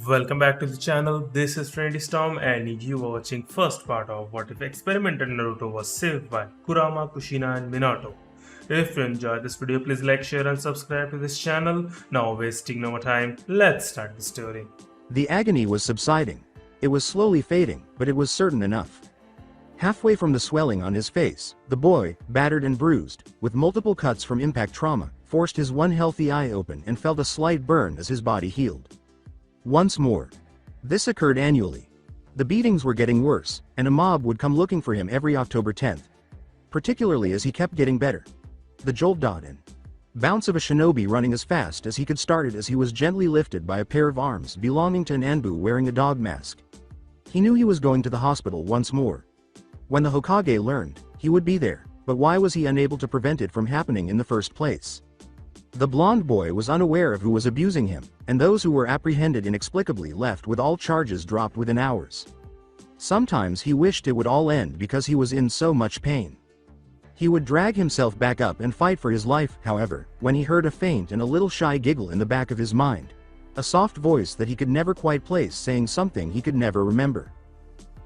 Welcome back to the channel. This is Friendly Storm and you are watching first part of What If Experimental Naruto was saved by Kurama Kushina and Minato. If you enjoyed this video, please like, share and subscribe to this channel. Now wasting no more time, let's start the story. The agony was subsiding. It was slowly fading, but it was certain enough. Halfway from the swelling on his face, the boy, battered and bruised, with multiple cuts from impact trauma, forced his one healthy eye open and felt a slight burn as his body healed. Once more. This occurred annually. The beatings were getting worse, and a mob would come looking for him every October 10th. Particularly as he kept getting better. The jolt and bounce of a shinobi running as fast as he could started as he was gently lifted by a pair of arms belonging to an Anbu wearing a dog mask. He knew he was going to the hospital once more. When the Hokage learned, he would be there, but why was he unable to prevent it from happening in the first place? The blonde boy was unaware of who was abusing him, and those who were apprehended inexplicably left with all charges dropped within hours. Sometimes he wished it would all end because he was in so much pain. He would drag himself back up and fight for his life, however, when he heard a faint and a little shy giggle in the back of his mind. A soft voice that he could never quite place saying something he could never remember.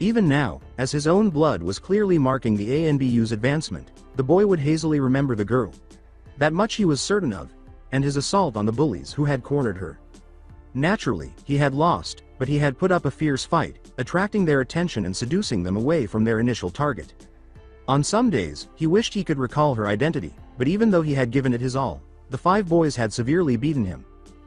Even now, as his own blood was clearly marking the ANBU's advancement, the boy would hazily remember the girl. That much he was certain of, and his assault on the bullies who had cornered her. Naturally, he had lost, but he had put up a fierce fight, attracting their attention and seducing them away from their initial target. On some days, he wished he could recall her identity, but even though he had given it his all, the five boys had severely beaten him.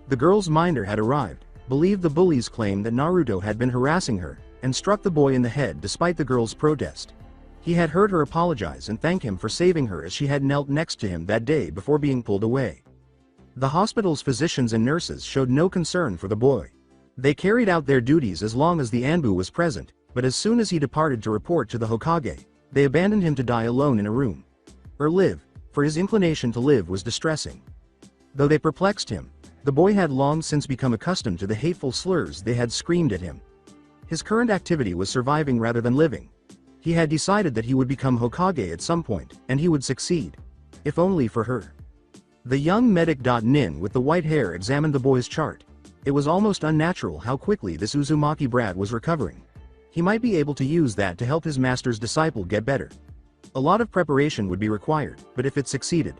The girl's minder had arrived, believed the bullies' claim that Naruto had been harassing her, and struck the boy in the head despite the girl's protest. He had heard her apologize and thank him for saving her as she had knelt next to him that day before being pulled away. The hospital's physicians and nurses showed no concern for the boy. They carried out their duties as long as the Anbu was present, but as soon as he departed to report to the Hokage, they abandoned him to die alone in a room. Or live, for his inclination to live was distressing. Though they perplexed him, the boy had long since become accustomed to the hateful slurs they had screamed at him. His current activity was surviving rather than living. He had decided that he would become Hokage at some point, and he would succeed. If only for her. The young medic. Nin with the white hair examined the boy's chart. It was almost unnatural how quickly this Uzumaki brat was recovering. He might be able to use that to help his master's disciple get better. A lot of preparation would be required, but if it succeeded.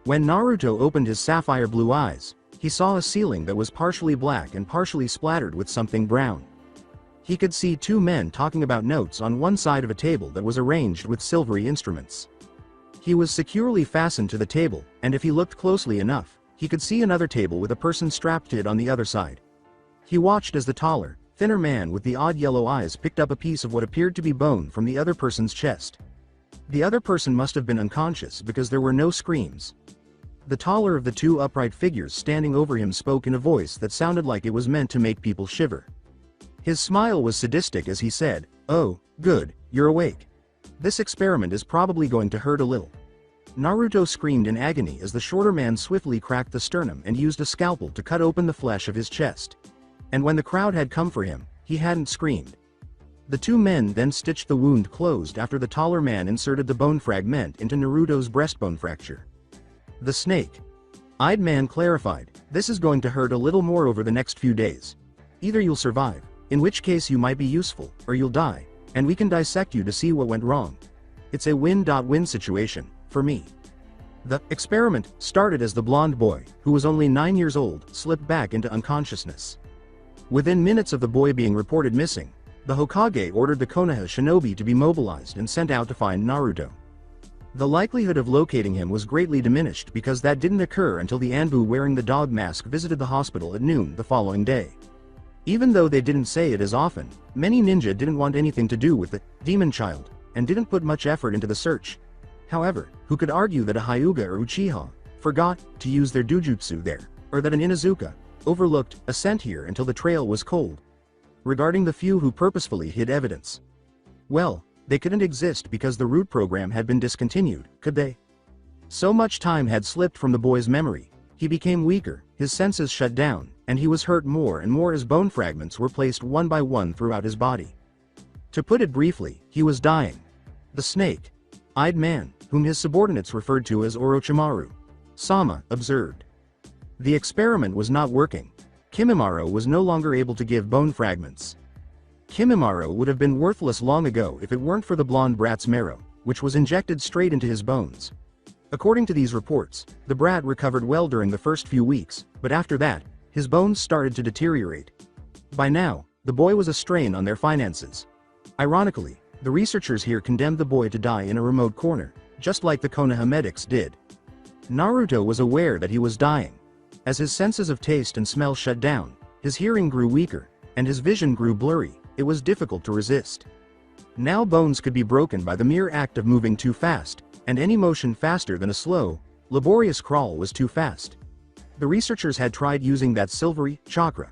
When Naruto opened his sapphire blue eyes, he saw a ceiling that was partially black and partially splattered with something brown. He could see two men talking about notes on one side of a table that was arranged with silvery instruments. He was securely fastened to the table, and if he looked closely enough, he could see another table with a person strapped to it on the other side. He watched as the taller, thinner man with the odd yellow eyes picked up a piece of what appeared to be bone from the other person's chest. The other person must have been unconscious because there were no screams. The taller of the two upright figures standing over him spoke in a voice that sounded like it was meant to make people shiver. His smile was sadistic as he said, "Oh, good, you're awake. This experiment is probably going to hurt a little." Naruto screamed in agony as the shorter man swiftly cracked the sternum and used a scalpel to cut open the flesh of his chest. And when the crowd had come for him, he hadn't screamed. The two men then stitched the wound closed after the taller man inserted the bone fragment into Naruto's breastbone fracture. The snake-eyed man clarified, "This is going to hurt a little more over the next few days. Either you'll survive, in which case you might be useful, or you'll die, and we can dissect you to see what went wrong. It's a win-win situation, for me." The experiment started as the blonde boy, who was only 9 years old, slipped back into unconsciousness. Within minutes of the boy being reported missing, the Hokage ordered the Konoha shinobi to be mobilized and sent out to find Naruto. The likelihood of locating him was greatly diminished because that didn't occur until the Anbu wearing the dog mask visited the hospital at noon the following day. Even though they didn't say it as often, many ninja didn't want anything to do with the demon child, and didn't put much effort into the search. However, who could argue that a Hyuga or Uchiha forgot to use their dujutsu there, or that an Inuzuka overlooked a scent here until the trail was cold? Regarding the few who purposefully hid evidence, well, they couldn't exist because the root program had been discontinued, could they? So much time had slipped from the boy's memory, he became weaker, his senses shut down, and he was hurt more and more as bone fragments were placed one by one throughout his body. To put it briefly, he was dying. The snake-eyed man, whom his subordinates referred to as Orochimaru, Sama, observed. The experiment was not working. Kimimaro was no longer able to give bone fragments. Kimimaro would have been worthless long ago if it weren't for the blonde brat's marrow, which was injected straight into his bones. According to these reports, the brat recovered well during the first few weeks, but after that, his bones started to deteriorate. By now, the boy was a strain on their finances. Ironically, the researchers here condemned the boy to die in a remote corner, just like the Konoha medics did. Naruto was aware that he was dying. As his senses of taste and smell shut down, his hearing grew weaker, and his vision grew blurry. It was difficult to resist. Now bones could be broken by the mere act of moving too fast, and any motion faster than a slow, laborious crawl was too fast. The researchers had tried using that silvery chakra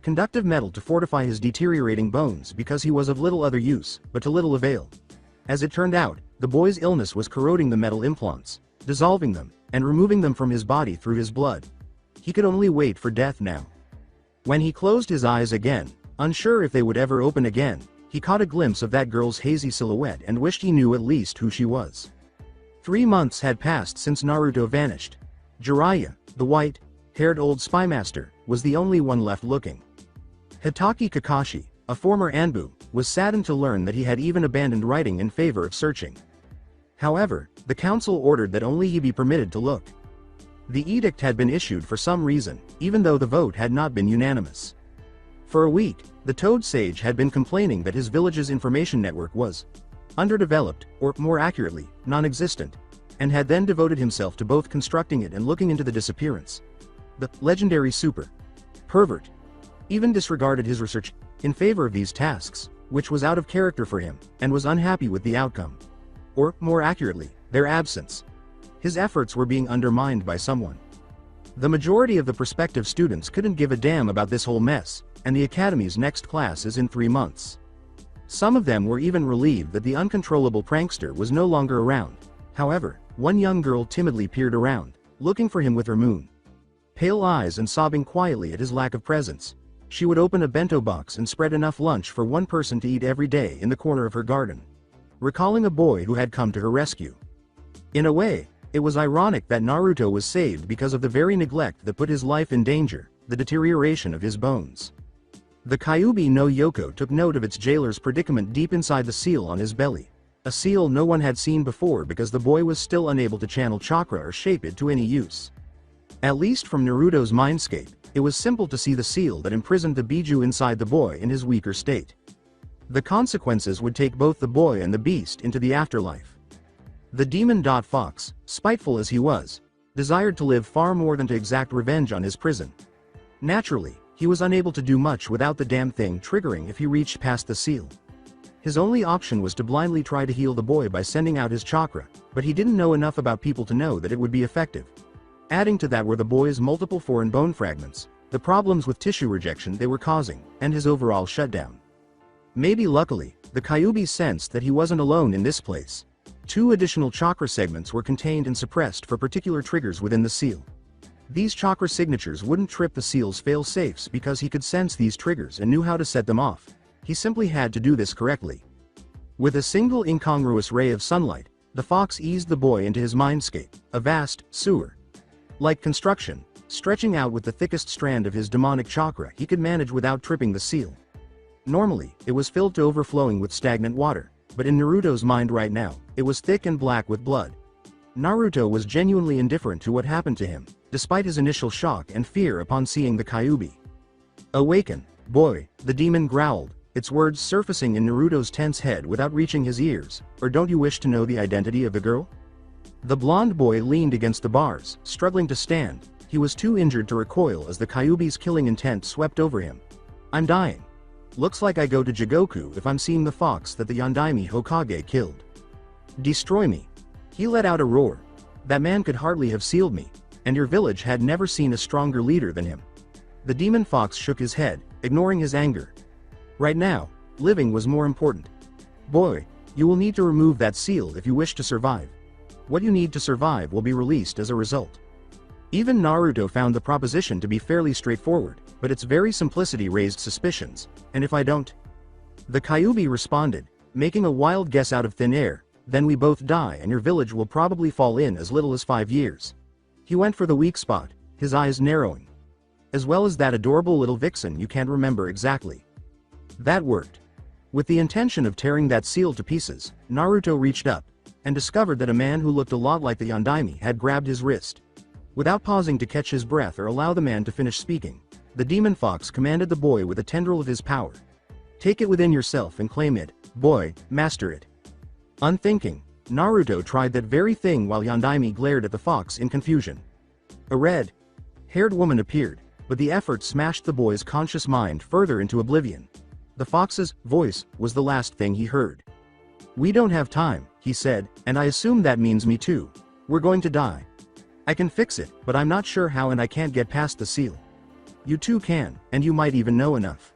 conductive metal to fortify his deteriorating bones because he was of little other use, but to little avail. As it turned out, the boy's illness was corroding the metal implants, dissolving them, and removing them from his body through his blood. He could only wait for death now. When he closed his eyes again, unsure if they would ever open again, he caught a glimpse of that girl's hazy silhouette and wished he knew at least who she was. 3 months had passed since Naruto vanished. Jiraiya, the white-haired old spymaster, was the only one left looking. Hitaki Kakashi, a former Anbu, was saddened to learn that he had even abandoned writing in favor of searching. However, the council ordered that only he be permitted to look. The edict had been issued for some reason, even though the vote had not been unanimous. For a week, the Toad Sage had been complaining that his village's information network was underdeveloped, or more accurately, non-existent, and had then devoted himself to both constructing it and looking into the disappearance. The legendary super pervert even disregarded his research in favor of these tasks, which was out of character for him, and was unhappy with the outcome. Or, more accurately, their absence. His efforts were being undermined by someone. The majority of the prospective students couldn't give a damn about this whole mess, and the academy's next class is in 3 months. Some of them were even relieved that the uncontrollable prankster was no longer around. However, one young girl timidly peered around, looking for him with her moon pale eyes and sobbing quietly at his lack of presence. She would open a bento box and spread enough lunch for one person to eat every day in the corner of her garden, recalling a boy who had come to her rescue. In a way, it was ironic that Naruto was saved because of the very neglect that put his life in danger, the deterioration of his bones. The Kyuubi no Yoko took note of its jailer's predicament deep inside the seal on his belly. A seal no one had seen before because the boy was still unable to channel chakra or shape it to any use. At least from Naruto's mindscape, it was simple to see the seal that imprisoned the Biju inside the boy in his weaker state. The consequences would take both the boy and the beast into the afterlife. The demon Fox, spiteful as he was, desired to live far more than to exact revenge on his prison. Naturally, he was unable to do much without the damn thing triggering if he reached past the seal. His only option was to blindly try to heal the boy by sending out his chakra, but he didn't know enough about people to know that it would be effective. Adding to that were the boy's multiple foreign bone fragments, the problems with tissue rejection they were causing, and his overall shutdown. Maybe luckily, the Kyuubi sensed that he wasn't alone in this place. 2 additional chakra segments were contained and suppressed for particular triggers within the seal. These chakra signatures wouldn't trip the seal's fail-safes because he could sense these triggers and knew how to set them off. He simply had to do this correctly. With a single incongruous ray of sunlight, the fox eased the boy into his mindscape, a vast sewer-like construction, stretching out with the thickest strand of his demonic chakra he could manage without tripping the seal. Normally, it was filled to overflowing with stagnant water, but in Naruto's mind right now, it was thick and black with blood. Naruto was genuinely indifferent to what happened to him, despite his initial shock and fear upon seeing the Kyuubi. "Awaken, boy," the demon growled, its words surfacing in Naruto's tense head without reaching his ears. "Or don't you wish to know the identity of the girl?" The blonde boy leaned against the bars, struggling to stand. He was too injured to recoil as the Kyuubi's killing intent swept over him. "I'm dying. Looks like I go to Jigoku if I'm seeing the fox that the Yondaime Hokage killed. Destroy me." He let out a roar. "That man could hardly have sealed me, and your village had never seen a stronger leader than him." The demon fox shook his head, ignoring his anger. Right now, living was more important. "Boy, you will need to remove that seal if you wish to survive. What you need to survive will be released as a result." Even Naruto found the proposition to be fairly straightforward, but its very simplicity raised suspicions. "And if I don't?" The Kyuubi responded, making a wild guess out of thin air. "Then we both die and your village will probably fall in as little as 5 years." He went for the weak spot, his eyes narrowing. as well as that adorable little vixen you can't remember exactly. That worked. With the intention of tearing that seal to pieces, Naruto reached up, and discovered that a man who looked a lot like the Yondaime had grabbed his wrist. Without pausing to catch his breath or allow the man to finish speaking, the demon fox commanded the boy with a tendril of his power. Take it within yourself and claim it, boy, master it. Unthinking, Naruto tried that very thing while Yondaime glared at the fox in confusion. A red-haired woman appeared, but the effort smashed the boy's conscious mind further into oblivion. The fox's voice was the last thing he heard. We don't have time, he said, and I assume that means me too. We're going to die. I can fix it, but I'm not sure how and I can't get past the seal. You too can, and you might even know enough.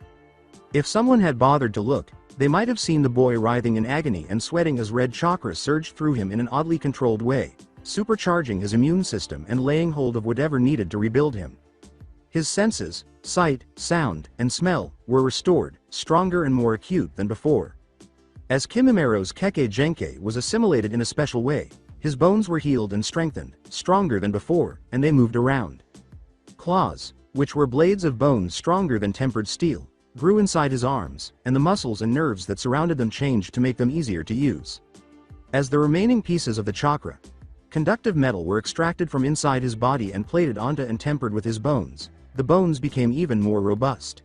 If someone had bothered to look, they might have seen the boy writhing in agony and sweating as red chakra surged through him in an oddly controlled way, supercharging his immune system and laying hold of whatever needed to rebuild him. His senses, sight, sound, and smell, were restored, stronger and more acute than before. As Kimimeiro's Kekkei Genkei was assimilated in a special way, his bones were healed and strengthened, stronger than before, and they moved around. Claws, which were blades of bone stronger than tempered steel, grew inside his arms, and the muscles and nerves that surrounded them changed to make them easier to use. As the remaining pieces of the chakra, conductive metal were extracted from inside his body and plated onto and tempered with his bones, the bones became even more robust.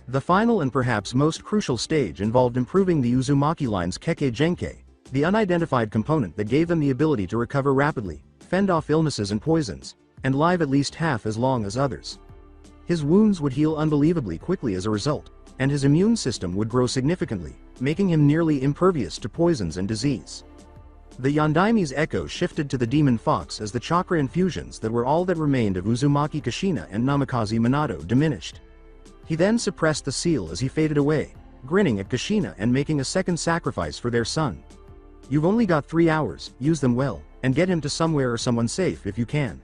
The final and perhaps most crucial stage involved improving the Uzumaki line's Kekkei Genkei, the unidentified component that gave them the ability to recover rapidly, fend off illnesses and poisons, and live at least half as long as others. His wounds would heal unbelievably quickly as a result, and his immune system would grow significantly, making him nearly impervious to poisons and disease. The Yondaime's echo shifted to the demon fox as the chakra infusions that were all that remained of Uzumaki Kushina and Namikaze Minato diminished. He then suppressed the seal as he faded away, grinning at Kushina and making a second sacrifice for their son. You've only got 3 hours, use them well, and get him to somewhere or someone safe if you can.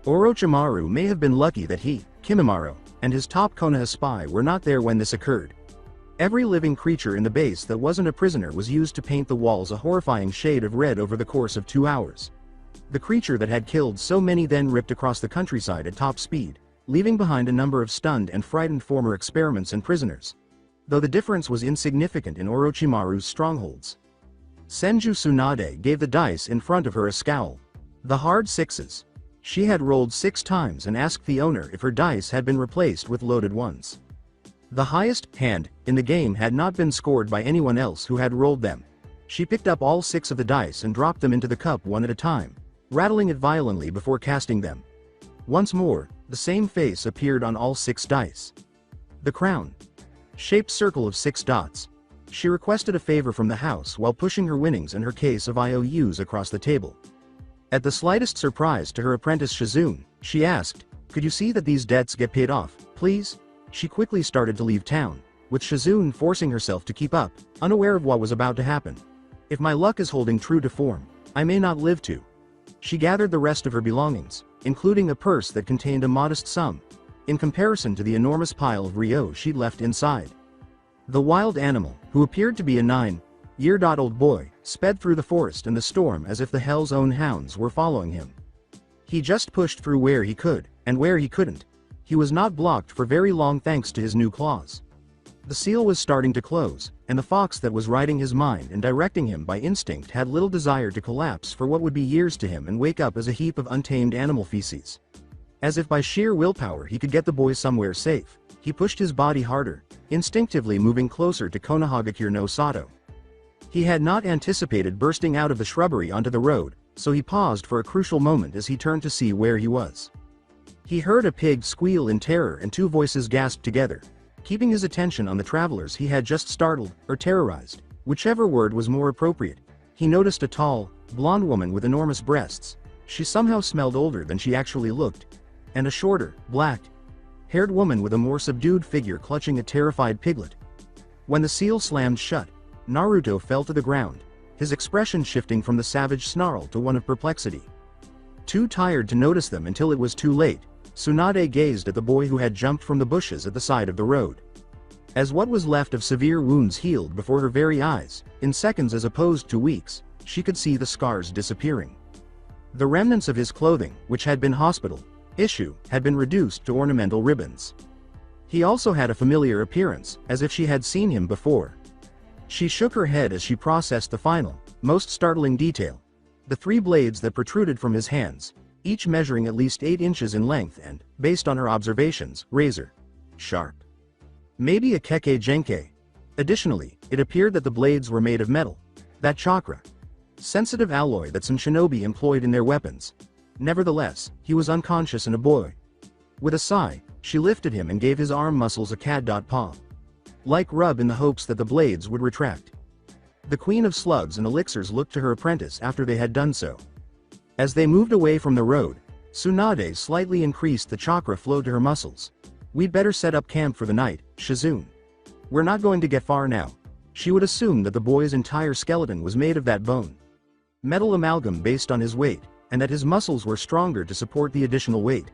Orochimaru may have been lucky that he, Kimimaro, and his top Konoha spy were not there when this occurred. Every living creature in the base that wasn't a prisoner was used to paint the walls a horrifying shade of red over the course of 2 hours. The creature that had killed so many then ripped across the countryside at top speed, leaving behind a number of stunned and frightened former experiments and prisoners. Though the difference was insignificant in Orochimaru's strongholds. Senju Tsunade gave the dice in front of her a scowl. The hard sixes. She had rolled 6 times and asked the owner if her dice had been replaced with loaded ones. The highest hand in the game had not been scored by anyone else who had rolled them. She picked up all 6 of the dice and dropped them into the cup one at a time, rattling it violently before casting them. Once more, the same face appeared on all 6 dice. The crown-shaped circle of 6 dots. She requested a favor from the house while pushing her winnings and her case of IOUs across the table. At the slightest surprise to her apprentice Shizune, she asked, "Could you see that these debts get paid off, please?" She quickly started to leave town, with Shizune forcing herself to keep up, unaware of what was about to happen. If my luck is holding true to form, I may not live to. She gathered the rest of her belongings, including a purse that contained a modest sum, in comparison to the enormous pile of Ryo she'd left inside. The wild animal, who appeared to be a 9-year-old boy, sped through the forest and the storm as if the hell's own hounds were following him. He just pushed through where he could, and where he couldn't, he was not blocked for very long thanks to his new claws. The seal was starting to close, and the fox that was riding his mind and directing him by instinct had little desire to collapse for what would be years to him and wake up as a heap of untamed animal feces. As if by sheer willpower he could get the boy somewhere safe, he pushed his body harder, instinctively moving closer to Konohagakure no Sato. He had not anticipated bursting out of the shrubbery onto the road, so he paused for a crucial moment as he turned to see where he was. He heard a pig squeal in terror and 2 voices gasp together, keeping his attention on the travelers he had just startled, or terrorized, whichever word was more appropriate. He noticed a tall, blonde woman with enormous breasts. She somehow smelled older than she actually looked. And a shorter, black-haired woman with a more subdued figure clutching a terrified piglet. When the seal slammed shut, Naruto fell to the ground, his expression shifting from the savage snarl to one of perplexity. Too tired to notice them until it was too late, Tsunade gazed at the boy who had jumped from the bushes at the side of the road. As what was left of severe wounds healed before her very eyes, in seconds as opposed to weeks, she could see the scars disappearing. The remnants of his clothing, which had been hospital issue had been reduced to ornamental ribbons. He also had a familiar appearance, as if she had seen him before. She shook her head as she processed the final, most startling detail. The 3 blades that protruded from his hands, each measuring at least 8 inches in length and, based on her observations, razor sharp. Maybe a keke genkai. Additionally, it appeared that the blades were made of metal. That chakra. Sensitive alloy that some shinobi employed in their weapons. Nevertheless, he was unconscious and a boy. With a sigh, she lifted him and gave his arm muscles a cat-paw. Like rub in the hopes that the blades would retract. The Queen of Slugs and Elixirs looked to her apprentice after they had done so. As they moved away from the road, Tsunade slightly increased the chakra flow to her muscles. We'd better set up camp for the night, Shizune. We're not going to get far now. She would assume that the boy's entire skeleton was made of that bone. Metal amalgam based on his weight, and that his muscles were stronger to support the additional weight.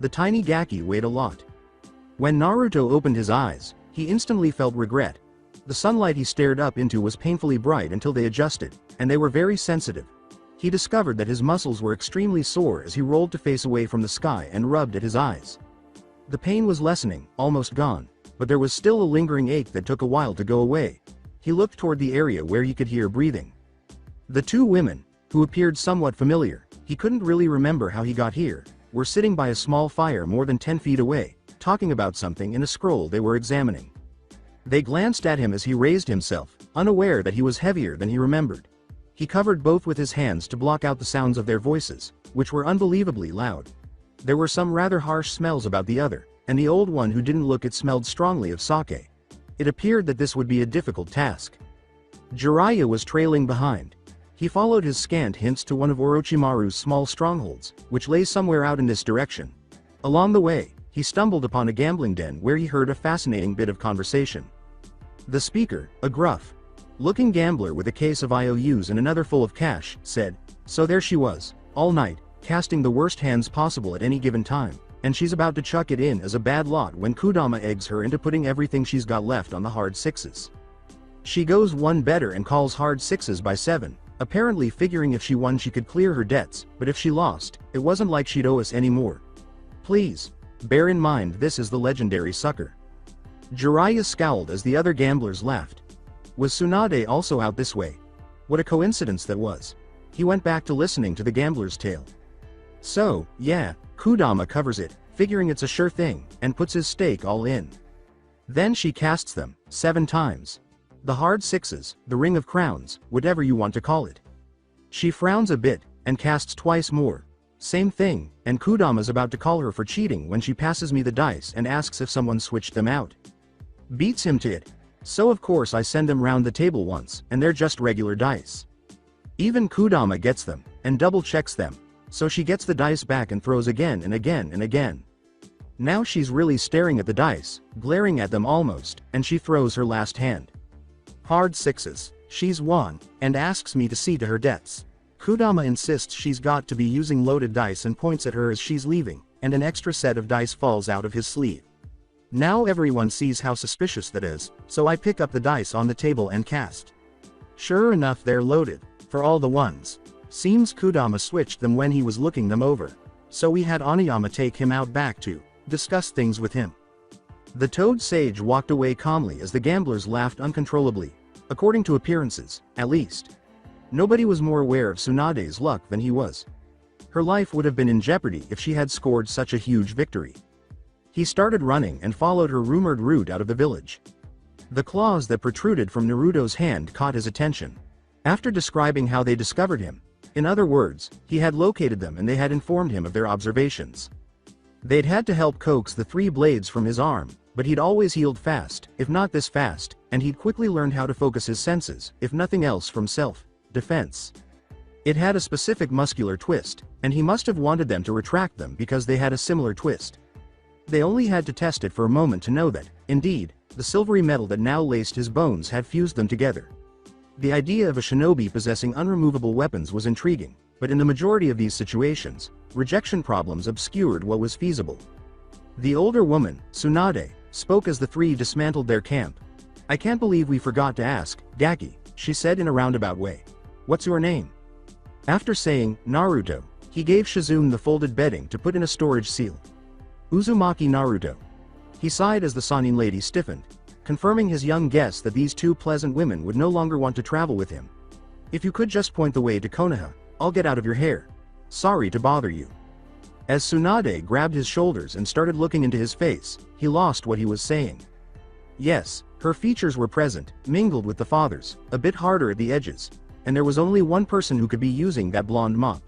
The tiny Gaki weighed a lot. When Naruto opened his eyes, he instantly felt regret. The sunlight he stared up into was painfully bright until they adjusted, and they were very sensitive. He discovered that his muscles were extremely sore as he rolled to face away from the sky and rubbed at his eyes. The pain was lessening, almost gone, but there was still a lingering ache that took a while to go away. He looked toward the area where he could hear breathing. The 2 women, who appeared somewhat familiar, he couldn't really remember how he got here, were sitting by a small fire more than 10 feet away, talking about something in a scroll they were examining. They glanced at him as he raised himself, unaware that he was heavier than he remembered. He covered both with his hands to block out the sounds of their voices, which were unbelievably loud. There were some rather harsh smells about the other, and the old one who didn't look it smelled strongly of sake. It appeared that this would be a difficult task. Jiraiya was trailing behind. He followed his scant hints to one of Orochimaru's small strongholds, which lay somewhere out in this direction. Along the way, he stumbled upon a gambling den where he heard a fascinating bit of conversation. The speaker, a gruff-looking gambler with a case of IOUs and another full of cash, said, "So there she was, all night, casting the worst hands possible at any given time, and she's about to chuck it in as a bad lot when Kudama eggs her into putting everything she's got left on the hard 6s. She goes one better and calls hard 6s by 7, apparently figuring if she won she could clear her debts, but if she lost, it wasn't like she'd owe us any more. Please, bear in mind this is the legendary sucker." Jiraiya scowled as the other gamblers laughed. Was Tsunade also out this way? What a coincidence that was. He went back to listening to the gambler's tale. So, yeah, Kudama covers it, figuring it's a sure thing, and puts his stake all in. Then she casts them, 7 times. The hard 6s, the ring of crowns, whatever you want to call it. She frowns a bit, and casts twice more. Same thing, and Kudama's about to call her for cheating when she passes me the dice and asks if someone switched them out. Beats him to it. So of course I send them round the table once, and they're just regular dice. Even Kudama gets them, and double checks them, so she gets the dice back and throws again and again and again. Now she's really staring at the dice, glaring at them almost, and she throws her last hand. Hard 6s, she's won, and asks me to see to her debts. Kudama insists she's got to be using loaded dice and points at her as she's leaving, and an extra set of dice falls out of his sleeve. Now everyone sees how suspicious that is, so I pick up the dice on the table and cast. Sure enough they're loaded, for all the ones. Seems Kudama switched them when he was looking them over. So we had Oniyama take him out back to discuss things with him. The Toad Sage walked away calmly as the gamblers laughed uncontrollably. According to appearances, at least. Nobody was more aware of Tsunade's luck than he was. Her life would have been in jeopardy if she had scored such a huge victory. He started running and followed her rumored route out of the village. The claws that protruded from Naruto's hand caught his attention. After describing how they discovered him, in other words, he had located them and they had informed him of their observations. They'd had to help coax the 3 blades from his arm, but he'd always healed fast, if not this fast, and he'd quickly learned how to focus his senses, if nothing else from self-defense. It had a specific muscular twist, and he must have wanted them to retract them because they had a similar twist. They only had to test it for a moment to know that, indeed, the silvery metal that now laced his bones had fused them together. The idea of a shinobi possessing unremovable weapons was intriguing, but in the majority of these situations, rejection problems obscured what was feasible. The older woman, Tsunade, spoke as the 3 dismantled their camp. "I can't believe we forgot to ask, Gaki," she said in a roundabout way. "What's your name?" After saying, Naruto, He gave Shizune the folded bedding to put in a storage seal. Uzumaki Naruto. He sighed as the Sannin lady stiffened, confirming his young guess that these two pleasant women would no longer want to travel with him. If you could just point the way to Konoha, I'll get out of your hair. Sorry to bother you. As Tsunade grabbed his shoulders and started looking into his face, he lost what he was saying. Yes, her features were present, mingled with the father's, a bit harder at the edges, and there was only one person who could be using that blonde mop.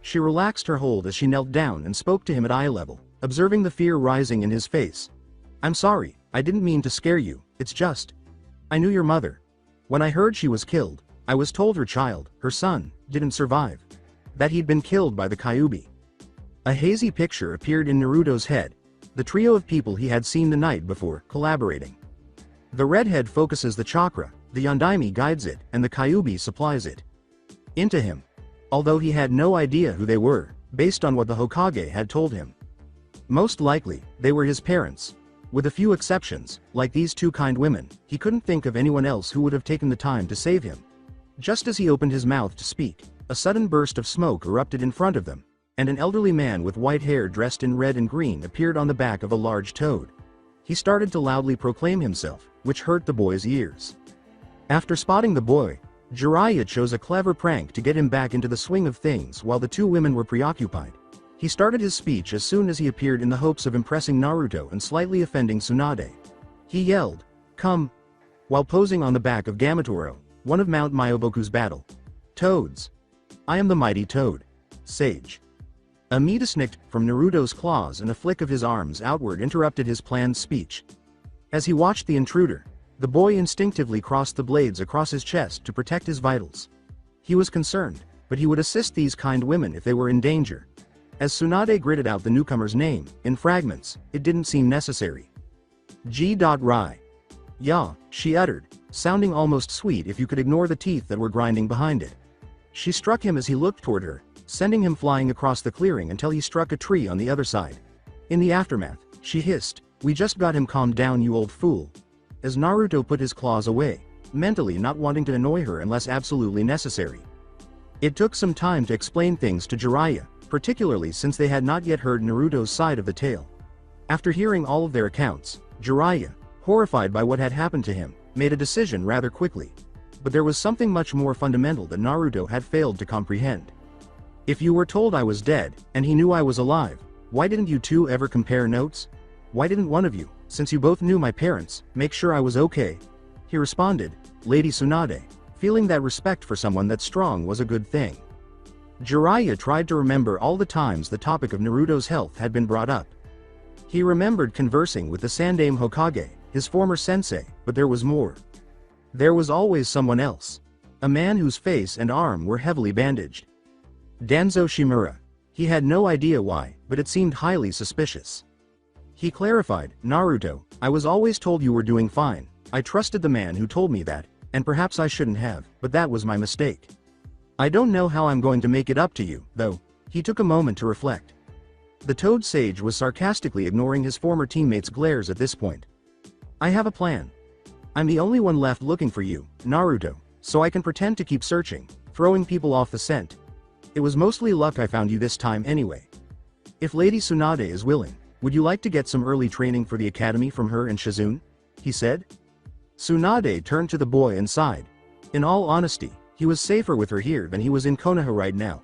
She relaxed her hold as she knelt down and spoke to him at eye level, observing the fear rising in his face. I'm sorry, I didn't mean to scare you, it's just. I knew your mother. When I heard she was killed, I was told her child, her son, didn't survive. That he'd been killed by the Kyuubi. A hazy picture appeared in Naruto's head, the trio of people he had seen the night before, collaborating. The redhead focuses the chakra, the Yondaime guides it, and the Kyuubi supplies it. Into him. Although he had no idea who they were, based on what the Hokage had told him. Most likely, they were his parents. With a few exceptions, like these two kind women, he couldn't think of anyone else who would have taken the time to save him. Just as he opened his mouth to speak, a sudden burst of smoke erupted in front of them, and an elderly man with white hair dressed in red and green appeared on the back of a large toad. He started to loudly proclaim himself, which hurt the boy's ears. After spotting the boy, Jiraiya chose a clever prank to get him back into the swing of things while the two women were preoccupied. He started his speech as soon as he appeared in the hopes of impressing Naruto and slightly offending Tsunade. He yelled, "Come!" while posing on the back of Gamatoro, one of Mount Myoboku's battle toads. I am the mighty toad. Sage. A meat snicked from Naruto's claws and a flick of his arms outward interrupted his planned speech. As he watched the intruder, the boy instinctively crossed the blades across his chest to protect his vitals. He was concerned, but he would assist these kind women if they were in danger. As Tsunade gritted out the newcomer's name, in fragments, it didn't seem necessary. G.Rai. Ya, she uttered, sounding almost sweet if you could ignore the teeth that were grinding behind it. She struck him as he looked toward her, sending him flying across the clearing until he struck a tree on the other side. In the aftermath, she hissed, "We just got him calmed down, you old fool." As Naruto put his claws away, mentally not wanting to annoy her unless absolutely necessary. It took some time to explain things to Jiraiya, particularly since they had not yet heard Naruto's side of the tale. After hearing all of their accounts, Jiraiya, horrified by what had happened to him, made a decision rather quickly. But there was something much more fundamental that Naruto had failed to comprehend. If you were told I was dead, and he knew I was alive, why didn't you two ever compare notes? Why didn't one of you, since you both knew my parents, make sure I was okay? He responded, Lady Tsunade, feeling that respect for someone that strong was a good thing. Jiraiya tried to remember all the times the topic of Naruto's health had been brought up. He remembered conversing with the Sandaime Hokage, his former sensei, but there was more. There was always someone else. A man whose face and arm were heavily bandaged. Danzo Shimura. He had no idea why, but it seemed highly suspicious. He clarified, Naruto, I was always told you were doing fine. I trusted the man who told me that, and perhaps I shouldn't have, but that was my mistake. I don't know how I'm going to make it up to you, though. He took a moment to reflect. The Toad Sage was sarcastically ignoring his former teammates' glares at this point. I have a plan. I'm the only one left looking for you, Naruto, so I can pretend to keep searching, throwing people off the scent. It was mostly luck I found you this time anyway. If Lady Tsunade is willing, would you like to get some early training for the academy from her and Shizune? He said. Tsunade turned to the boy and sighed. In all honesty, he was safer with her here than he was in Konoha right now.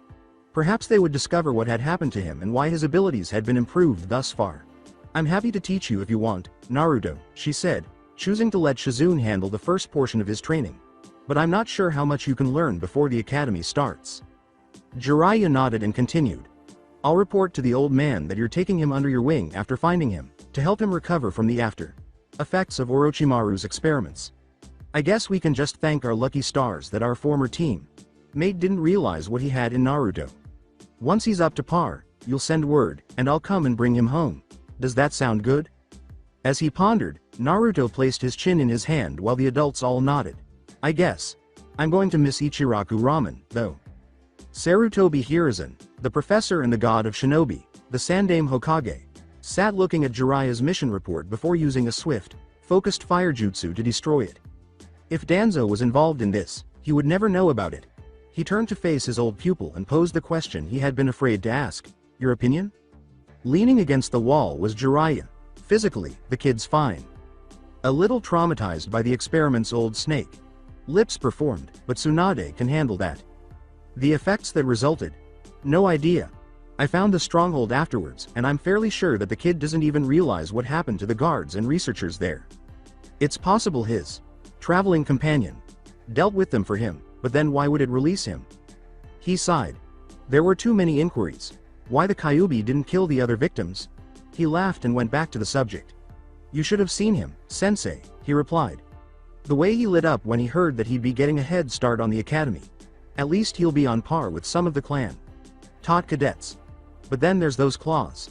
Perhaps they would discover what had happened to him and why his abilities had been improved thus far. I'm happy to teach you if you want, Naruto, she said, choosing to let Shizune handle the first portion of his training. But I'm not sure how much you can learn before the academy starts. Jiraiya nodded and continued. I'll report to the old man that you're taking him under your wing after finding him, to help him recover from the after effects of Orochimaru's experiments. I guess we can just thank our lucky stars that our former teammate didn't realize what he had in Naruto. Once he's up to par, you'll send word, and I'll come and bring him home. Does that sound good? As he pondered, Naruto placed his chin in his hand while the adults all nodded. I guess. I'm going to miss Ichiraku ramen, though. Sarutobi Hiruzen, the professor and the god of shinobi, the Sandaime Hokage, sat looking at Jiraiya's mission report before using a swift, focused fire jutsu to destroy it. If Danzo was involved in this, he would never know about it. He turned to face his old pupil and posed the question he had been afraid to ask. Your opinion? Leaning against the wall was Jiraiya. Physically, the kid's fine. A little traumatized by the experiment's old snake. Lips performed, but Tsunade can handle that. The effects that resulted? No idea. I found the stronghold afterwards, and I'm fairly sure that the kid doesn't even realize what happened to the guards and researchers there. It's possible his traveling companion dealt with them for him, but then why would it release him? He sighed. There were too many inquiries. Why the Kyuubi didn't kill the other victims? He laughed and went back to the subject. You should have seen him, sensei, he replied. The way he lit up when he heard that he'd be getting a head start on the academy. At least he'll be on par with some of the clan taught cadets. But then there's those claws.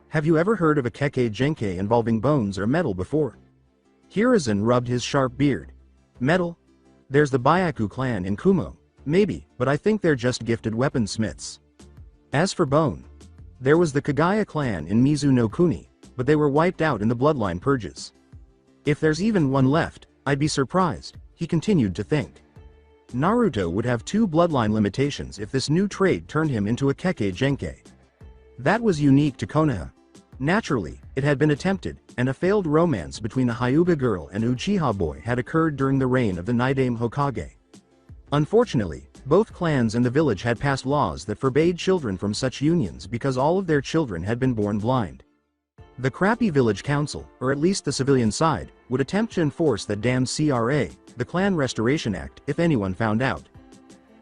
Have you ever heard of a keke genkai involving bones or metal before? Hiruzen rubbed his sharp beard. Metal? There's the Byaku clan in Kumo. Maybe, but I think they're just gifted weaponsmiths. As for bone, there was the Kagaya clan in Mizu no Kuni, but they were wiped out in the bloodline purges. If there's even one left, I'd be surprised, he continued to think. Naruto would have 2 bloodline limitations if this new trait turned him into a keke genkai. That was unique to Konoha. Naturally, it had been attempted, and a failed romance between a Hyuga girl and Uchiha boy had occurred during the reign of the Nidaime Hokage. Unfortunately, both clans and the village had passed laws that forbade children from such unions because all of their children had been born blind. The crappy village council, or at least the civilian side, would attempt to enforce that damned CRA, the Clan Restoration Act, if anyone found out.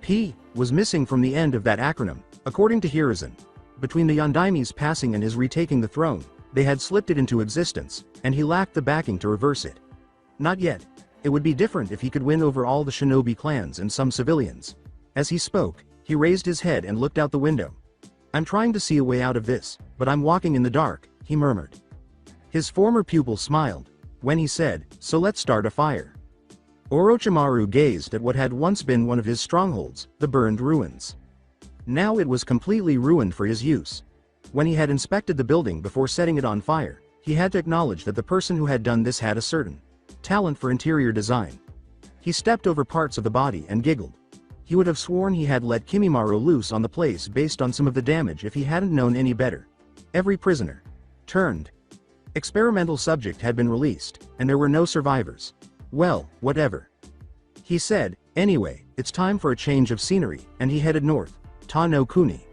P was missing from the end of that acronym, according to Hiruzen. Between the Yondaime's passing and his retaking the throne, they had slipped it into existence, and he lacked the backing to reverse it. Not yet. It would be different if he could win over all the shinobi clans and some civilians. As he spoke, he raised his head and looked out the window. I'm trying to see a way out of this, but I'm walking in the dark, he murmured. His former pupil smiled, when he said, so let's start a fire. Orochimaru gazed at what had once been one of his strongholds, the burned ruins. Now it was completely ruined for his use. When he had inspected the building before setting it on fire, he had to acknowledge that the person who had done this had a certain talent for interior design. He stepped over parts of the body and giggled. He would have sworn he had let Kimimaro loose on the place based on some of the damage if he hadn't known any better. Every prisoner turned experimental subject had been released, and there were no survivors. Well, whatever. He said, anyway, it's time for a change of scenery, and he headed north. Ta no Kuni.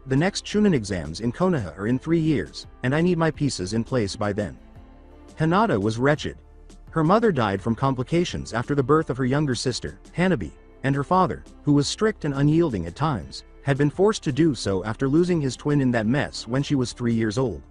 The next Chunin exams in Konoha are in 3 years, and I need my pieces in place by then. Hinata was wretched. Her mother died from complications after the birth of her younger sister, Hanabi, and her father, who was strict and unyielding at times, had been forced to do so after losing his twin in that mess when she was 3 years old.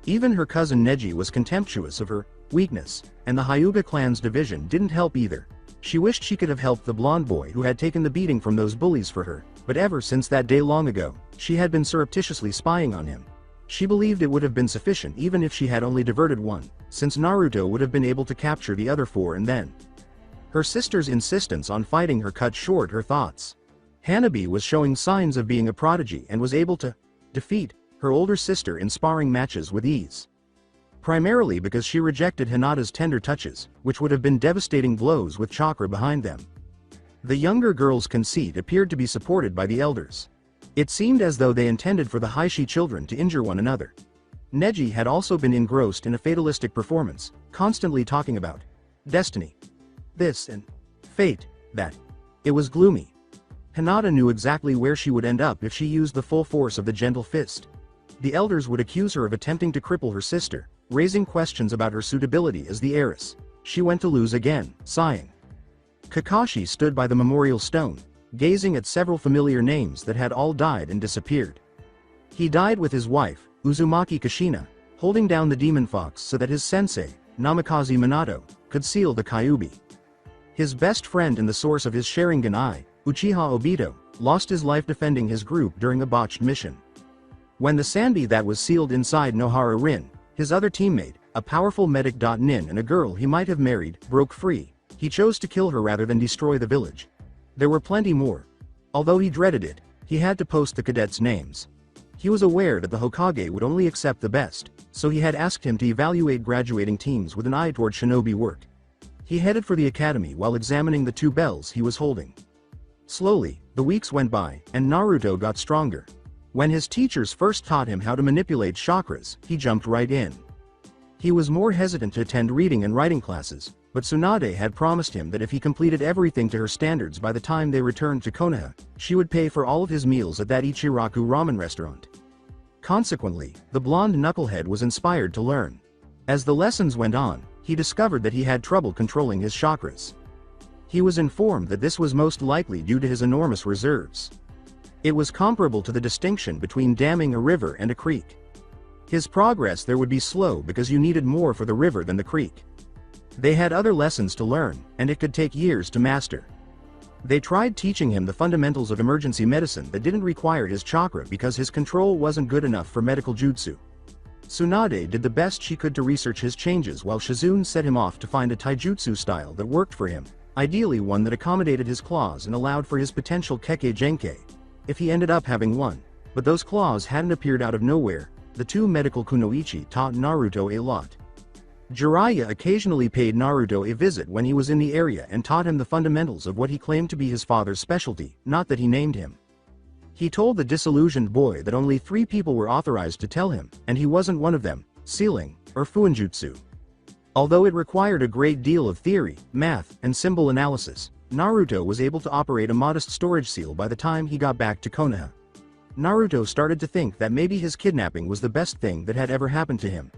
Even her cousin Neji was contemptuous of her weakness, and the Hyuga clan's division didn't help either. She wished she could have helped the blonde boy who had taken the beating from those bullies for her, but ever since that day long ago, she had been surreptitiously spying on him. She believed it would have been sufficient even if she had only diverted one, since Naruto would have been able to capture the other 4 and then. Her sister's insistence on fighting her cut short her thoughts. Hanabi was showing signs of being a prodigy and was able to defeat her older sister in sparring matches with ease. Primarily because she rejected Hinata's tender touches, which would have been devastating blows with chakra behind them. The younger girl's conceit appeared to be supported by the elders. It seemed as though they intended for the Heishi children to injure one another. Neji had also been engrossed in a fatalistic performance, constantly talking about destiny, this and fate, that. It was gloomy. Hinata knew exactly where she would end up if she used the full force of the gentle fist. The elders would accuse her of attempting to cripple her sister, raising questions about her suitability as the heiress. She went to lose again, sighing. Kakashi stood by the memorial stone, gazing at several familiar names that had all died and disappeared. He died with his wife, Uzumaki Kushina, holding down the demon fox so that his sensei, Namikaze Minato, could seal the Kyuubi. His best friend and the source of his Sharingan eye, Uchiha Obito, lost his life defending his group during a botched mission. When the Sanbi that was sealed inside Nohara Rin, his other teammate, a powerful medic. Nin and a girl he might have married, broke free, he chose to kill her rather than destroy the village. There were plenty more. Although he dreaded it, he had to post the cadets' names. He was aware that the Hokage would only accept the best, so he had asked him to evaluate graduating teams with an eye toward shinobi work. He headed for the academy while examining the 2 bells he was holding. Slowly, the weeks went by, and Naruto got stronger. When his teachers first taught him how to manipulate chakras, he jumped right in. He was more hesitant to attend reading and writing classes, but Tsunade had promised him that if he completed everything to her standards by the time they returned to Konoha, she would pay for all of his meals at that Ichiraku ramen restaurant. Consequently, the blonde knucklehead was inspired to learn. As the lessons went on, he discovered that he had trouble controlling his chakras. He was informed that this was most likely due to his enormous reserves. It was comparable to the distinction between damming a river and a creek. His progress there would be slow because you needed more for the river than the creek. They had other lessons to learn, and it could take years to master. They tried teaching him the fundamentals of emergency medicine that didn't require his chakra because his control wasn't good enough for medical jutsu. Tsunade did the best she could to research his changes while Shizune set him off to find a taijutsu style that worked for him, ideally one that accommodated his claws and allowed for his potential kekkei genkai, if he ended up having one, but those claws hadn't appeared out of nowhere. The two medical kunoichi taught Naruto a lot. Jiraiya occasionally paid Naruto a visit when he was in the area and taught him the fundamentals of what he claimed to be his father's specialty, not that he named him. He told the disillusioned boy that only 3 people were authorized to tell him, and he wasn't one of them, sealing, or fuinjutsu. Although it required a great deal of theory, math, and symbol analysis, Naruto was able to operate a modest storage seal by the time he got back to Konoha. Naruto started to think that maybe his kidnapping was the best thing that had ever happened to him.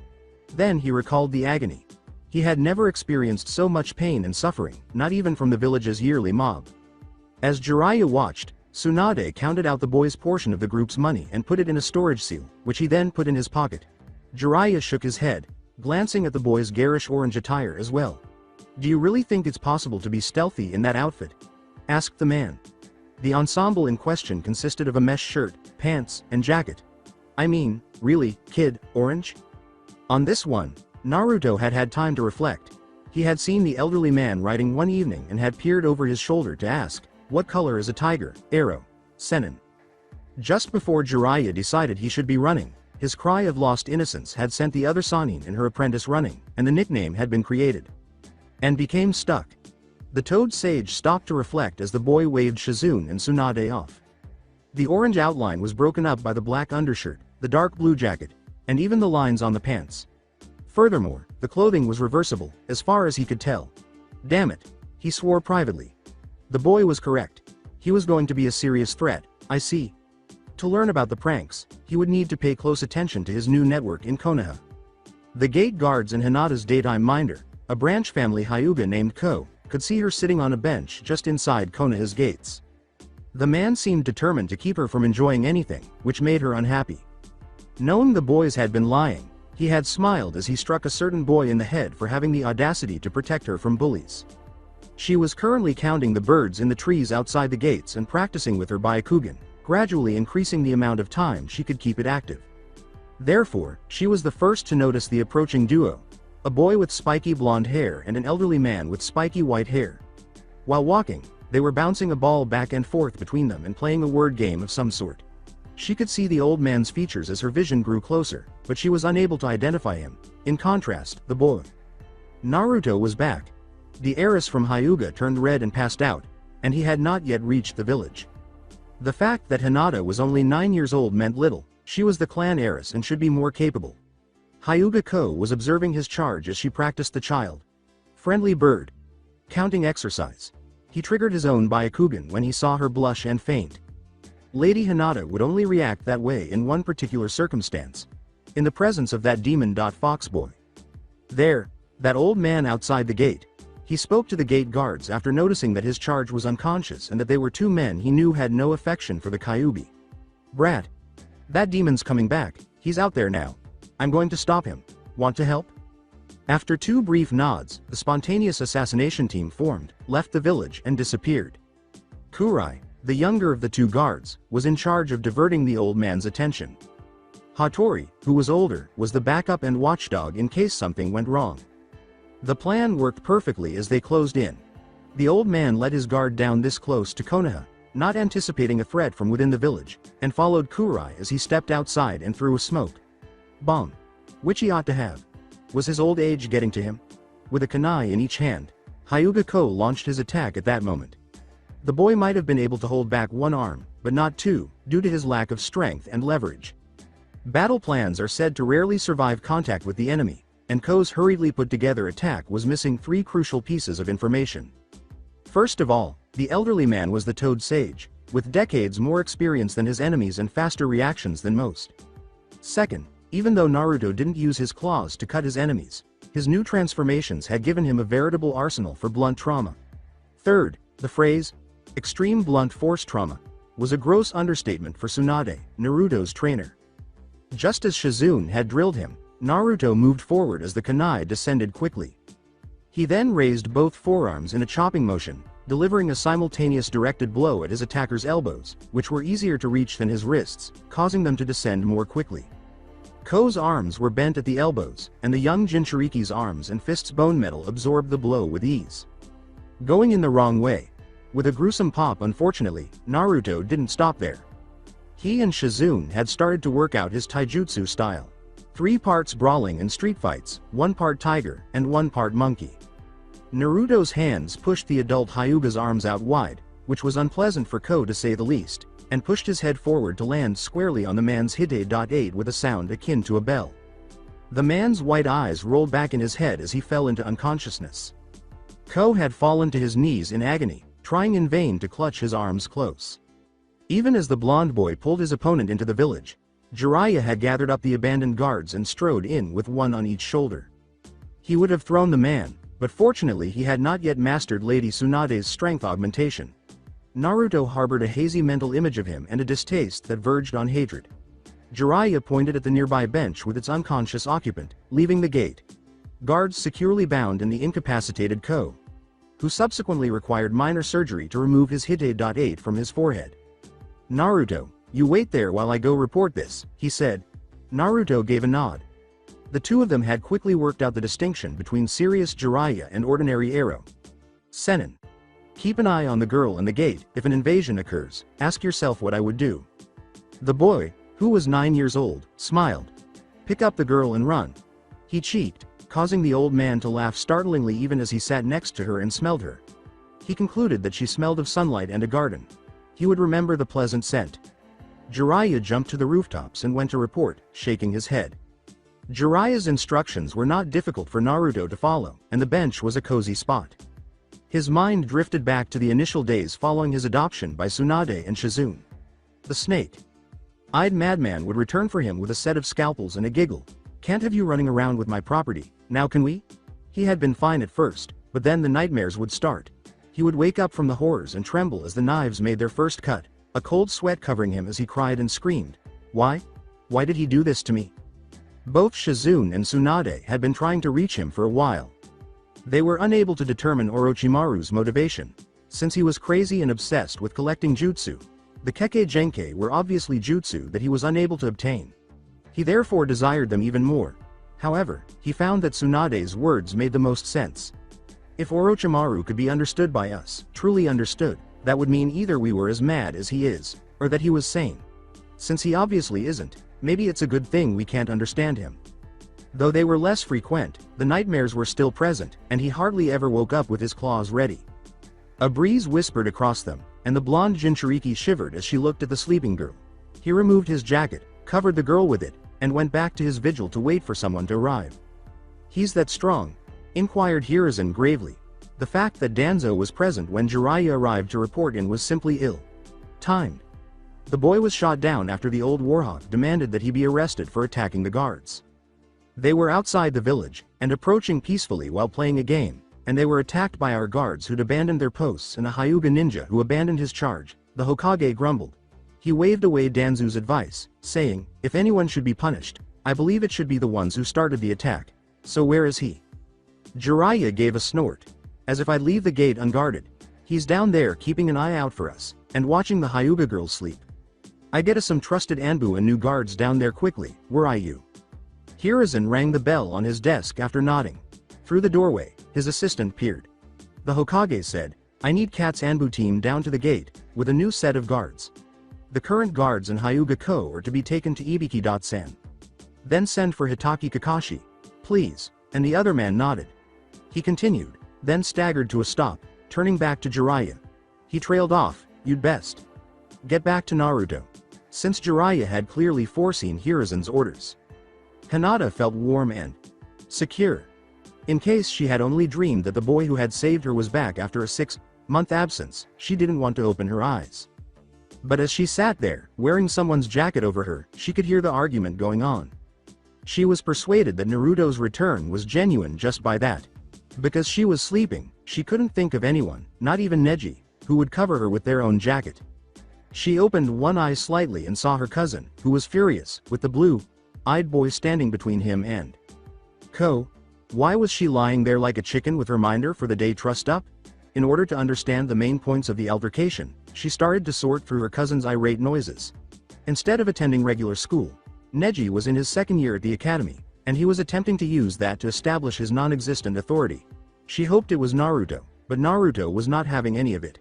Then he recalled the agony. He had never experienced so much pain and suffering, not even from the village's yearly mob. As Jiraiya watched, Tsunade counted out the boy's portion of the group's money and put it in a storage seal, which he then put in his pocket. Jiraiya shook his head, glancing at the boy's garish orange attire as well. "Do you really think it's possible to be stealthy in that outfit?" asked the man. The ensemble in question consisted of a mesh shirt, pants, and jacket. "I mean, really, kid, orange?" On this one, Naruto had had time to reflect. He had seen the elderly man riding one evening and had peered over his shoulder to ask, "What color is a tiger, arrow, Sannin?" Just before Jiraiya decided he should be running, his cry of lost innocence had sent the other Sannin and her apprentice running, and the nickname had been created. And became stuck. The Toad Sage stopped to reflect as the boy waved Shizune and Tsunade off. The orange outline was broken up by the black undershirt, the dark blue jacket, and even the lines on the pants. Furthermore, the clothing was reversible, as far as he could tell. Damn it, he swore privately. The boy was correct. He was going to be a serious threat, I see. To learn about the pranks, he would need to pay close attention to his new network in Konoha. The gate guards and Hinata's daytime minder, a branch family Hyuga named Ko, could see her sitting on a bench just inside Konoha's gates. The man seemed determined to keep her from enjoying anything, which made her unhappy. Knowing the boys had been lying, he had smiled as he struck a certain boy in the head for having the audacity to protect her from bullies. She was currently counting the birds in the trees outside the gates and practicing with her Byakugan, gradually increasing the amount of time she could keep it active. Therefore, she was the first to notice the approaching duo, a boy with spiky blonde hair and an elderly man with spiky white hair. While walking, they were bouncing a ball back and forth between them and playing a word game of some sort. She could see the old man's features as her vision grew closer, but she was unable to identify him. In contrast, the boy. Naruto was back. The heiress from Hyuga turned red and passed out, and he had not yet reached the village. The fact that Hinata was only 9 years old meant little. She was the clan heiress and should be more capable. Hyuga Ko was observing his charge as she practiced the child. Friendly bird. Counting exercise. He triggered his own Byakugan when he saw her blush and faint. Lady Hinata would only react that way in one particular circumstance. In the presence of that demon. Foxboy. There, that old man outside the gate. He spoke to the gate guards after noticing that his charge was unconscious and that they were 2 men he knew had no affection for the Kyuubi. "Brat. That demon's coming back, he's out there now. I'm going to stop him. Want to help?" After 2 brief nods, the spontaneous assassination team formed, left the village and disappeared. Kurai, the younger of the 2 guards, was in charge of diverting the old man's attention. Hattori, who was older, was the backup and watchdog in case something went wrong. The plan worked perfectly as they closed in. The old man let his guard down this close to Konoha, not anticipating a threat from within the village, and followed Kurai as he stepped outside and threw a smoke bomb, which he ought to have. Was his old age getting to him? With a kunai in each hand, Hyuga Ko launched his attack at that moment. The boy might have been able to hold back one arm, but not two, due to his lack of strength and leverage. Battle plans are said to rarely survive contact with the enemy, and Ko's hurriedly put together attack was missing three crucial pieces of information. First of all, the elderly man was the Toad Sage, with decades more experience than his enemies and faster reactions than most. Second, even though Naruto didn't use his claws to cut his enemies, his new transformations had given him a veritable arsenal for blunt trauma. Third, the phrase, extreme blunt force trauma, was a gross understatement for Tsunade, Naruto's trainer. Just as Shizune had drilled him, Naruto moved forward as the kunai descended quickly. He then raised both forearms in a chopping motion, delivering a simultaneous directed blow at his attacker's elbows, which were easier to reach than his wrists, causing them to descend more quickly. Ko's arms were bent at the elbows, and the young Jinchuriki's arms and fists bone metal absorbed the blow with ease. Going in the wrong way. With a gruesome pop, unfortunately, Naruto didn't stop there. He and Shizune had started to work out his taijutsu style. 3 parts brawling and street fights, 1 part tiger, and 1 part monkey. Naruto's hands pushed the adult Hyuga's arms out wide, which was unpleasant for Ko to say the least, and pushed his head forward to land squarely on the man's hide with a sound akin to a bell. The man's white eyes rolled back in his head as he fell into unconsciousness. Ko had fallen to his knees in agony, trying in vain to clutch his arms close. Even as the blonde boy pulled his opponent into the village, Jiraiya had gathered up the abandoned guards and strode in with one on each shoulder. He would have thrown the man, but fortunately he had not yet mastered Lady Tsunade's strength augmentation. Naruto harbored a hazy mental image of him and a distaste that verged on hatred. Jiraiya pointed at the nearby bench with its unconscious occupant, leaving the gate. Guards securely bound in the incapacitated Ko, who subsequently required minor surgery to remove his hide from his forehead. Naruto, you wait there while I go report this, he said. Naruto gave a nod. The two of them had quickly worked out the distinction between serious Jiraiya and ordinary Ero. Sannin. Keep an eye on the girl and the gate. If an invasion occurs, ask yourself what I would do. The boy, who was 9 years old, smiled. Pick up the girl and run. He cheeked, causing the old man to laugh startlingly even as he sat next to her and smelled her. He concluded that she smelled of sunlight and a garden. He would remember the pleasant scent. Jiraiya jumped to the rooftops and went to report, shaking his head. Jiraiya's instructions were not difficult for Naruto to follow, and the bench was a cozy spot. His mind drifted back to the initial days following his adoption by Tsunade and Shizune. The snake-eyed madman would return for him with a set of scalpels and a giggle. Can't have you running around with my property, now can we? He had been fine at first, but then the nightmares would start. He would wake up from the horrors and tremble as the knives made their first cut, a cold sweat covering him as he cried and screamed. Why? Why did he do this to me? Both Shizune and Tsunade had been trying to reach him for a while. They were unable to determine Orochimaru's motivation. Since he was crazy and obsessed with collecting jutsu, the Kekkei Genkai were obviously jutsu that he was unable to obtain. He therefore desired them even more. However, he found that Tsunade's words made the most sense. If Orochimaru could be understood by us, truly understood, that would mean either we were as mad as he is, or that he was sane. Since he obviously isn't, maybe it's a good thing we can't understand him. Though they were less frequent, the nightmares were still present, and he hardly ever woke up with his claws ready. A breeze whispered across them, and the blonde Jinchuriki shivered as she looked at the sleeping girl. He removed his jacket, covered the girl with it, and went back to his vigil to wait for someone to arrive. He's that strong? Inquired Hiruzen gravely. The fact that Danzo was present when Jiraiya arrived to report in was simply ill-timed. The boy was shot down after the old warhawk demanded that he be arrested for attacking the guards. They were outside the village, and approaching peacefully while playing a game, and they were attacked by our guards who'd abandoned their posts and a Hyuga ninja who abandoned his charge, the Hokage grumbled. He waved away Danzu's advice, saying, if anyone should be punished, I believe it should be the ones who started the attack. So where is he? Jiraiya gave a snort. As if I'd leave the gate unguarded. He's down there keeping an eye out for us, and watching the Hyuga girls sleep. I get us some trusted Anbu and new guards down there quickly, where are you? Hiruzen rang the bell on his desk after nodding. Through the doorway, his assistant peered. The Hokage said, I need Cat's Anbu team down to the gate, with a new set of guards. The current guards in Hyuga Ko are to be taken to Ibiki-san. Then send for Hitaki Kakashi. Please, and the other man nodded. He continued, then staggered to a stop, turning back to Jiraiya. He trailed off. You'd best get back to Naruto. Since Jiraiya had clearly foreseen Hiruzen's orders, Hinata felt warm and secure. In case she had only dreamed that the boy who had saved her was back after a 6-month absence, she didn't want to open her eyes. But as she sat there, wearing someone's jacket over her, she could hear the argument going on. She was persuaded that Naruto's return was genuine just by that. Because she was sleeping, she couldn't think of anyone, not even Neji, who would cover her with their own jacket. She opened one eye slightly and saw her cousin, who was furious, with the blue-eyed boy standing between him and Ko. Why was she lying there like a chicken with reminder for the day trussed up? In order to understand the main points of the altercation, she started to sort through her cousin's irate noises. Instead of attending regular school, Neji was in his second year at the academy, and he was attempting to use that to establish his non-existent authority. She hoped it was Naruto, but Naruto was not having any of it.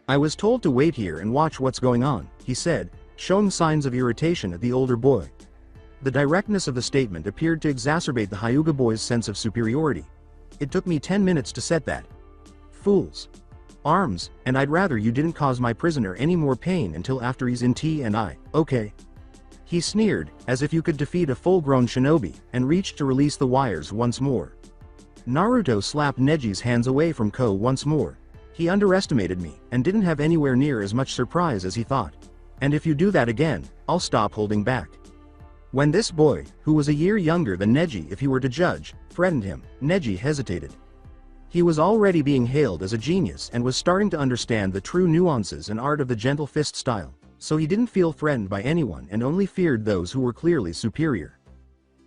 I was told to wait here and watch what's going on, he said, showing signs of irritation at the older boy. The directness of the statement appeared to exacerbate the Hyuga boy's sense of superiority. It took me 10 minutes to set that. Fools. Arms, and I'd rather you didn't cause my prisoner any more pain until after he's in T&I, okay? He sneered, as if you could defeat a full-grown shinobi, and reached to release the wires once more. Naruto slapped Neji's hands away from Ko once more. He underestimated me, and didn't have anywhere near as much surprise as he thought. And if you do that again, I'll stop holding back. When this boy, who was a year younger than Neji if he were to judge, threatened him, Neji hesitated. He was already being hailed as a genius and was starting to understand the true nuances and art of the gentle fist style, so he didn't feel threatened by anyone and only feared those who were clearly superior.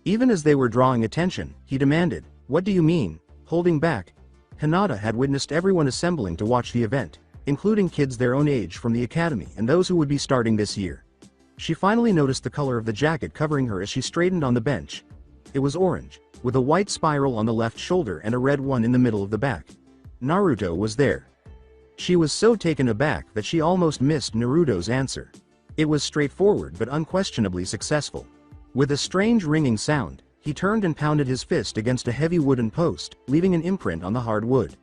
Even as they were drawing attention, he demanded, "What do you mean, holding back?" Hinata had witnessed everyone assembling to watch the event, including kids their own age from the academy and those who would be starting this year. She finally noticed the color of the jacket covering her as she straightened on the bench. It was orange, with a white spiral on the left shoulder and a red one in the middle of the back. Naruto was there. She was so taken aback that she almost missed Naruto's answer. It was straightforward but unquestionably successful. With a strange ringing sound, he turned and pounded his fist against a heavy wooden post, leaving an imprint on the hard wood.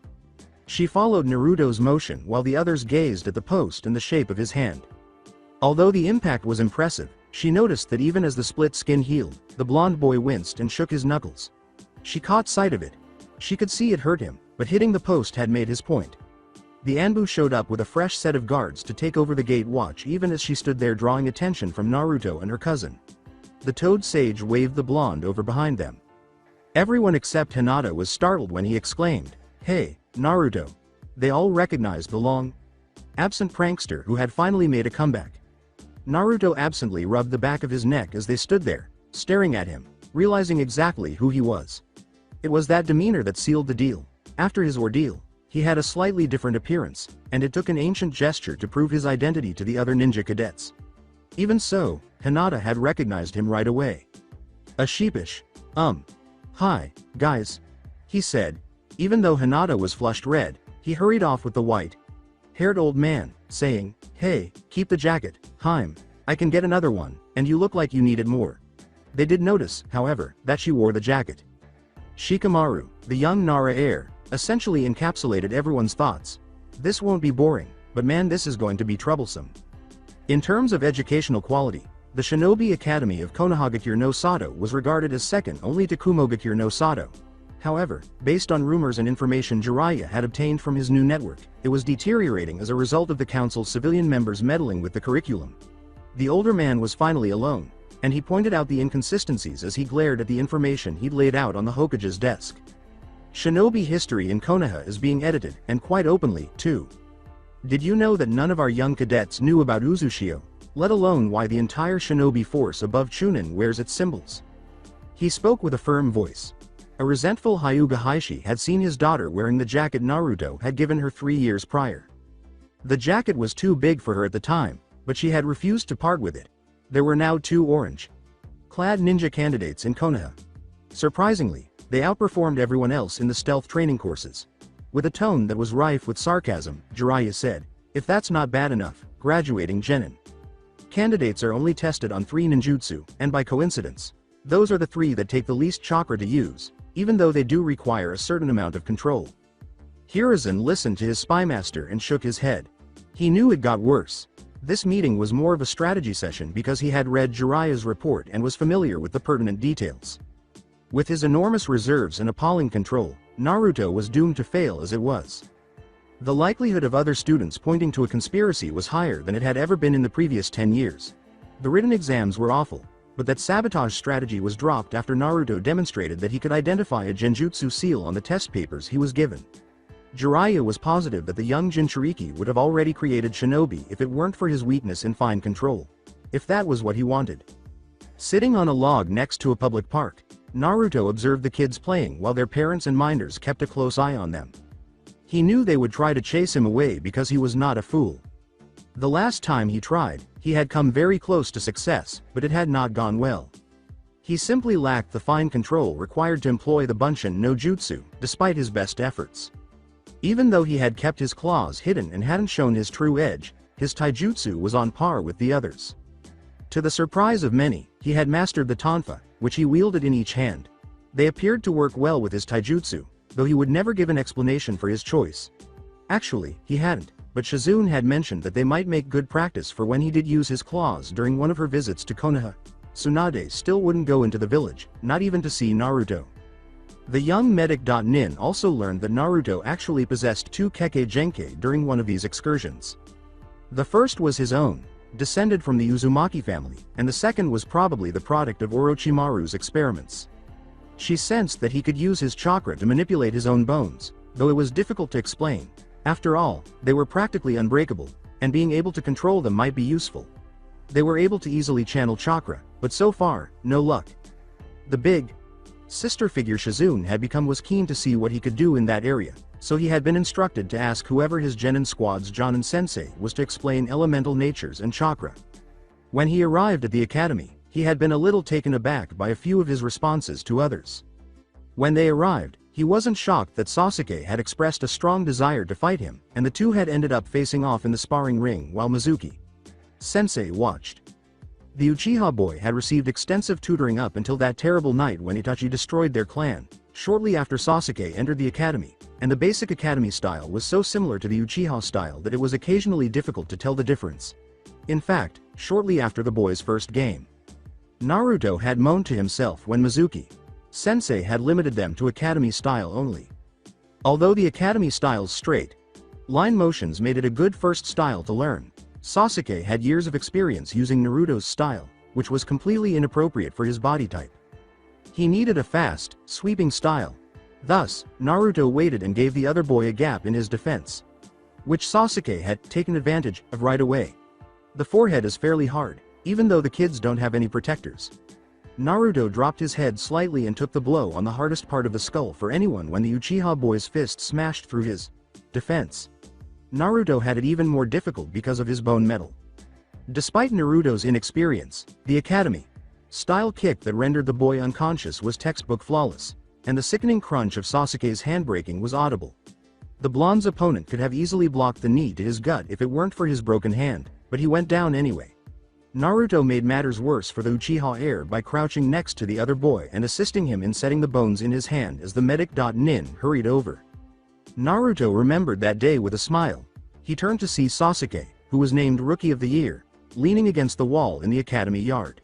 She followed Naruto's motion while the others gazed at the post and the shape of his hand. Although the impact was impressive, she noticed that even as the split skin healed, the blonde boy winced and shook his knuckles. She caught sight of it. She could see it hurt him, but hitting the post had made his point. The Anbu showed up with a fresh set of guards to take over the gate watch even as she stood there drawing attention from Naruto and her cousin. The Toad Sage waved the blonde over behind them. Everyone except Hinata was startled when he exclaimed, "Hey, Naruto." They all recognized the long-absent prankster who had finally made a comeback. Naruto absently rubbed the back of his neck as they stood there, staring at him, realizing exactly who he was. It was that demeanor that sealed the deal. After his ordeal, he had a slightly different appearance, and it took an ancient gesture to prove his identity to the other ninja cadets. Even so, Hinata had recognized him right away. A sheepish, "Hi, guys," he said. Even though Hinata was flushed red, he hurried off with the white-haired old man, saying, "Hey, keep the jacket, Haim. I can get another one, and you look like you need it more." They did notice, however, that she wore the jacket. Shikamaru, the young Nara heir, essentially encapsulated everyone's thoughts. This won't be boring, but man, this is going to be troublesome. In terms of educational quality, the Shinobi Academy of Konohagakure no Sato was regarded as second only to Kumogakure no Sato. However, based on rumors and information Jiraiya had obtained from his new network, it was deteriorating as a result of the council's civilian members meddling with the curriculum. The older man was finally alone, and he pointed out the inconsistencies as he glared at the information he'd laid out on the Hokage's desk. Shinobi history in Konoha is being edited, and quite openly, too. Did you know that none of our young cadets knew about Uzushio, let alone why the entire shinobi force above Chunin wears its symbols? He spoke with a firm voice. A resentful Hyuga Heishi had seen his daughter wearing the jacket Naruto had given her 3 years prior. The jacket was too big for her at the time, but she had refused to part with it. There were now 2 orange-clad ninja candidates in Konoha. Surprisingly, they outperformed everyone else in the stealth training courses. With a tone that was rife with sarcasm, Jiraiya said, "If that's not bad enough, graduating genin candidates are only tested on 3 ninjutsu, and by coincidence, those are the 3 that take the least chakra to use, even though they do require a certain amount of control." Hiruzen listened to his spymaster and shook his head. He knew it got worse. This meeting was more of a strategy session because he had read Jiraiya's report and was familiar with the pertinent details. With his enormous reserves and appalling control, Naruto was doomed to fail as it was. The likelihood of other students pointing to a conspiracy was higher than it had ever been in the previous 10 years. The written exams were awful, but that sabotage strategy was dropped after Naruto demonstrated that he could identify a genjutsu seal on the test papers he was given. Jiraiya was positive that the young Jinchuriki would have already created shinobi if it weren't for his weakness in fine control. If that was what he wanted. Sitting on a log next to a public park, Naruto observed the kids playing while their parents and minders kept a close eye on them. He knew they would try to chase him away because he was not a fool. The last time he tried, he had come very close to success, but it had not gone well. He simply lacked the fine control required to employ the Bunshin no Jutsu, despite his best efforts. Even though he had kept his claws hidden and hadn't shown his true edge, his taijutsu was on par with the others. To the surprise of many, he had mastered the tonfa, which he wielded in each hand. They appeared to work well with his taijutsu, though he would never give an explanation for his choice. Actually, he hadn't, but Shizune had mentioned that they might make good practice for when he did use his claws during one of her visits to Konoha. Tsunade still wouldn't go into the village, not even to see Naruto. The young medic. Nin also learned that Naruto actually possessed two Kekkei Genkei during one of these excursions. The first was his own, descended from the Uzumaki family, and the second was probably the product of Orochimaru's experiments. She sensed that he could use his chakra to manipulate his own bones, though it was difficult to explain. After all, they were practically unbreakable, and being able to control them might be useful. They were able to easily channel chakra, but so far, no luck. The big sister figure Shizune was keen to see what he could do in that area, so he had been instructed to ask whoever his genin squad's Jonin sensei was to explain elemental natures and chakra. When he arrived at the academy, he had been a little taken aback by a few of his responses to others. When they arrived, he wasn't shocked that Sasuke had expressed a strong desire to fight him, and the two had ended up facing off in the sparring ring while Mizuki sensei watched. The Uchiha boy had received extensive tutoring up until that terrible night when Itachi destroyed their clan, shortly after Sasuke entered the academy, and the basic academy style was so similar to the Uchiha style that it was occasionally difficult to tell the difference. In fact, shortly after the boy's first game, Naruto had moaned to himself when Mizuki sensei had limited them to academy style only. Although the academy style's straight line motions made it a good first style to learn, Sasuke had years of experience using Naruto's style, which was completely inappropriate for his body type. He needed a fast, sweeping style. Thus, Naruto waited and gave the other boy a gap in his defense, which Sasuke had taken advantage of right away. The forehead is fairly hard, even though the kids don't have any protectors. Naruto dropped his head slightly and took the blow on the hardest part of the skull for anyone when the Uchiha boy's fist smashed through his defense. Naruto had it even more difficult because of his bone metal. Despite Naruto's inexperience, the academy style kick that rendered the boy unconscious was textbook flawless, and the sickening crunch of Sasuke's handbraking was audible. The blonde's opponent could have easily blocked the knee to his gut if it weren't for his broken hand, but he went down anyway. Naruto made matters worse for the Uchiha heir by crouching next to the other boy and assisting him in setting the bones in his hand as the medic. Nin hurried over. Naruto remembered that day with a smile. He turned to see Sasuke, who was named Rookie of the Year, leaning against the wall in the academy yard.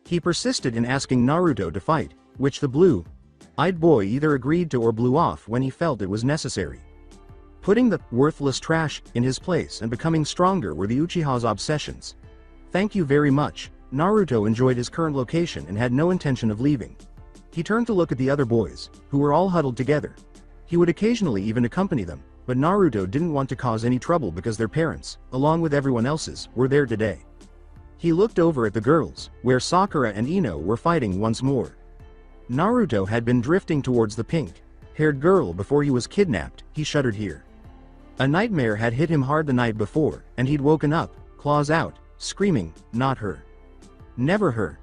He persisted in asking Naruto to fight, which the blue-eyed boy either agreed to or blew off when he felt it was necessary. Putting the worthless trash in his place and becoming stronger were the Uchiha's obsessions. Thank you very much. Naruto enjoyed his current location and had no intention of leaving. He turned to look at the other boys, who were all huddled together. He would occasionally even accompany them, but Naruto didn't want to cause any trouble because their parents, along with everyone else's, were there today. He looked over at the girls, where Sakura and Ino were fighting once more. Naruto had been drifting towards the pink-haired girl before he was kidnapped. He shuddered here. A nightmare had hit him hard the night before, and he'd woken up, claws out, screaming, "Not her. Never her."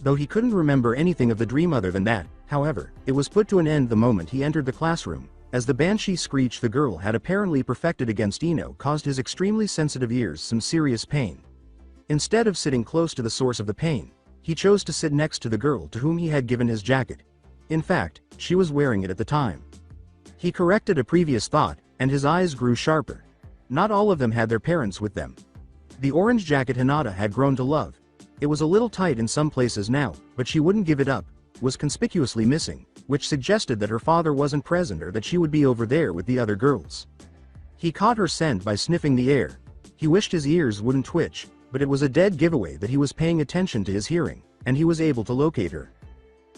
Though he couldn't remember anything of the dream other than that, however, it was put to an end the moment he entered the classroom, as the banshee screech the girl had apparently perfected against Ino caused his extremely sensitive ears some serious pain. Instead of sitting close to the source of the pain, he chose to sit next to the girl to whom he had given his jacket. In fact, she was wearing it at the time. He corrected a previous thought, and his eyes grew sharper. Not all of them had their parents with them. The orange jacket Hinata had grown to love. It was a little tight in some places now, but she wouldn't give it up, was conspicuously missing, which suggested that her father wasn't present or that she would be over there with the other girls. He caught her scent by sniffing the air. He wished his ears wouldn't twitch, but it was a dead giveaway that he was paying attention to his hearing, and he was able to locate her.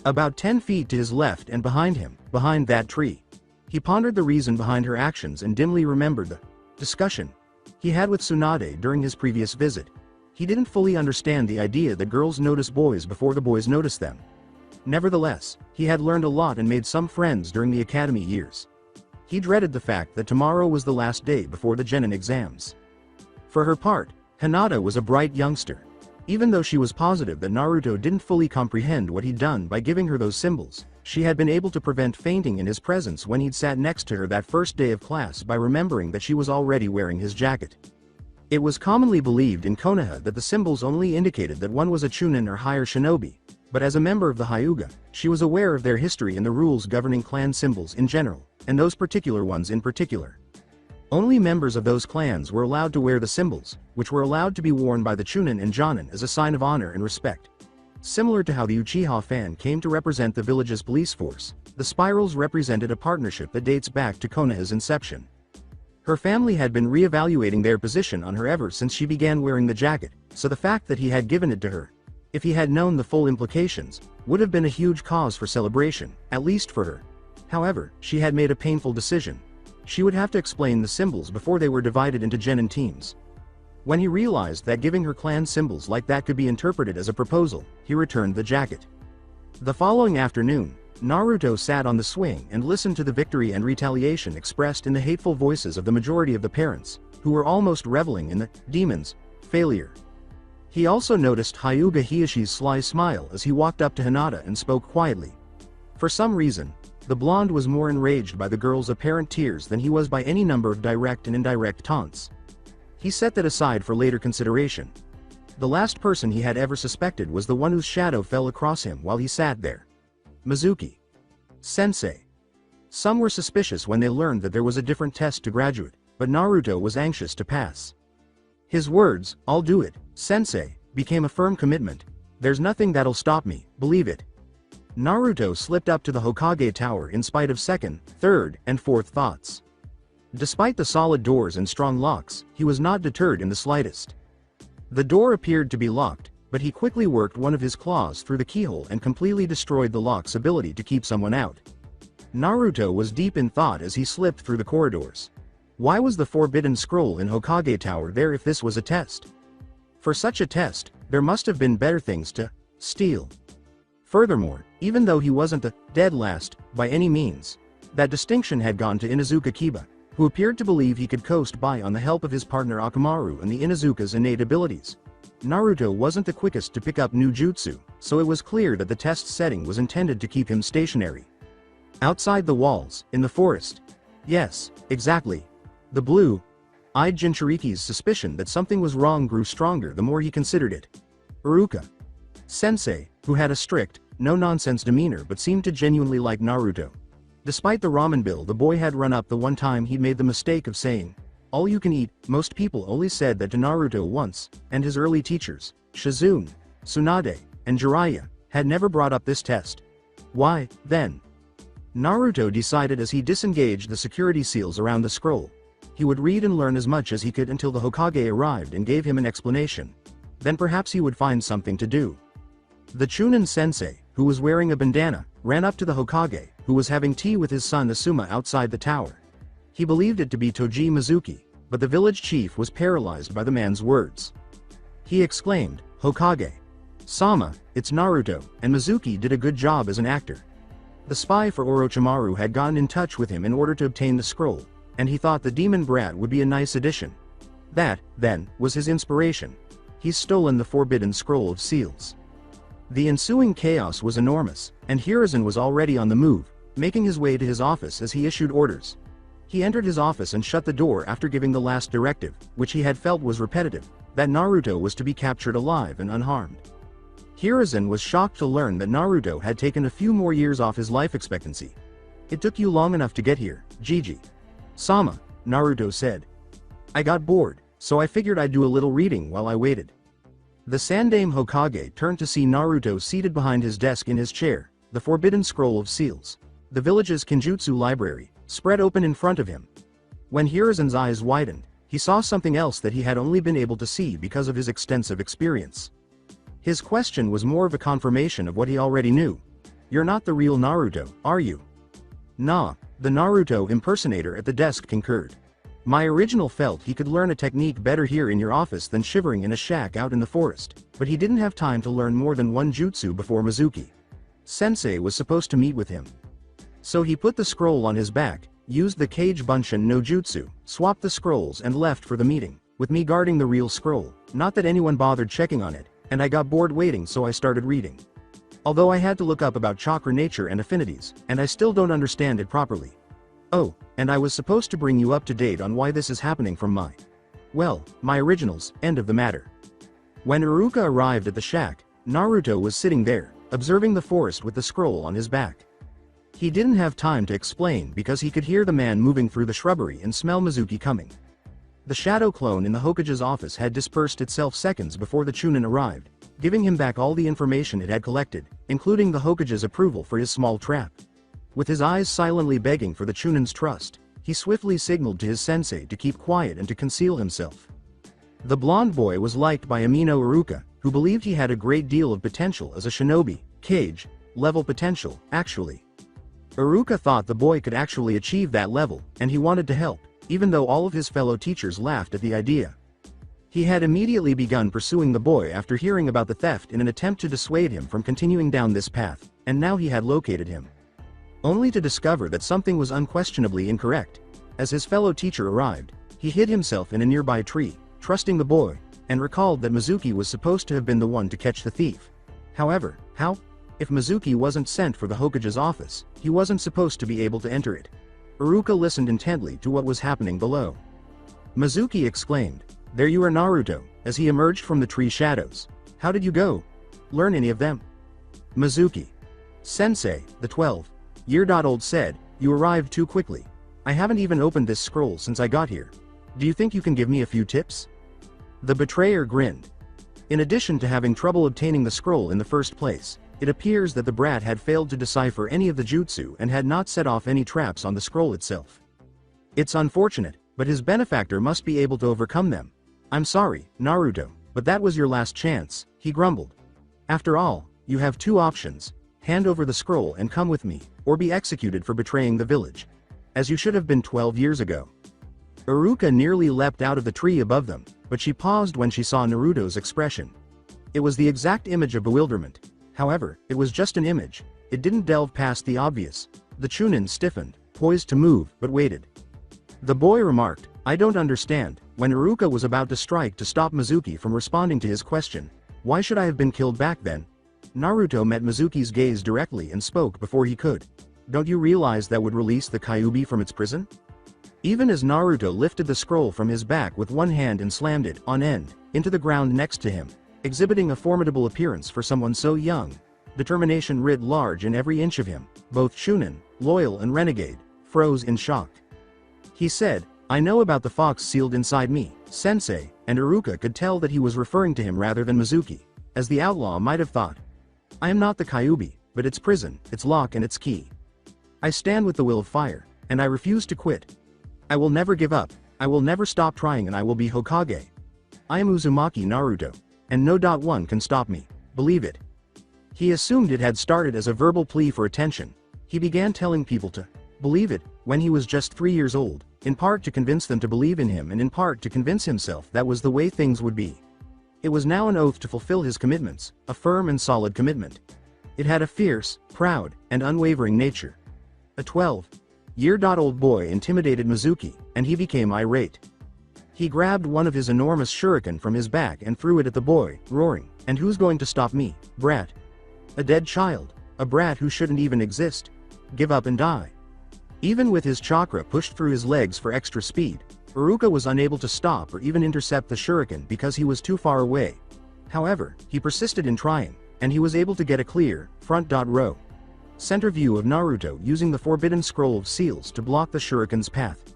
About 10 feet to his left and behind him, behind that tree. He pondered the reason behind her actions and dimly remembered the discussion he had with Tsunade during his previous visit. He didn't fully understand the idea that girls notice boys before the boys notice them. Nevertheless, he had learned a lot and made some friends during the academy years. He dreaded the fact that tomorrow was the last day before the genin exams. For her part, Hinata was a bright youngster. Even though she was positive that Naruto didn't fully comprehend what he'd done by giving her those symbols, she had been able to prevent fainting in his presence when he'd sat next to her that first day of class by remembering that she was already wearing his jacket. It was commonly believed in Konoha that the symbols only indicated that one was a chunin or higher shinobi, but as a member of the Hyuga, she was aware of their history and the rules governing clan symbols in general, and those particular ones in particular. Only members of those clans were allowed to wear the symbols, which were allowed to be worn by the chunin and jonin as a sign of honor and respect. Similar to how the Uchiha fan came to represent the village's police force, the spirals represented a partnership that dates back to Konoha's inception. Her family had been re-evaluating their position on her ever since she began wearing the jacket, so the fact that he had given it to her, if he had known the full implications, would have been a huge cause for celebration, at least for her. However, she had made a painful decision. She would have to explain the symbols before they were divided into genin teams. When he realized that giving her clan symbols like that could be interpreted as a proposal, he returned the jacket. The following afternoon, Naruto sat on the swing and listened to the victory and retaliation expressed in the hateful voices of the majority of the parents, who were almost reveling in the demon's failure. He also noticed Hyuga Hiyoshi's sly smile as he walked up to Hinata and spoke quietly. For some reason, the blonde was more enraged by the girl's apparent tears than he was by any number of direct and indirect taunts. He set that aside for later consideration. The last person he had ever suspected was the one whose shadow fell across him while he sat there. Mizuki. Sensei. Some were suspicious when they learned that there was a different test to graduate, but Naruto was anxious to pass. His words, "I'll do it, Sensei," became a firm commitment. "There's nothing that'll stop me, believe it." Naruto slipped up to the Hokage tower in spite of second, third, and fourth thoughts. Despite the solid doors and strong locks, he was not deterred in the slightest. The door appeared to be locked, but he quickly worked one of his claws through the keyhole and completely destroyed the lock's ability to keep someone out. Naruto was deep in thought as he slipped through the corridors. Why was the forbidden scroll in Hokage Tower there if this was a test? For such a test, there must have been better things to steal. Furthermore, even though he wasn't the dead last, by any means, that distinction had gone to Inuzuka Kiba, who appeared to believe he could coast by on the help of his partner Akamaru and the Inuzuka's innate abilities. Naruto wasn't the quickest to pick up new jutsu, so it was clear that the test setting was intended to keep him stationary. Outside the walls, in the forest. Yes, exactly. The blue-eyed Jinchuriki's suspicion that something was wrong grew stronger the more he considered it. Iruka. Sensei, who had a strict, no-nonsense demeanor but seemed to genuinely like Naruto. Despite the ramen bill the boy had run up the one time he'd made the mistake of saying, "All you can eat," most people only said that to Naruto once, and his early teachers, Shizune, Tsunade, and Jiraiya, had never brought up this test. Why, then? Naruto decided as he disengaged the security seals around the scroll. He would read and learn as much as he could until the Hokage arrived and gave him an explanation. Then perhaps he would find something to do. The Chunin sensei, who was wearing a bandana, ran up to the Hokage, who was having tea with his son Asuma outside the tower. He believed it to be Toji Mizuki, but the village chief was paralyzed by the man's words. He exclaimed, "Hokage Sama, it's Naruto," and Mizuki did a good job as an actor. The spy for Orochimaru had gotten in touch with him in order to obtain the scroll, and he thought the demon brat would be a nice addition. That, then, was his inspiration. He's stolen the forbidden scroll of seals. The ensuing chaos was enormous, and Hiruzen was already on the move, making his way to his office as he issued orders. He entered his office and shut the door after giving the last directive, which he had felt was repetitive, that Naruto was to be captured alive and unharmed. Hiruzen was shocked to learn that Naruto had taken a few more years off his life expectancy. "It took you long enough to get here, Gigi." "Sama," Naruto said. I got bored, so I figured I'd do a little reading while I waited. The Sandaime Hokage turned to see Naruto seated behind his desk in his chair, the Forbidden Scroll of Seals, the village's Kinjutsu library, spread open in front of him. When Hiruzen's eyes widened, he saw something else that he had only been able to see because of his extensive experience. His question was more of a confirmation of what he already knew. You're not the real Naruto, are you? Nah, the Naruto impersonator at the desk concurred. My original felt he could learn a technique better here in your office than shivering in a shack out in the forest, but he didn't have time to learn more than one jutsu before Mizuki Sensei was supposed to meet with him. So he put the scroll on his back, used the Kage Bunshin no Jutsu, swapped the scrolls and left for the meeting, with me guarding the real scroll. Not that anyone bothered checking on it, and I got bored waiting, so I started reading. Although I had to look up about chakra nature and affinities, and I still don't understand it properly. Oh, and I was supposed to bring you up to date on why this is happening from my originals, end of the matter. When Iruka arrived at the shack, Naruto was sitting there, observing the forest with the scroll on his back. He didn't have time to explain because he could hear the man moving through the shrubbery and smell Mizuki coming. The shadow clone in the Hokage's office had dispersed itself seconds before the Chunin arrived, giving him back all the information it had collected, including the Hokage's approval for his small trap. With his eyes silently begging for the Chunin's trust, he swiftly signaled to his sensei to keep quiet and to conceal himself. The blonde boy was liked by Amino Iruka, who believed he had a great deal of potential as a shinobi, Kage level potential, actually. Iruka thought the boy could actually achieve that level, and he wanted to help, even though all of his fellow teachers laughed at the idea. He had immediately begun pursuing the boy after hearing about the theft in an attempt to dissuade him from continuing down this path, and now he had located him. Only to discover that something was unquestionably incorrect. As his fellow teacher arrived, he hid himself in a nearby tree, trusting the boy, and recalled that Mizuki was supposed to have been the one to catch the thief. However, how? If Mizuki wasn't sent for the Hokage's office, he wasn't supposed to be able to enter it. Iruka listened intently to what was happening below. Mizuki exclaimed, "There you are, Naruto," as he emerged from the tree shadows. "How did you go? Learn any of them?" Mizuki Sensei, the 12-year-old said, "You arrived too quickly. I haven't even opened this scroll since I got here. Do you think you can give me a few tips?" The betrayer grinned. In addition to having trouble obtaining the scroll in the first place, it appears that the brat had failed to decipher any of the jutsu and had not set off any traps on the scroll itself. It's unfortunate, but his benefactor must be able to overcome them. "I'm sorry, Naruto, but that was your last chance," he grumbled. "After all, you have two options: hand over the scroll and come with me, or be executed for betraying the village. As you should have been 12 years ago." Iruka nearly leapt out of the tree above them, but she paused when she saw Naruto's expression. It was the exact image of bewilderment. However, it was just an image. It didn't delve past the obvious. The Chunin stiffened, poised to move, but waited. The boy remarked, "I don't understand," when Iruka was about to strike to stop Mizuki from responding to his question. "Why should I have been killed back then?" Naruto met Mizuki's gaze directly and spoke before he could. "Don't you realize that would release the Kyuubi from its prison?" Even as Naruto lifted the scroll from his back with one hand and slammed it, on end, into the ground next to him, exhibiting a formidable appearance for someone so young, determination writ large in every inch of him, both Chunin, loyal and renegade, froze in shock. He said, "I know about the fox sealed inside me, Sensei," and Iruka could tell that he was referring to him rather than Mizuki, as the outlaw might have thought. "I am not the Kyuubi, but its prison, its lock and its key. I stand with the will of fire, and I refuse to quit. I will never give up, I will never stop trying, and I will be Hokage. I am Uzumaki Naruto, and no one can stop me, believe it." He assumed it had started as a verbal plea for attention. He began telling people to believe it when he was just 3 years old, in part to convince them to believe in him and in part to convince himself that was the way things would be. It was now an oath to fulfill his commitments, a firm and solid commitment. It had a fierce, proud, and unwavering nature. A 12-year-old boy intimidated Mizuki, and he became irate. He grabbed one of his enormous shuriken from his back and threw it at the boy, roaring, "And who's going to stop me, brat? A dead child, a brat who shouldn't even exist. Give up and die." Even with his chakra pushed through his legs for extra speed, Iruka was unable to stop or even intercept the shuriken because he was too far away. However, he persisted in trying, and he was able to get a clear, front-row center view of Naruto using the Forbidden Scroll of Seals to block the shuriken's path.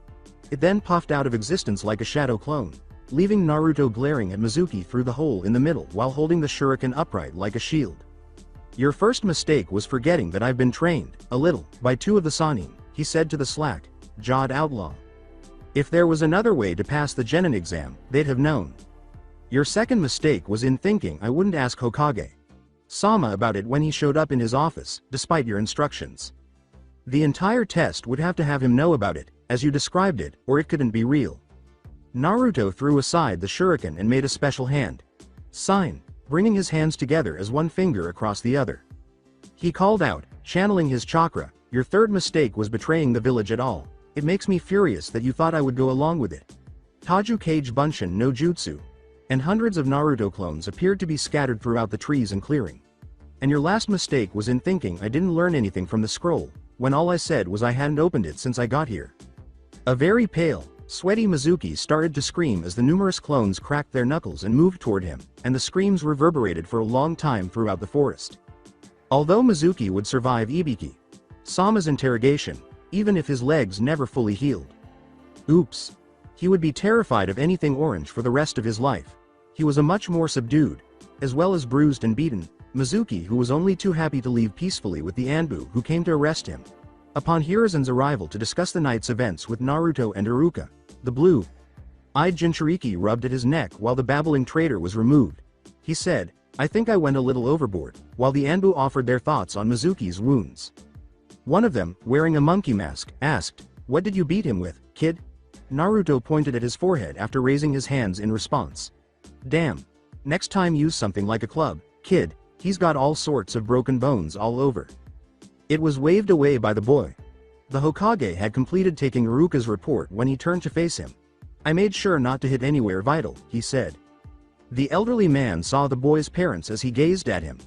It then puffed out of existence like a shadow clone, leaving Naruto glaring at Mizuki through the hole in the middle while holding the shuriken upright like a shield. Your first mistake was forgetting that I've been trained, a little, by 2 of the Sannin, he said to the slack-jawed outlaw. If there was another way to pass the genin exam, they'd have known. Your second mistake was in thinking I wouldn't ask Hokage Sama about it when he showed up in his office, despite your instructions. The entire test would have to have him know about it, as you described it, or it couldn't be real. Naruto threw aside the shuriken and made a special hand sign, bringing his hands together as one finger across the other. He called out, channeling his chakra, your third mistake was betraying the village at all. It makes me furious that you thought I would go along with it. Taju Kage Bunshin no Jutsu. And hundreds of Naruto clones appeared to be scattered throughout the trees and clearing. And your last mistake was in thinking I didn't learn anything from the scroll, when all I said was I hadn't opened it since I got here. A very pale, sweaty Mizuki started to scream as the numerous clones cracked their knuckles and moved toward him, and the screams reverberated for a long time throughout the forest. Although Mizuki would survive Ibiki Sama's interrogation, even if his legs never fully healed. Oops. He would be terrified of anything orange for the rest of his life. He was a much more subdued, as well as bruised and beaten, Mizuki who was only too happy to leave peacefully with the Anbu who came to arrest him. Upon Hiruzen's arrival to discuss the night's events with Naruto and Iruka, the blue-eyed Jinchuriki rubbed at his neck while the babbling traitor was removed. He said, I think I went a little overboard, while the Anbu offered their thoughts on Mizuki's wounds. One of them, wearing a monkey mask, asked, what did you beat him with, kid? Naruto pointed at his forehead after raising his hands in response. Damn. Next time use something like a club, kid, he's got all sorts of broken bones all over. It was waved away by the boy. The Hokage had completed taking Iruka's report when he turned to face him. I made sure not to hit anywhere vital, he said. The elderly man saw the boy's parents as he gazed at him.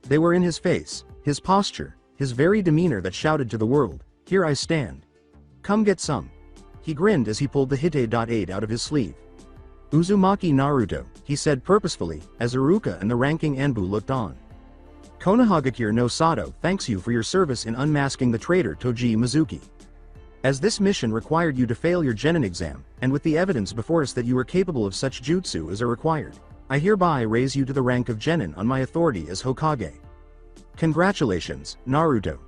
They were in his face, his posture, his very demeanor that shouted to the world, here I stand. Come get some. He grinned as he pulled the Hite.8 out of his sleeve. Uzumaki Naruto, he said purposefully, as Iruka and the ranking Anbu looked on. Konohagakure no Sato thanks you for your service in unmasking the traitor Toji Mizuki. As this mission required you to fail your genin exam, and with the evidence before us that you are capable of such jutsu as are required, I hereby raise you to the rank of genin on my authority as Hokage. Congratulations, Naruto.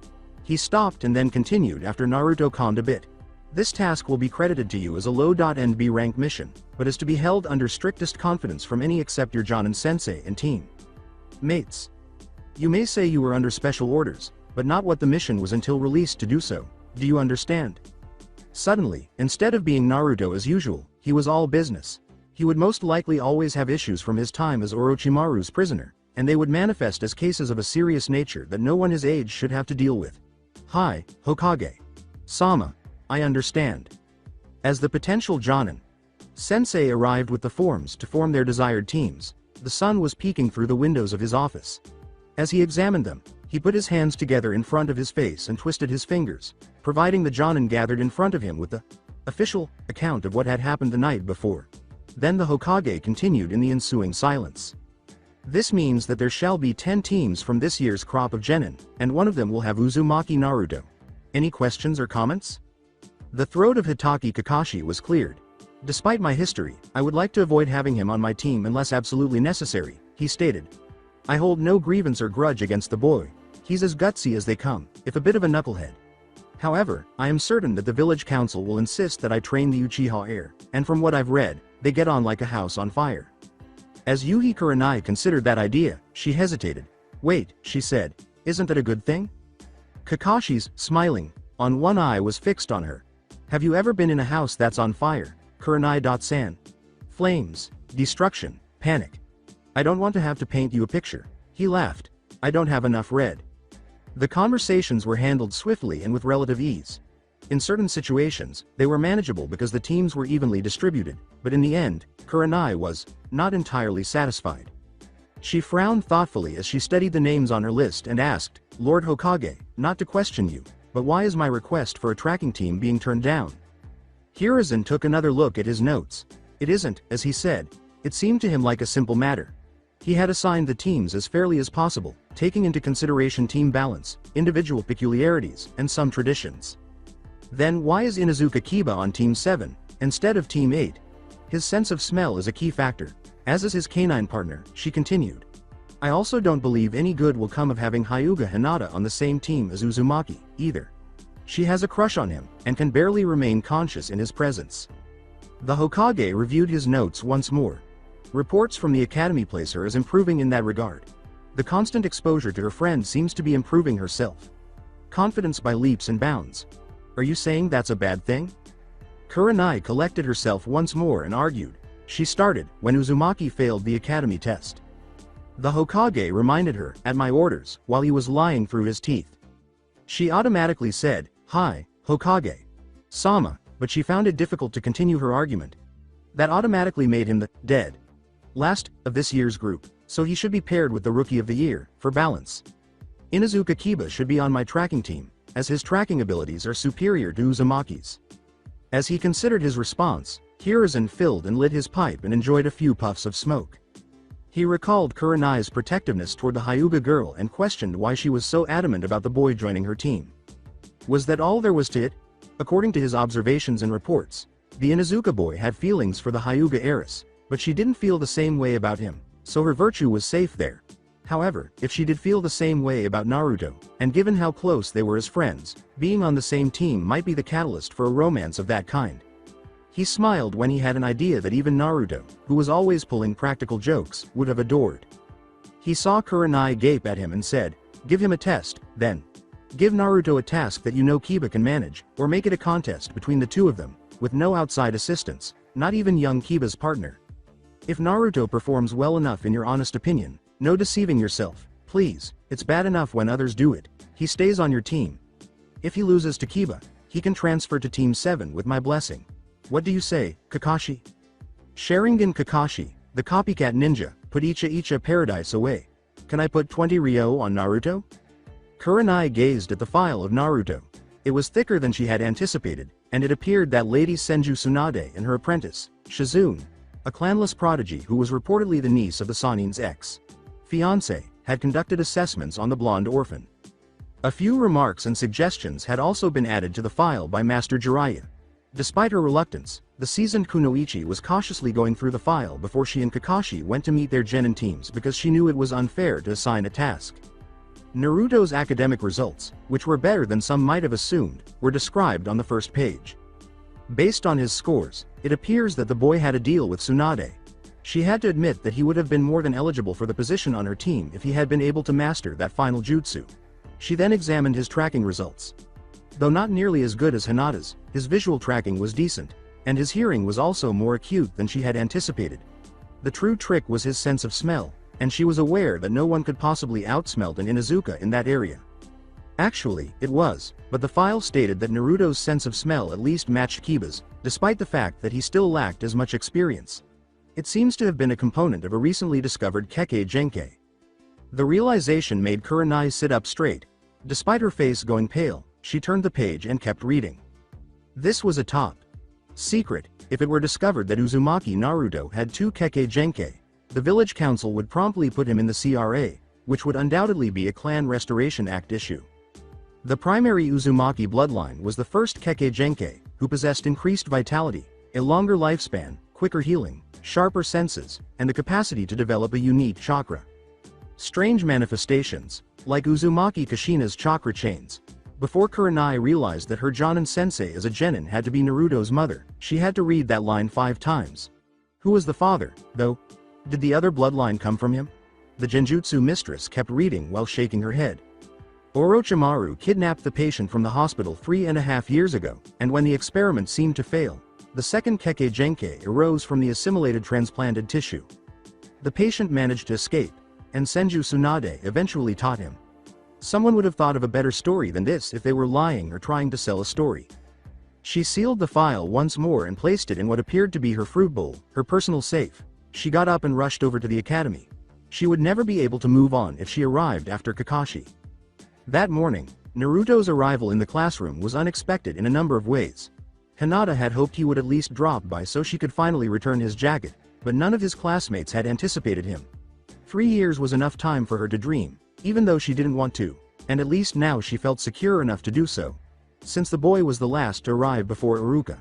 He stopped and then continued after Naruto calmed a bit. This task will be credited to you as a low.NB rank mission, but is to be held under strictest confidence from any except your Jonin sensei and team mates. You may say you were under special orders, but not what the mission was until released to do so, do you understand? Suddenly, instead of being Naruto as usual, he was all business. He would most likely always have issues from his time as Orochimaru's prisoner, and they would manifest as cases of a serious nature that no one his age should have to deal with. Hi, Hokage. Sama. I understand. As the potential Jonin sensei arrived with the forms to form their desired teams, the sun was peeking through the windows of his office. As he examined them, he put his hands together in front of his face and twisted his fingers, providing the Jonin gathered in front of him with the official account of what had happened the night before. Then the Hokage continued in the ensuing silence. This means that there shall be 10 teams from this year's crop of genin, and one of them will have Uzumaki Naruto. Any questions or comments? The throat of Hitaki Kakashi was cleared. Despite my history, I would like to avoid having him on my team unless absolutely necessary, he stated. I hold no grievance or grudge against the boy. He's as gutsy as they come, if a bit of a knucklehead. However, I am certain that the village council will insist that I train the Uchiha heir, and from what I've read, they get on like a house on fire. As Yuhi Kurenai considered that idea, she hesitated. Wait, she said, isn't that a good thing? Kakashi's, smiling, on one eye was fixed on her. Have you ever been in a house that's on fire? Kurenai.san. Flames, destruction, panic. I don't want to have to paint you a picture. He laughed. I don't have enough red. The conversations were handled swiftly and with relative ease. In certain situations, they were manageable because the teams were evenly distributed, but in the end, Kurenai was not entirely satisfied. She frowned thoughtfully as she studied the names on her list and asked, Lord Hokage, not to question you, but why is my request for a tracking team being turned down? Hiruzen took another look at his notes. It isn't, as he said. It seemed to him like a simple matter. He had assigned the teams as fairly as possible, taking into consideration team balance, individual peculiarities, and some traditions. Then why is Inuzuka Kiba on Team 7, instead of Team 8. His sense of smell is a key factor, as is his canine partner, she continued. I also don't believe any good will come of having Hyuga Hinata on the same team as Uzumaki, either. She has a crush on him, and can barely remain conscious in his presence. The Hokage reviewed his notes once more. Reports from the academy place her as improving in that regard. The constant exposure to her friend seems to be improving herself. Confidence by leaps and bounds. Are you saying that's a bad thing? Kurenai collected herself once more and argued. She started when Uzumaki failed the academy test. The Hokage reminded her, at my orders, while he was lying through his teeth. She automatically said, "Hi, Hokage. Sama," but she found it difficult to continue her argument. That automatically made him the dead last of this year's group, so he should be paired with the Rookie of the Year, for balance. Inuzuka Kiba should be on my tracking team, as his tracking abilities are superior to Uzumaki's. As he considered his response, Hiruzen filled and lit his pipe and enjoyed a few puffs of smoke. He recalled Kurenai's protectiveness toward the Hyuga girl and questioned why she was so adamant about the boy joining her team. Was that all there was to it? According to his observations and reports, the Inuzuka boy had feelings for the Hyuga heiress, but she didn't feel the same way about him, so her virtue was safe there. However, if she did feel the same way about Naruto, and given how close they were as friends, being on the same team might be the catalyst for a romance of that kind. He smiled when he had an idea that even Naruto, who was always pulling practical jokes, would have adored. He saw Kurenai gape at him and said, "Give him a test, then. Give Naruto a task that you know Kiba can manage, or make it a contest between the two of them, with no outside assistance, not even young Kiba's partner. If Naruto performs well enough in your honest opinion, no deceiving yourself, please, it's bad enough when others do it, he stays on your team. If he loses to Kiba, he can transfer to Team 7 with my blessing. What do you say, Kakashi?" Sharingan Kakashi, the copycat ninja, put Icha paradise away. Can I put 20 Ryo on Naruto? Kurenai gazed at the file of Naruto. It was thicker than she had anticipated, and it appeared that Lady Senju Tsunade and her apprentice, Shizune, a clanless prodigy who was reportedly the niece of the Sannin's ex-fiancé, had conducted assessments on the blonde orphan. A few remarks and suggestions had also been added to the file by Master Jiraiya. Despite her reluctance, the seasoned Kunoichi was cautiously going through the file before she and Kakashi went to meet their genin teams because she knew it was unfair to assign a task. Naruto's academic results, which were better than some might have assumed, were described on the first page. Based on his scores, it appears that the boy had a deal with Tsunade. She had to admit that he would have been more than eligible for the position on her team if he had been able to master that final jutsu. She then examined his tracking results. Though not nearly as good as Hinata's, his visual tracking was decent, and his hearing was also more acute than she had anticipated. The true trick was his sense of smell, and she was aware that no one could possibly outsmell an Inuzuka in that area. Actually, it was, but the file stated that Naruto's sense of smell at least matched Kiba's, despite the fact that he still lacked as much experience. It seems to have been a component of a recently discovered Kekkei Genkei. The realization made Kurenai sit up straight. Despite her face going pale, she turned the page and kept reading. This was a top secret. If it were discovered that Uzumaki Naruto had 2 Kekkei Genkei, the village council would promptly put him in the CRA, which would undoubtedly be a Clan Restoration Act issue. The primary Uzumaki bloodline was the first Kekkei Genkei, who possessed increased vitality, a longer lifespan, quicker healing, sharper senses, and the capacity to develop a unique chakra. Strange manifestations, like Uzumaki Kushina's chakra chains. Before Kurenai realized that her Jonin sensei as a genin had to be Naruto's mother, she had to read that line 5 times. Who was the father, though? Did the other bloodline come from him? The Genjutsu mistress kept reading while shaking her head. Orochimaru kidnapped the patient from the hospital 3.5 years ago, and when the experiment seemed to fail, the second Kekkei Genkei arose from the assimilated transplanted tissue. The patient managed to escape, and Senju Tsunade eventually taught him. Someone would have thought of a better story than this if they were lying or trying to sell a story. She sealed the file once more and placed it in what appeared to be her fruit bowl, her personal safe. She got up and rushed over to the academy. She would never be able to move on if she arrived after Kakashi. That morning, Naruto's arrival in the classroom was unexpected in a number of ways. Hinata had hoped he would at least drop by so she could finally return his jacket, but none of his classmates had anticipated him. 3 years was enough time for her to dream, even though she didn't want to, and at least now she felt secure enough to do so, since the boy was the last to arrive before Iruka.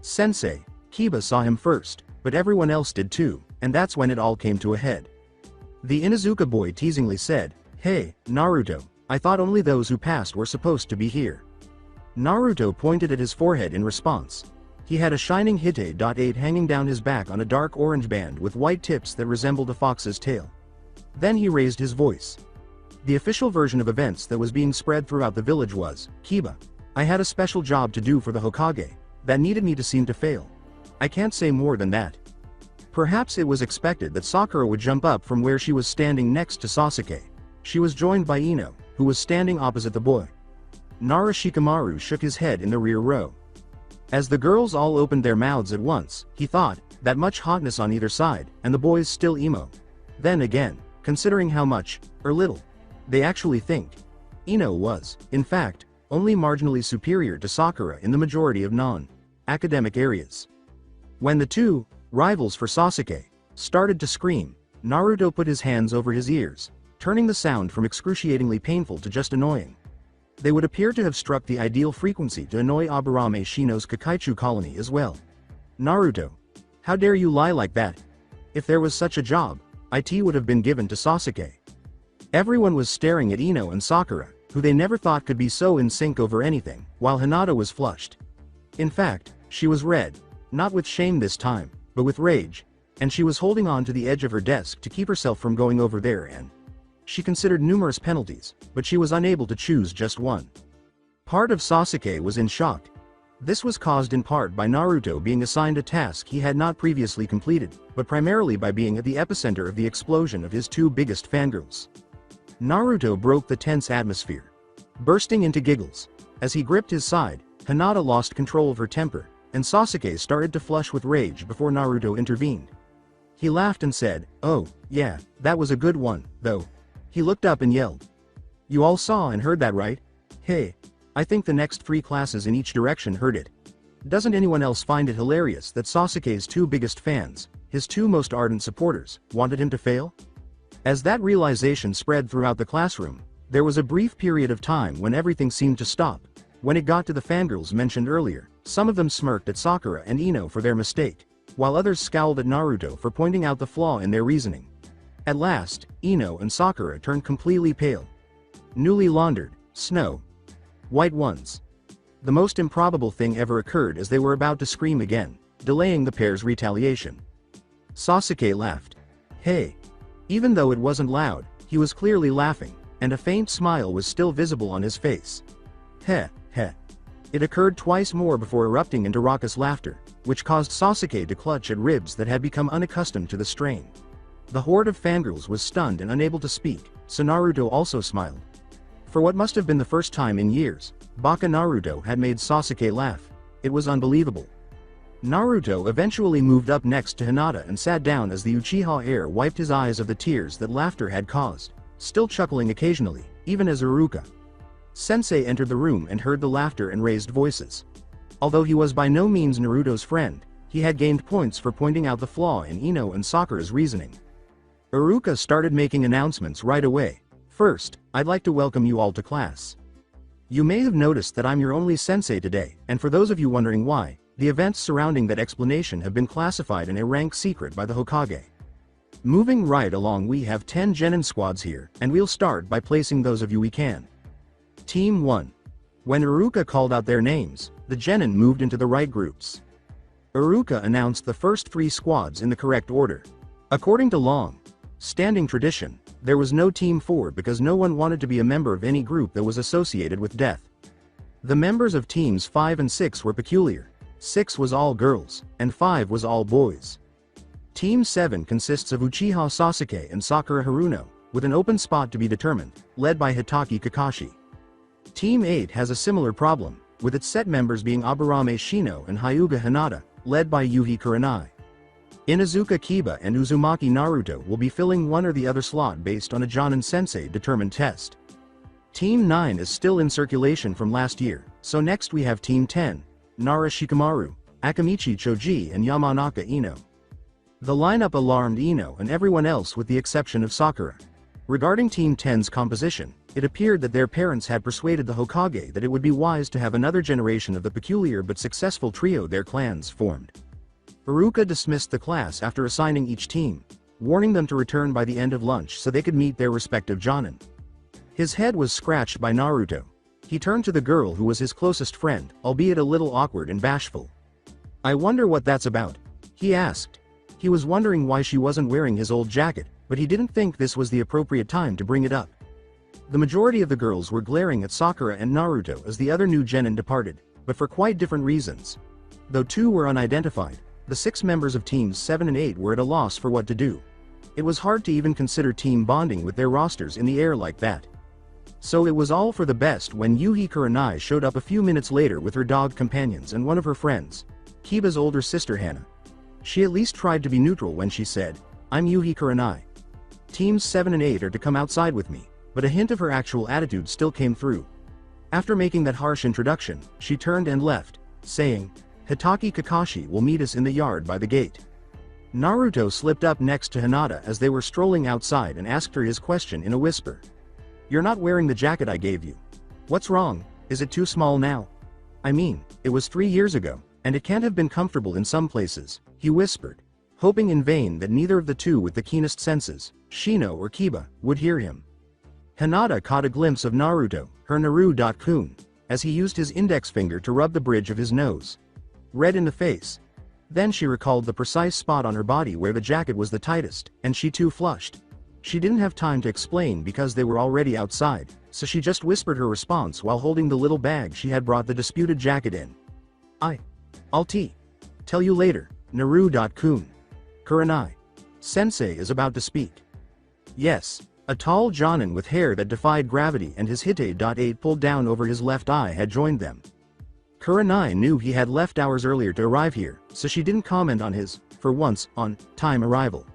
Sensei, Kiba saw him first, but everyone else did too, and that's when it all came to a head. The Inuzuka boy teasingly said, "Hey, Naruto, I thought only those who passed were supposed to be here." Naruto pointed at his forehead in response. He had a shining Hite.8 hanging down his back on a dark orange band with white tips that resembled a fox's tail. Then he raised his voice. The official version of events that was being spread throughout the village was, "Kiba, I had a special job to do for the Hokage, that needed me to seem to fail. I can't say more than that." Perhaps it was expected that Sakura would jump up from where she was standing next to Sasuke. She was joined by Ino, who was standing opposite the boy. Orochimaru shook his head in the rear row. As the girls all opened their mouths at once, he thought, that much hotness on either side, and the boys still emo. Then again, considering how much, or little, they actually think. Ino was, in fact, only marginally superior to Sakura in the majority of non-academic areas. When the two, rivals for Sasuke, started to scream, Naruto put his hands over his ears, turning the sound from excruciatingly painful to just annoying. They would appear to have struck the ideal frequency to annoy Aburame Shino's Kakaichu colony as well. "Naruto, how dare you lie like that? If there was such a job, it would have been given to Sasuke." Everyone was staring at Ino and Sakura, who they never thought could be so in sync over anything, while Hinata was flushed. In fact, she was red, not with shame this time, but with rage, and she was holding on to the edge of her desk to keep herself from going over there and she considered numerous penalties, but she was unable to choose just one. Part of Sasuke was in shock. This was caused in part by Naruto being assigned a task he had not previously completed, but primarily by being at the epicenter of the explosion of his two biggest fangirls. Naruto broke the tense atmosphere, bursting into giggles. As he gripped his side, Hinata lost control of her temper, and Sasuke started to flush with rage before Naruto intervened. He laughed and said, "Oh, yeah, that was a good one, though." He looked up and yelled. "You all saw and heard that, right? Hey, I think the next 3 classes in each direction heard it. Doesn't anyone else find it hilarious that Sasuke's 2 biggest fans, his 2 most ardent supporters, wanted him to fail?" As that realization spread throughout the classroom, there was a brief period of time when everything seemed to stop. When it got to the fangirls mentioned earlier, some of them smirked at Sakura and Ino for their mistake, while others scowled at Naruto for pointing out the flaw in their reasoning. At last, Ino and Sakura turned completely pale. Newly laundered, snow white ones. The most improbable thing ever occurred as they were about to scream again, delaying the pair's retaliation. Sasuke laughed. "Hey." Even though it wasn't loud, he was clearly laughing, and a faint smile was still visible on his face. Heh, heh. It occurred twice more before erupting into raucous laughter, which caused Sasuke to clutch at ribs that had become unaccustomed to the strain. The horde of fangirls was stunned and unable to speak, so Naruto also smiled. For what must have been the first time in years, Baka Naruto had made Sasuke laugh. It was unbelievable. Naruto eventually moved up next to Hinata and sat down as the Uchiha heir wiped his eyes of the tears that laughter had caused, still chuckling occasionally, even as Iruka Sensei entered the room and heard the laughter and raised voices. Although he was by no means Naruto's friend, he had gained points for pointing out the flaw in Ino and Sakura's reasoning. Iruka started making announcements right away. "First, I'd like to welcome you all to class. You may have noticed that I'm your only sensei today, and for those of you wondering why, the events surrounding that explanation have been classified in a rank secret by the Hokage. Moving right along, we have 10 genin squads here, and we'll start by placing those of you we can. Team 1. When Iruka called out their names, the genin moved into the right groups. Iruka announced the first 3 squads in the correct order. According to long-standing tradition, there was no Team 4 because no one wanted to be a member of any group that was associated with death. The members of Teams 5 and 6 were peculiar. 6 was all girls, and 5 was all boys. Team 7 consists of Uchiha Sasuke and Sakura Haruno, with an open spot to be determined, led by Hitaki Kakashi. Team 8 has a similar problem, with its set members being Aburame Shino and Hyuga Hinata, led by Yuhi Kurenai. Inuzuka Kiba and Uzumaki Naruto will be filling one or the other slot based on a Jonin Sensei determined test. Team 9 is still in circulation from last year, so next we have Team 10, Nara Shikamaru, Akamichi Choji and Yamanaka Ino. The lineup alarmed Ino and everyone else with the exception of Sakura. Regarding Team 10's composition, It appeared that their parents had persuaded the Hokage that it would be wise to have another generation of the peculiar but successful trio their clans formed. Iruka dismissed the class after assigning each team, warning them to return by the end of lunch so they could meet their respective jonin. His head was scratched by Naruto. He turned to the girl who was his closest friend, albeit a little awkward and bashful. "I wonder what that's about?" he asked. He was wondering why she wasn't wearing his old jacket, but he didn't think this was the appropriate time to bring it up. The majority of the girls were glaring at Sakura and Naruto as the other new genin departed, but for quite different reasons. Though two were unidentified, the 6 members of teams 7 and 8 were at a loss for what to do. It was hard to even consider team bonding with their rosters in the air like that. So it was all for the best when Yuhi Kurenai showed up a few minutes later with her dog companions and one of her friends, Kiba's older sister Hana. She at least tried to be neutral when she said, "I'm Yuhi Kurenai. Teams 7 and 8 are to come outside with me," but a hint of her actual attitude still came through. After making that harsh introduction, she turned and left, saying, "Hitaki Kakashi will meet us in the yard by the gate." Naruto slipped up next to Hinata as they were strolling outside and asked her his question in a whisper. "You're not wearing the jacket I gave you. What's wrong? Is it too small now? I mean, it was 3 years ago, and it can't have been comfortable in some places," he whispered, hoping in vain that neither of the two with the keenest senses, Shino or Kiba, would hear him. Hinata caught a glimpse of Naruto, her Naru-kun, as he used his index finger to rub the bridge of his nose. Red in the face. Then she recalled the precise spot on her body where the jacket was the tightest, and she too flushed. She didn't have time to explain because they were already outside, so she just whispered her response while holding the little bag she had brought the disputed jacket in. I'll tell you later, Naru-kun. Kurenai. Sensei is about to speak. Yes. A tall jonin with hair that defied gravity and his Hite.8 pulled down over his left eye had joined them. Kurenai knew he had left hours earlier to arrive here, so she didn't comment on his, for once, on-time arrival.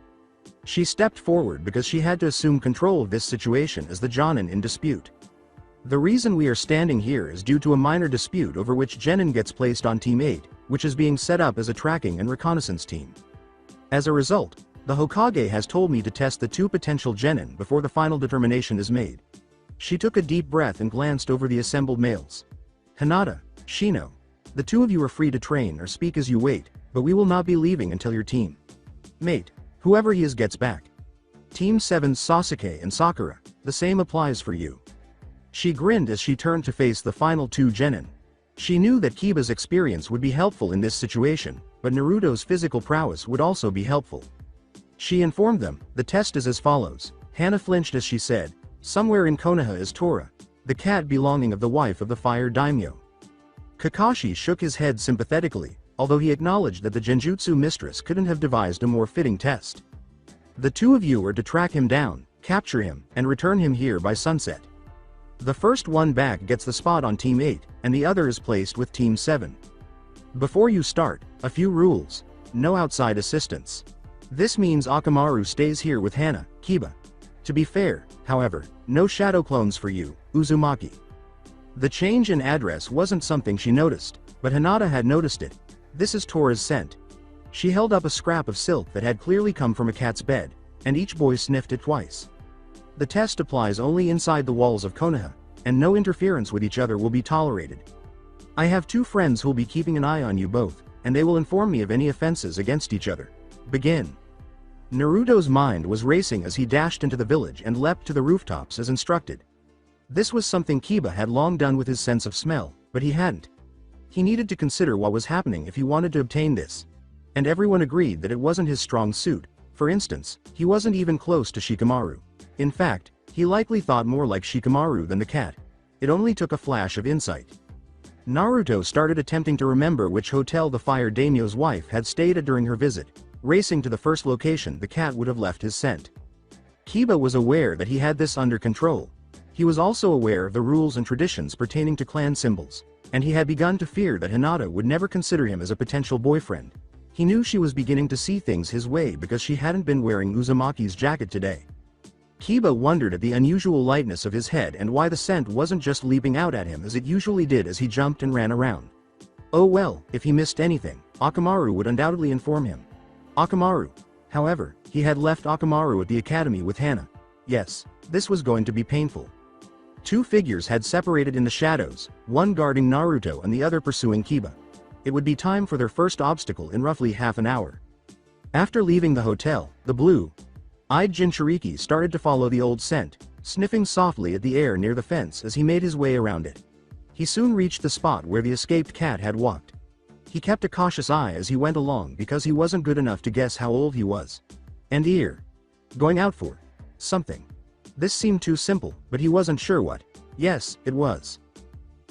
She stepped forward because she had to assume control of this situation as the jonin in dispute. "The reason we are standing here is due to a minor dispute over which genin gets placed on Team 8, which is being set up as a tracking and reconnaissance team. As a result, the Hokage has told me to test the 2 potential genin before the final determination is made." She took a deep breath and glanced over the assembled males. "Hinata, Shino, the 2 of you are free to train or speak as you wait, but we will not be leaving until your team mate, whoever he is, gets back. Team 7's Sasuke and Sakura, the same applies for you." She grinned as she turned to face the final 2 genin. She knew that Kiba's experience would be helpful in this situation, but Naruto's physical prowess would also be helpful. She informed them, "The test is as follows." Hana flinched as she said, "Somewhere in Konoha is Tora, the cat belonging of the wife of the fire daimyo." Kakashi shook his head sympathetically, although he acknowledged that the Genjutsu mistress couldn't have devised a more fitting test. "The 2 of you are to track him down, capture him, and return him here by sunset. The first one back gets the spot on Team 8, and the other is placed with Team 7. Before you start, a few rules. No outside assistance. This means Orochimaru stays here with Hana, Kiba. To be fair, however, no shadow clones for you, Uzumaki." The change in address wasn't something she noticed, but Hinata had noticed it. "This is Tora's scent." She held up a scrap of silk that had clearly come from a cat's bed, and each boy sniffed it twice. "The test applies only inside the walls of Konoha, and no interference with each other will be tolerated. I have 2 friends who'll be keeping an eye on you both, and they will inform me of any offenses against each other. Begin." Naruto's mind was racing as he dashed into the village and leapt to the rooftops as instructed. This was something Kiba had long done with his sense of smell, but he hadn't. He needed to consider what was happening if he wanted to obtain this. And everyone agreed that it wasn't his strong suit. For instance, he wasn't even close to Shikamaru. In fact, he likely thought more like Shikamaru than the cat. It only took a flash of insight. Naruto started attempting to remember which hotel the fire daimyo's wife had stayed at during her visit. Racing to the first location the cat would have left his scent. Kiba was aware that he had this under control. He was also aware of the rules and traditions pertaining to clan symbols, and he had begun to fear that Hinata would never consider him as a potential boyfriend. He knew she was beginning to see things his way because she hadn't been wearing Uzumaki's jacket today. Kiba wondered at the unusual lightness of his head and why the scent wasn't just leaping out at him as it usually did as he jumped and ran around. Oh well, if he missed anything, Orochimaru would undoubtedly inform him. Orochimaru. However, he had left Orochimaru at the academy with Hana. Yes, this was going to be painful. Two figures had separated in the shadows, one guarding Naruto and the other pursuing Kiba. It would be time for their first obstacle in roughly half an hour. After leaving the hotel, the blue-eyed Jinchuriki started to follow the old scent, sniffing softly at the air near the fence as he made his way around it. He soon reached the spot where the escaped cat had walked. He kept a cautious eye as he went along because he wasn't good enough to guess how old he was. And going out for something. This seemed too simple, but he wasn't sure what. Yes, it was.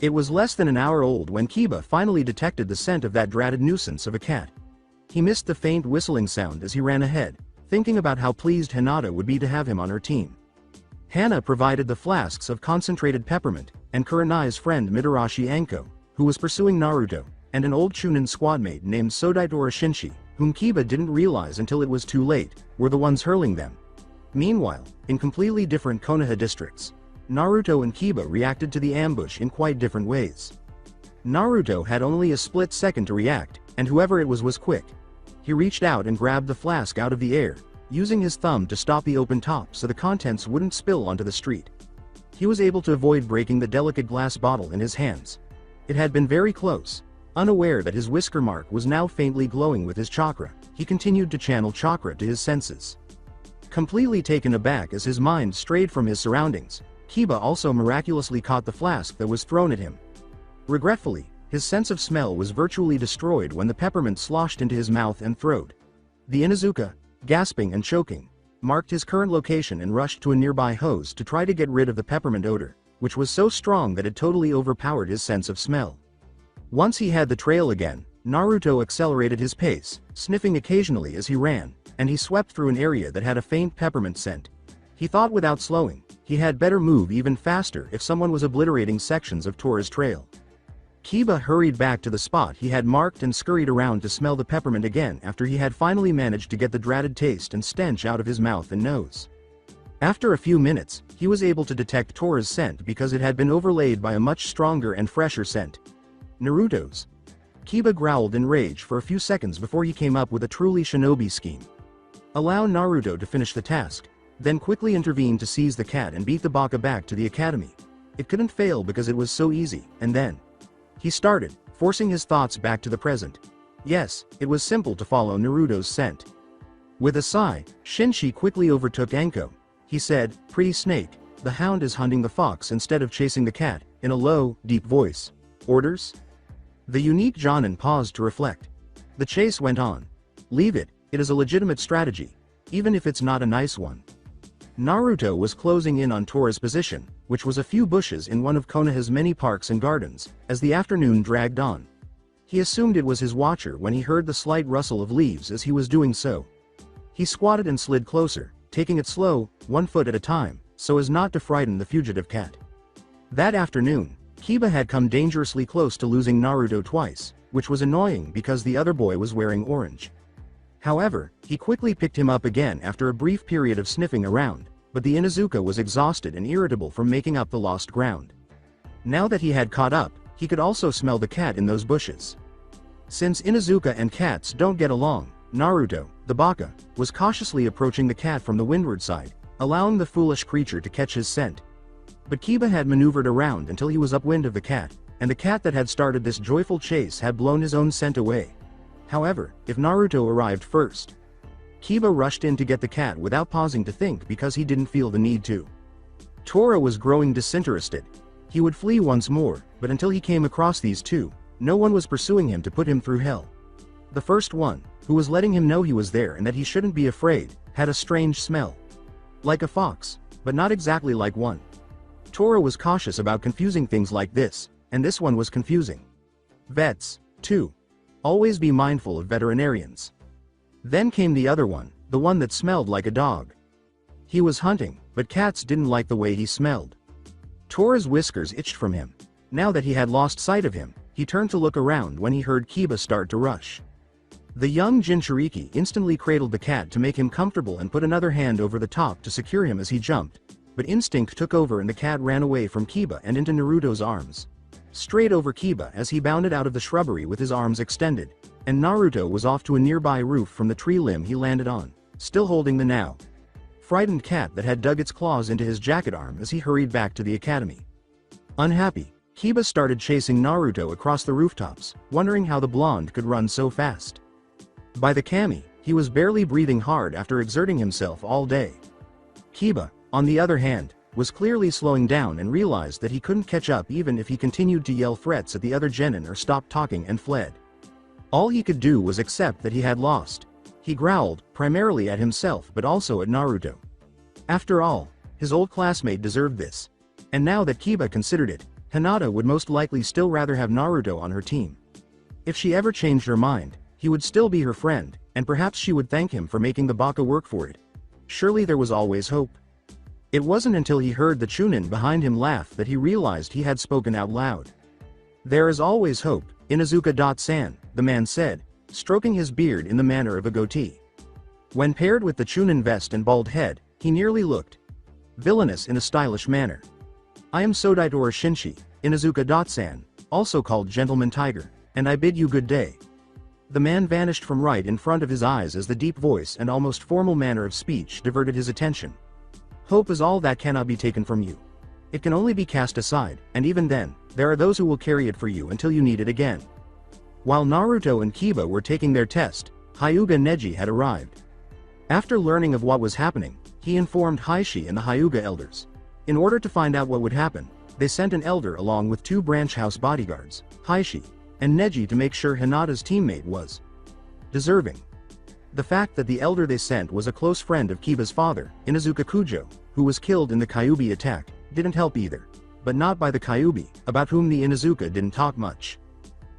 It was less than an hour old when Kiba finally detected the scent of that dreaded nuisance of a cat. He missed the faint whistling sound as he ran ahead, thinking about how pleased Hinata would be to have him on her team. Hana provided the flasks of concentrated peppermint, and Kurenai's friend Mitarashi Anko, who was pursuing Naruto, and an old Chunin squadmate named Sodaitora Shinshi, whom Kiba didn't realize until it was too late, were the ones hurling them. Meanwhile, in completely different Konoha districts, Naruto and Kiba reacted to the ambush in quite different ways. Naruto had only a split second to react, and whoever it was quick. He reached out and grabbed the flask out of the air, using his thumb to stop the open top so the contents wouldn't spill onto the street. He was able to avoid breaking the delicate glass bottle in his hands. It had been very close. Unaware that his whisker mark was now faintly glowing with his chakra, he continued to channel chakra to his senses. Completely taken aback as his mind strayed from his surroundings, Kiba also miraculously caught the flask that was thrown at him. Regretfully, his sense of smell was virtually destroyed when the peppermint sloshed into his mouth and throat. The Inuzuka, gasping and choking, marked his current location and rushed to a nearby hose to try to get rid of the peppermint odor, which was so strong that it totally overpowered his sense of smell. Once he had the trail again, Naruto accelerated his pace, sniffing occasionally as he ran, and he swept through an area that had a faint peppermint scent. He thought without slowing, he had better move even faster if someone was obliterating sections of Tora's trail. Kiba hurried back to the spot he had marked and scurried around to smell the peppermint again after he had finally managed to get the dreaded taste and stench out of his mouth and nose. After a few minutes, he was able to detect Tora's scent because it had been overlaid by a much stronger and fresher scent. Naruto's. Kiba growled in rage for a few seconds before he came up with a truly shinobi scheme. Allow Naruto to finish the task, then quickly intervene to seize the cat and beat the baka back to the academy. It couldn't fail because it was so easy, and then he started, forcing his thoughts back to the present. Yes, it was simple to follow Naruto's scent. With a sigh, Shinshi quickly overtook Anko. He said, "Pretty snake, the hound is hunting the fox instead of chasing the cat," in a low, deep voice. "Orders?" The unique Jonin paused to reflect. The chase went on. "Leave it, it is a legitimate strategy, even if it's not a nice one." Naruto was closing in on Tora's position, which was a few bushes in one of Konoha's many parks and gardens, as the afternoon dragged on. He assumed it was his watcher when he heard the slight rustle of leaves as he was doing so. He squatted and slid closer, taking it slow, 1 foot at a time, so as not to frighten the fugitive cat. That afternoon, Kiba had come dangerously close to losing Naruto twice, which was annoying because the other boy was wearing orange. However, he quickly picked him up again after a brief period of sniffing around, but the Inuzuka was exhausted and irritable from making up the lost ground. Now that he had caught up, he could also smell the cat in those bushes. Since Inuzuka and cats don't get along, Naruto, the baka, was cautiously approaching the cat from the windward side, allowing the foolish creature to catch his scent. But Kiba had maneuvered around until he was upwind of the cat, and the cat that had started this joyful chase had blown his own scent away. However, if Naruto arrived first, Kiba rushed in to get the cat without pausing to think because he didn't feel the need to. Tora was growing disinterested. He would flee once more, but until he came across these two, no one was pursuing him to put him through hell. The first one, who was letting him know he was there and that he shouldn't be afraid, had a strange smell. Like a fox, but not exactly like one. Tora was cautious about confusing things like this, and this one was confusing. Vets, too. Always be mindful of veterinarians. Then came the other one, the one that smelled like a dog. He was hunting, but cats didn't like the way he smelled. Tora's whiskers itched from him. Now that he had lost sight of him, he turned to look around when he heard Kiba start to rush. The young Jinchuriki instantly cradled the cat to make him comfortable and put another hand over the top to secure him as he jumped, but instinct took over and the cat ran away from Kiba and into Naruto's arms. Straight over Kiba as he bounded out of the shrubbery with his arms extended, and Naruto was off to a nearby roof from the tree limb he landed on, still holding the now frightened cat that had dug its claws into his jacket arm as he hurried back to the academy. Unhappy, Kiba started chasing Naruto across the rooftops, wondering how the blonde could run so fast. By the kami, he was barely breathing hard after exerting himself all day. Kiba, on the other hand, was clearly slowing down and realized that he couldn't catch up even if he continued to yell threats at the other genin or stopped talking and fled. All he could do was accept that he had lost. He growled, primarily at himself but also at Naruto. After all, his old classmate deserved this. And now that Kiba considered it, Hinata would most likely still rather have Naruto on her team. If she ever changed her mind, he would still be her friend, and perhaps she would thank him for making the baka work for it. Surely there was always hope. It wasn't until he heard the Chunin behind him laugh that he realized he had spoken out loud. "There is always hope, Inuzuka-san," the man said, stroking his beard in the manner of a goatee. When paired with the Chunin vest and bald head, he nearly looked villainous in a stylish manner. "I am Sodaitora Shinshi, Inuzuka-san, also called Gentleman Tiger, and I bid you good day." The man vanished from right in front of his eyes as the deep voice and almost formal manner of speech diverted his attention. "Hope is all that cannot be taken from you. It can only be cast aside, and even then, there are those who will carry it for you until you need it again." While Naruto and Kiba were taking their test, Hyuga Neji had arrived. After learning of what was happening, he informed Heishi and the Hyuga elders. In order to find out what would happen, they sent an elder along with 2 branch house bodyguards, Heishi and Neji, to make sure Hinata's teammate was deserving. The fact that the elder they sent was a close friend of Kiba's father, Inuzuka Kujo, who was killed in the Kyuubi attack, didn't help either. But not by the Kyuubi, about whom the Inuzuka didn't talk much.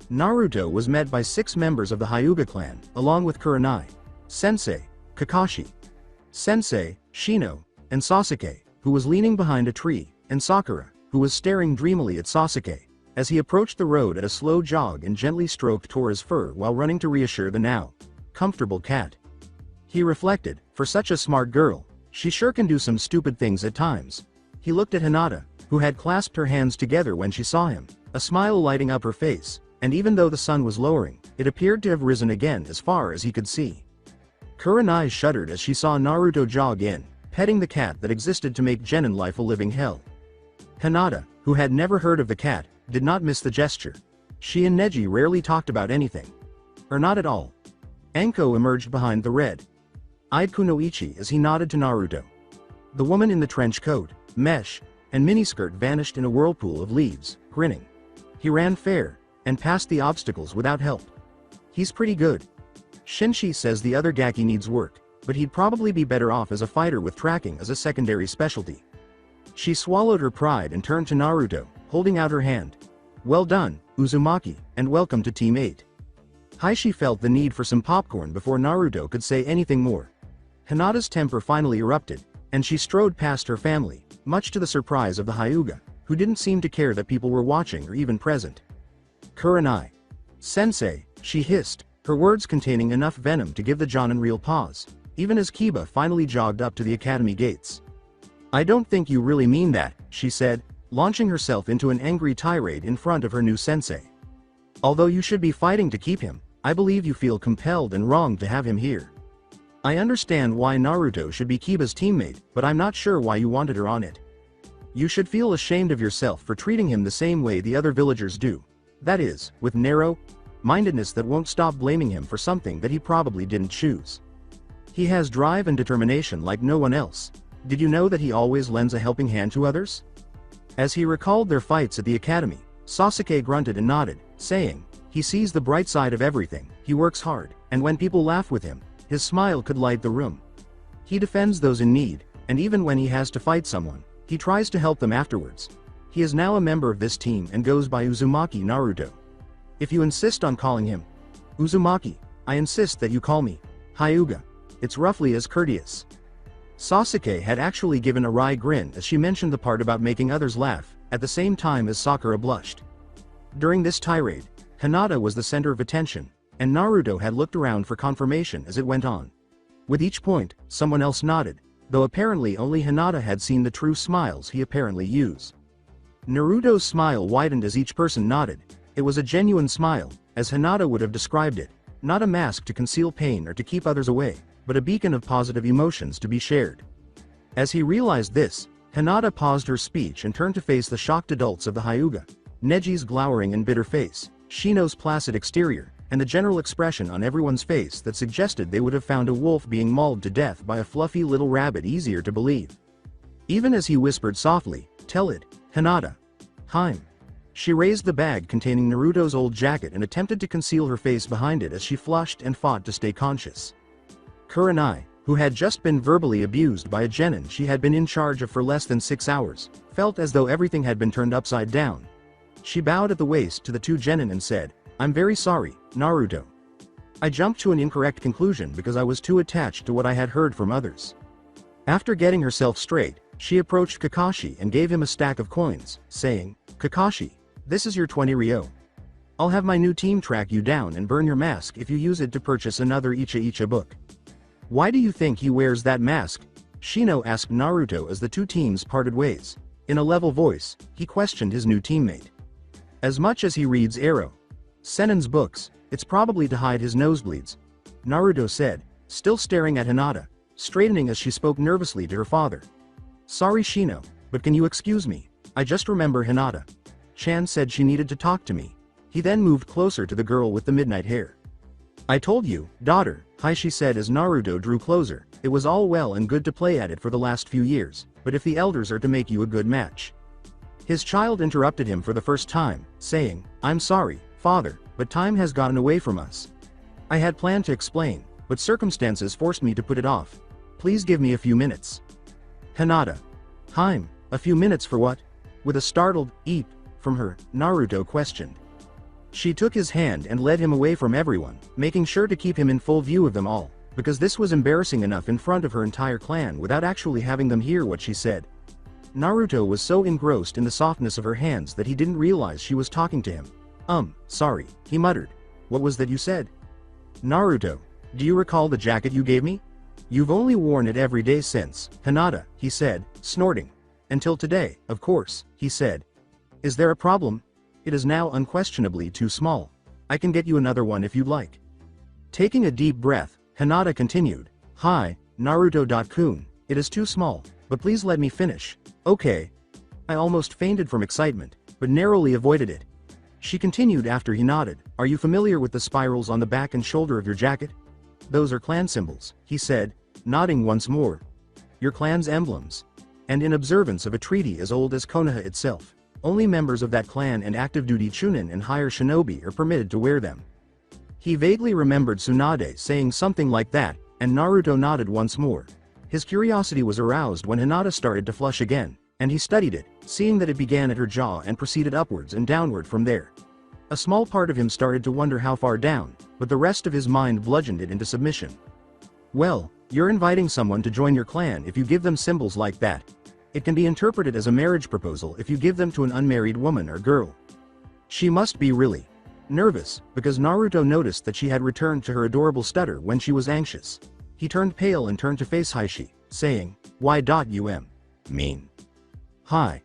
Naruto was met by 6 members of the Hyuga clan, along with Kurenai, Sensei, Kakashi, Sensei, Shino, and Sasuke, who was leaning behind a tree, and Sakura, who was staring dreamily at Sasuke, as he approached the road at a slow jog and gently stroked Tora's fur while running to reassure the now comfortable cat. He reflected, for such a smart girl, she sure can do some stupid things at times. He looked at Hinata, who had clasped her hands together when she saw him, a smile lighting up her face, and even though the sun was lowering, it appeared to have risen again as far as he could see. Kurenai shuddered as she saw Naruto jog in, petting the cat that existed to make genin life a living hell. Hinata, who had never heard of the cat, did not miss the gesture. She and Neji rarely talked about anything. Or not at all. Anko emerged behind the red-eyed Kunoichi as he nodded to Naruto. The woman in the trench coat, mesh, and miniskirt vanished in a whirlpool of leaves, grinning. He ran fair, and passed the obstacles without help. "He's pretty good. Shinshi says the other Gaki needs work, but he'd probably be better off as a fighter with tracking as a secondary specialty." She swallowed her pride and turned to Naruto, holding out her hand. "Well done, Uzumaki, and welcome to Team 8. Heishi felt the need for some popcorn before Naruto could say anything more. Hinata's temper finally erupted, and she strode past her family, much to the surprise of the Hyuga, who didn't seem to care that people were watching or even present. "Kurenai. Sensei," she hissed, her words containing enough venom to give the Jonin real pause, even as Kiba finally jogged up to the academy gates. "I don't think you really mean that," she said, launching herself into an angry tirade in front of her new sensei. "Although you should be fighting to keep him, I believe you feel compelled and wronged to have him here. I understand why Naruto should be Kiba's teammate, but I'm not sure why you wanted her on it. You should feel ashamed of yourself for treating him the same way the other villagers do. That is, with narrow-mindedness that won't stop blaming him for something that he probably didn't choose. He has drive and determination like no one else. Did you know that he always lends a helping hand to others?" As he recalled their fights at the academy, Sasuke grunted and nodded, saying, "He sees the bright side of everything, he works hard, and when people laugh with him, his smile could light the room. He defends those in need, and even when he has to fight someone, he tries to help them afterwards. He is now a member of this team and goes by Uzumaki Naruto. If you insist on calling him Uzumaki, I insist that you call me Hyuga. It's roughly as courteous." Sasuke had actually given a wry grin as she mentioned the part about making others laugh, at the same time as Sakura blushed. During this tirade, Hinata was the center of attention, and Naruto had looked around for confirmation as it went on. With each point, someone else nodded, though apparently only Hinata had seen the true smiles he apparently used. Naruto's smile widened as each person nodded. It was a genuine smile, as Hinata would have described it, not a mask to conceal pain or to keep others away, but a beacon of positive emotions to be shared. As he realized this, Hinata paused her speech and turned to face the shocked adults of the Hyuga. Neji's glowering and bitter face, Shino's placid exterior, and the general expression on everyone's face that suggested they would have found a wolf being mauled to death by a fluffy little rabbit easier to believe. Even as he whispered softly, "Tell it, Hinata." "Hime." She raised the bag containing Naruto's old jacket and attempted to conceal her face behind it as she flushed and fought to stay conscious. Kurenai, who had just been verbally abused by a genin she had been in charge of for less than 6 hours, felt as though everything had been turned upside down. She bowed at the waist to the two genin and said, "I'm very sorry, Naruto. I jumped to an incorrect conclusion because I was too attached to what I had heard from others." After getting herself straight, she approached Kakashi and gave him a stack of coins, saying, "Kakashi, this is your 20 ryo. I'll have my new team track you down and burn your mask if you use it to purchase another Icha book." "Why do you think he wears that mask?" Shino asked Naruto as the two teams parted ways. In a level voice, he questioned his new teammate. "As much as he reads Sannin's books, it's probably to hide his nosebleeds," Naruto said, still staring at Hinata, straightening as she spoke nervously to her father. "Sorry Shino, but can you excuse me? I just remember Hinata. Chan said she needed to talk to me." He then moved closer to the girl with the midnight hair. "I told you, daughter," she said as Naruto drew closer, "it was all well and good to play at it for the last few years, but if the elders are to make you a good match." His child interrupted him for the first time, saying, "I'm sorry, father, but time has gotten away from us. I had planned to explain, but circumstances forced me to put it off. Please give me a few minutes." Hinata. "Hime, a few minutes for what?" With a startled "eep" from her, Naruto questioned. She took his hand and led him away from everyone, making sure to keep him in full view of them all, because this was embarrassing enough in front of her entire clan without actually having them hear what she said. Naruto was so engrossed in the softness of her hands that he didn't realize she was talking to him. Sorry," he muttered. "What was that you said?" "Naruto, do you recall the jacket you gave me? You've only worn it every day since." "Hinata," he said, snorting. "Until today, of course," he said. "Is there a problem?" "It is now unquestionably too small. I can get you another one if you'd like." Taking a deep breath, Hinata continued, "Hi, Naruto-kun, it is too small, but please let me finish, okay?" I almost fainted from excitement, but narrowly avoided it. She continued after he nodded, "Are you familiar with the spirals on the back and shoulder of your jacket? Those are clan symbols," he said, nodding once more. "Your clan's emblems. And in observance of a treaty as old as Konoha itself, only members of that clan and active duty chunin and higher shinobi are permitted to wear them." He vaguely remembered Tsunade saying something like that, and Naruto nodded once more. His curiosity was aroused when Hinata started to flush again, and he studied it, seeing that it began at her jaw and proceeded upwards and downward from there. A small part of him started to wonder how far down, but the rest of his mind bludgeoned it into submission. "Well, you're inviting someone to join your clan if you give them symbols like that. It can be interpreted as a marriage proposal if you give them to an unmarried woman or girl." She must be really nervous, because Naruto noticed that she had returned to her adorable stutter when she was anxious. He turned pale and turned to face Hishi, saying, "Why.um mean? Hi.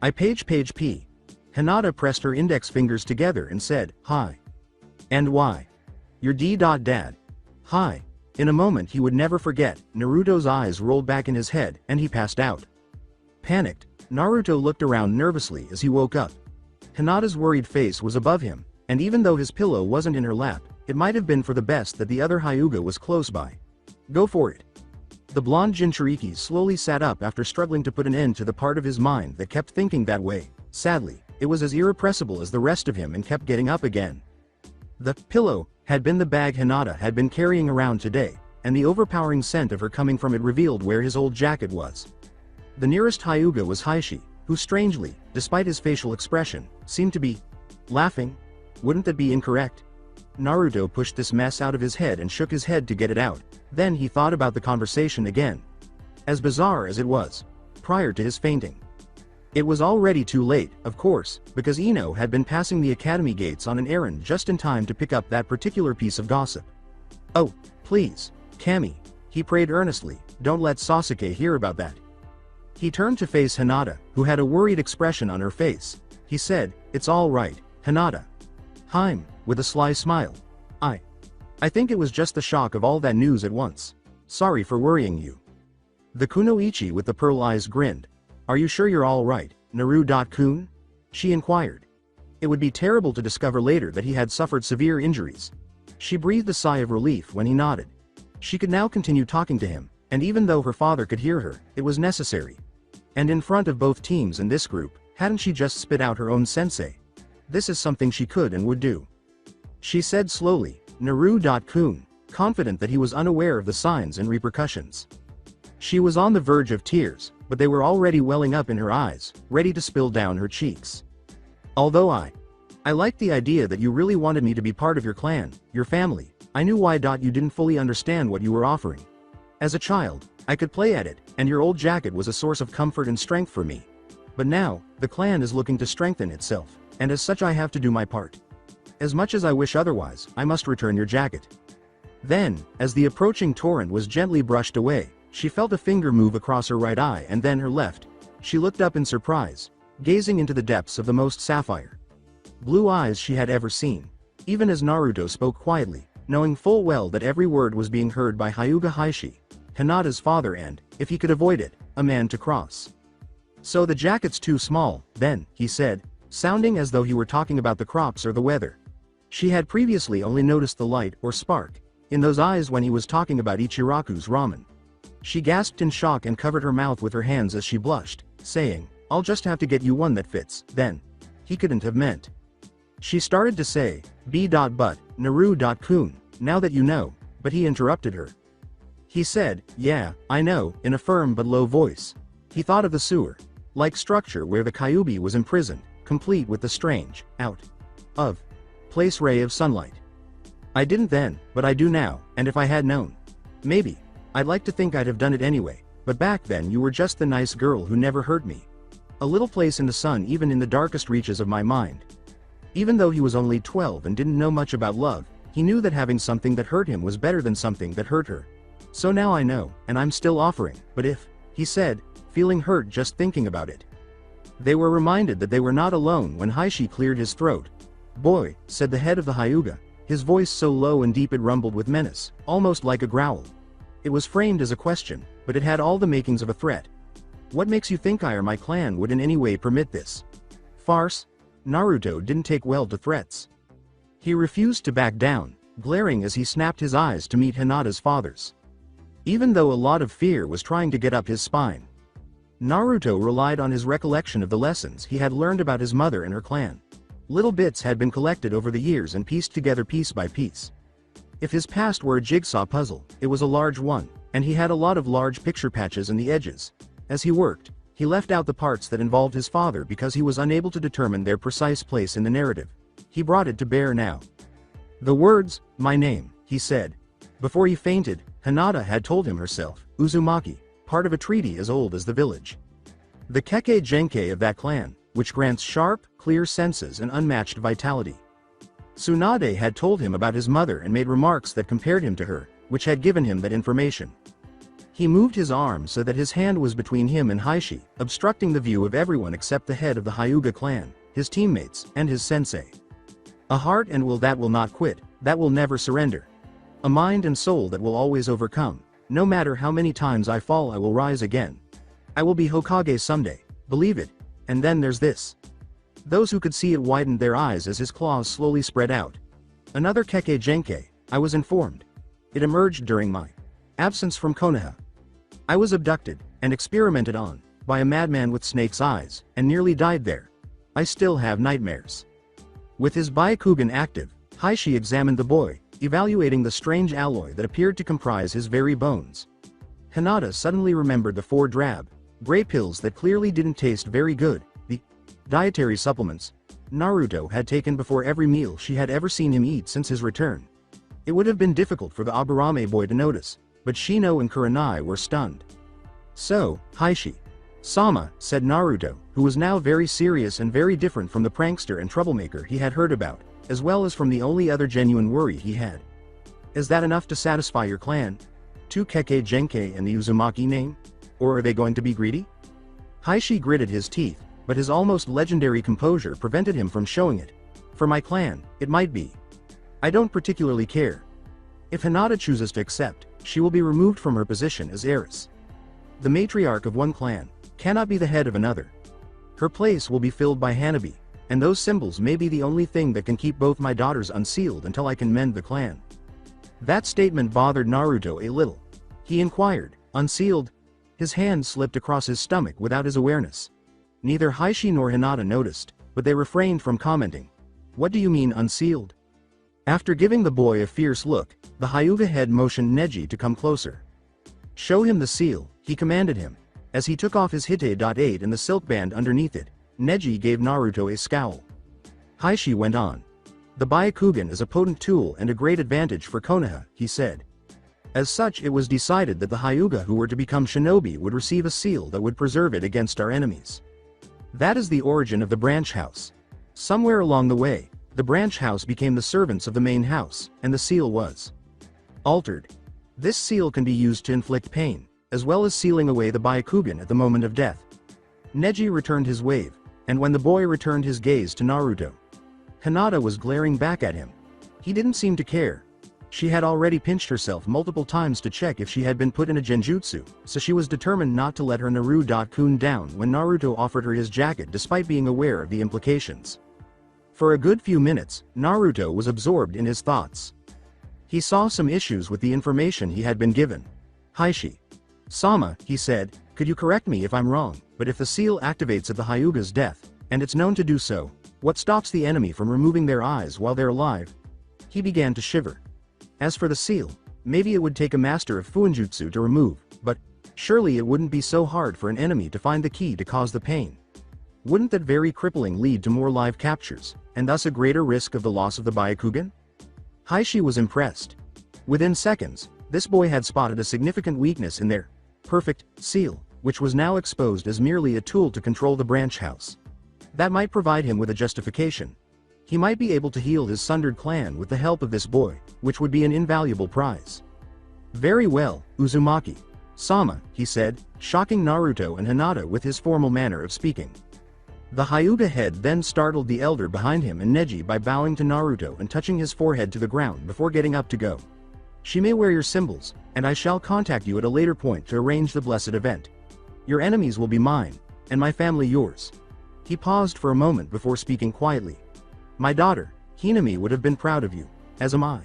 I page P." Hinata pressed her index fingers together and said, "Hi. And why? Your D.Dad. Hi." In a moment he would never forget, Naruto's eyes rolled back in his head and he passed out. Panicked, Naruto looked around nervously as he woke up. Hinata's worried face was above him, and even though his pillow wasn't in her lap, it might have been for the best that the other Hyuga was close by. "Go for it." The blonde Jinchuriki slowly sat up after struggling to put an end to the part of his mind that kept thinking that way. Sadly, it was as irrepressible as the rest of him and kept getting up again. The pillow had been the bag Hinata had been carrying around today, and the overpowering scent of her coming from it revealed where his old jacket was. The nearest Hyuga was Hishi, who strangely, despite his facial expression, seemed to be laughing. Wouldn't that be incorrect? Naruto pushed this mess out of his head and shook his head to get it out. Then he thought about the conversation again. As bizarre as it was, prior to his fainting. It was already too late, of course, because Ino had been passing the academy gates on an errand just in time to pick up that particular piece of gossip. "Oh, please, Kami," he prayed earnestly, "don't let Sasuke hear about that." He turned to face Hinata, who had a worried expression on her face. He said, "It's all right, Hinata." "Hime," with a sly smile. I think it was just the shock of all that news at once. Sorry for worrying you." The kunoichi with the pearl eyes grinned. "Are you sure you're all right, Naru-kun?" she inquired. It would be terrible to discover later that he had suffered severe injuries. She breathed a sigh of relief when he nodded. She could now continue talking to him, and even though her father could hear her, it was necessary. And in front of both teams in this group, hadn't she just spit out her own sensei? This is something she could and would do. She said slowly, "Naru-kun," confident that he was unaware of the signs and repercussions. She was on the verge of tears, but they were already welling up in her eyes, ready to spill down her cheeks. "Although I liked the idea that you really wanted me to be part of your clan, your family, I knew why you didn't fully understand what you were offering. As a child, I could play at it, and your old jacket was a source of comfort and strength for me. But now, the clan is looking to strengthen itself, and as such I have to do my part. As much as I wish otherwise, I must return your jacket." Then, as the approaching torrent was gently brushed away, she felt a finger move across her right eye and then her left. She looked up in surprise, gazing into the depths of the most sapphire blue eyes she had ever seen. Even as Naruto spoke quietly, knowing full well that every word was being heard by Hyuga Heishi, Hinata's father and, if he could avoid it, a man to cross. "So the jacket's too small, then," he said, sounding as though he were talking about the crops or the weather. She had previously only noticed the light or spark in those eyes when he was talking about Ichiraku's ramen. She gasped in shock and covered her mouth with her hands as she blushed, saying, "I'll just have to get you one that fits, then." He couldn't have meant. She started to say, "But, Naru-kun, now that you know," but he interrupted her. He said, "Yeah, I know," in a firm but low voice. He thought of the sewer-like structure where the Kyuubi was imprisoned, complete with the strange, out-of-place ray of sunlight. "I didn't then, but I do now, and if I had known. Maybe. I'd like to think I'd have done it anyway, but back then you were just the nice girl who never hurt me. A little place in the sun even in the darkest reaches of my mind." Even though he was only 12 and didn't know much about love, he knew that having something that hurt him was better than something that hurt her. "So now I know, and I'm still offering, but if," he said, feeling hurt just thinking about it. They were reminded that they were not alone when Heishi cleared his throat. "Boy," said the head of the Hyuga, his voice so low and deep it rumbled with menace, almost like a growl. It was framed as a question, but it had all the makings of a threat. "What makes you think I or my clan would in any way permit this?" Farce? Naruto didn't take well to threats. He refused to back down, glaring as he snapped his eyes to meet Hinata's father's. Even though a lot of fear was trying to get up his spine, Naruto relied on his recollection of the lessons he had learned about his mother and her clan. Little bits had been collected over the years and pieced together piece by piece. If his past were a jigsaw puzzle, it was a large one, and he had a lot of large picture patches in the edges. As he worked, he left out the parts that involved his father because he was unable to determine their precise place in the narrative. He brought it to bear now. "The words, 'my name,'" he said. Before he fainted, Hinata had told him herself, Uzumaki, part of a treaty as old as the village. The Kekkei Genkei of that clan, which grants sharp, clear senses and unmatched vitality. Tsunade had told him about his mother and made remarks that compared him to her, which had given him that information. He moved his arm so that his hand was between him and Heishi, obstructing the view of everyone except the head of the Hyuga clan, his teammates, and his sensei. "A heart and will that will not quit, that will never surrender. A mind and soul that will always overcome. No matter how many times I fall I will rise again. I will be Hokage someday, believe it, and then there's this." Those who could see it widened their eyes as his claws slowly spread out. "Another Kekkei Genkei, I was informed. It emerged during my absence from Konoha. I was abducted, and experimented on, by a madman with snake's eyes, and nearly died there. I still have nightmares." With his Byakugan active, Heishi examined the boy, evaluating the strange alloy that appeared to comprise his very bones. Hinata suddenly remembered the 4 drab, gray pills that clearly didn't taste very good, the dietary supplements Naruto had taken before every meal she had ever seen him eat since his return. It would have been difficult for the Aburame boy to notice, but Shino and Kuranai were stunned. "So, Heishi-sama," said Naruto, who was now very serious and very different from the prankster and troublemaker he had heard about, as well as from the only other genuine worry he had. "Is that enough to satisfy your clan? 2 Kekkei Genkei and the Uzumaki name? Or are they going to be greedy?" Heishi gritted his teeth, but his almost legendary composure prevented him from showing it. "For my clan, it might be. I don't particularly care. If Hinata chooses to accept, she will be removed from her position as heiress." the matriarch of one clan, cannot be the head of another. Her place will be filled by Hanabi, and those symbols may be the only thing that can keep both my daughters unsealed until I can mend the clan. That statement bothered Naruto a little. He inquired, unsealed? His hand slipped across his stomach without his awareness. Neither Heishi nor Hinata noticed, but they refrained from commenting. What do you mean unsealed? After giving the boy a fierce look, the Hyuga head motioned Neji to come closer. Show him the seal, he commanded him. As he took off his Hite.8 and the silk band underneath it, Neji gave Naruto a scowl. Heishi went on. The Byakugan is a potent tool and a great advantage for Konoha, he said. As such, it was decided that the Hyuga who were to become shinobi would receive a seal that would preserve it against our enemies. That is the origin of the branch house. Somewhere along the way, the branch house became the servants of the main house, and the seal was altered. This seal can be used to inflict pain, as well as sealing away the Byakugan at the moment of death. Neji returned his wave, and when the boy returned his gaze to Naruto, Hinata was glaring back at him. He didn't seem to care. She had already pinched herself multiple times to check if she had been put in a genjutsu, so she was determined not to let her Naru-kun down when Naruto offered her his jacket despite being aware of the implications. For a good few minutes, Naruto was absorbed in his thoughts. He saw some issues with the information he had been given. Heishi-sama, he said, could you correct me if I'm wrong, but if the seal activates at the Hyuga's death, and it's known to do so, what stops the enemy from removing their eyes while they're alive? He began to shiver. As for the seal, maybe it would take a master of Fuinjutsu to remove, but surely it wouldn't be so hard for an enemy to find the key to cause the pain. Wouldn't that very crippling lead to more live captures, and thus a greater risk of the loss of the Byakugan? Heishi was impressed. Within seconds, this boy had spotted a significant weakness in their perfect seal, which was now exposed as merely a tool to control the branch house. That might provide him with a justification. He might be able to heal his sundered clan with the help of this boy, which would be an invaluable prize. Very well, Uzumaki-sama, he said, shocking Naruto and Hinata with his formal manner of speaking. The Hyuga head then startled the elder behind him and Neji by bowing to Naruto and touching his forehead to the ground before getting up to go. She may wear your symbols, and I shall contact you at a later point to arrange the blessed event. Your enemies will be mine, and my family yours. He paused for a moment before speaking quietly. My daughter, Hinami would have been proud of you, as am I.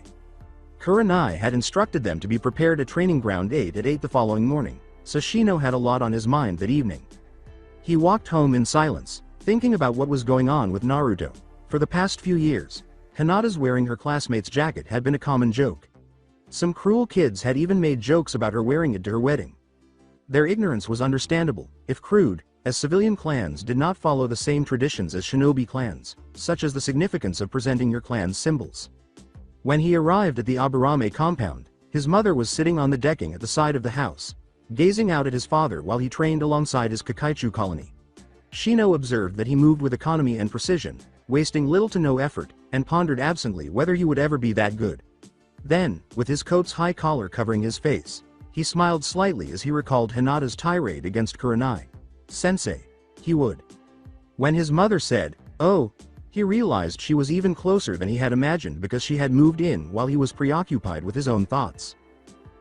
Kurenai had instructed them to be prepared at Training Ground 8 at 8 the following morning, so Shino had a lot on his mind that evening. He walked home in silence, thinking about what was going on with Naruto. For the past few years, Hinata's wearing her classmate's jacket had been a common joke. Some cruel kids had even made jokes about her wearing it to her wedding. Their ignorance was understandable, if crude, as civilian clans did not follow the same traditions as shinobi clans, such as the significance of presenting your clan's symbols. When he arrived at the Aburame compound, his mother was sitting on the decking at the side of the house, gazing out at his father while he trained alongside his Kakaichu colony. Shino observed that he moved with economy and precision, wasting little to no effort, and pondered absently whether he would ever be that good. Then, with his coat's high collar covering his face, he smiled slightly as he recalled Hinata's tirade against Kurenai. Sensei, he would. When his mother said, oh, he realized she was even closer than he had imagined because she had moved in while he was preoccupied with his own thoughts.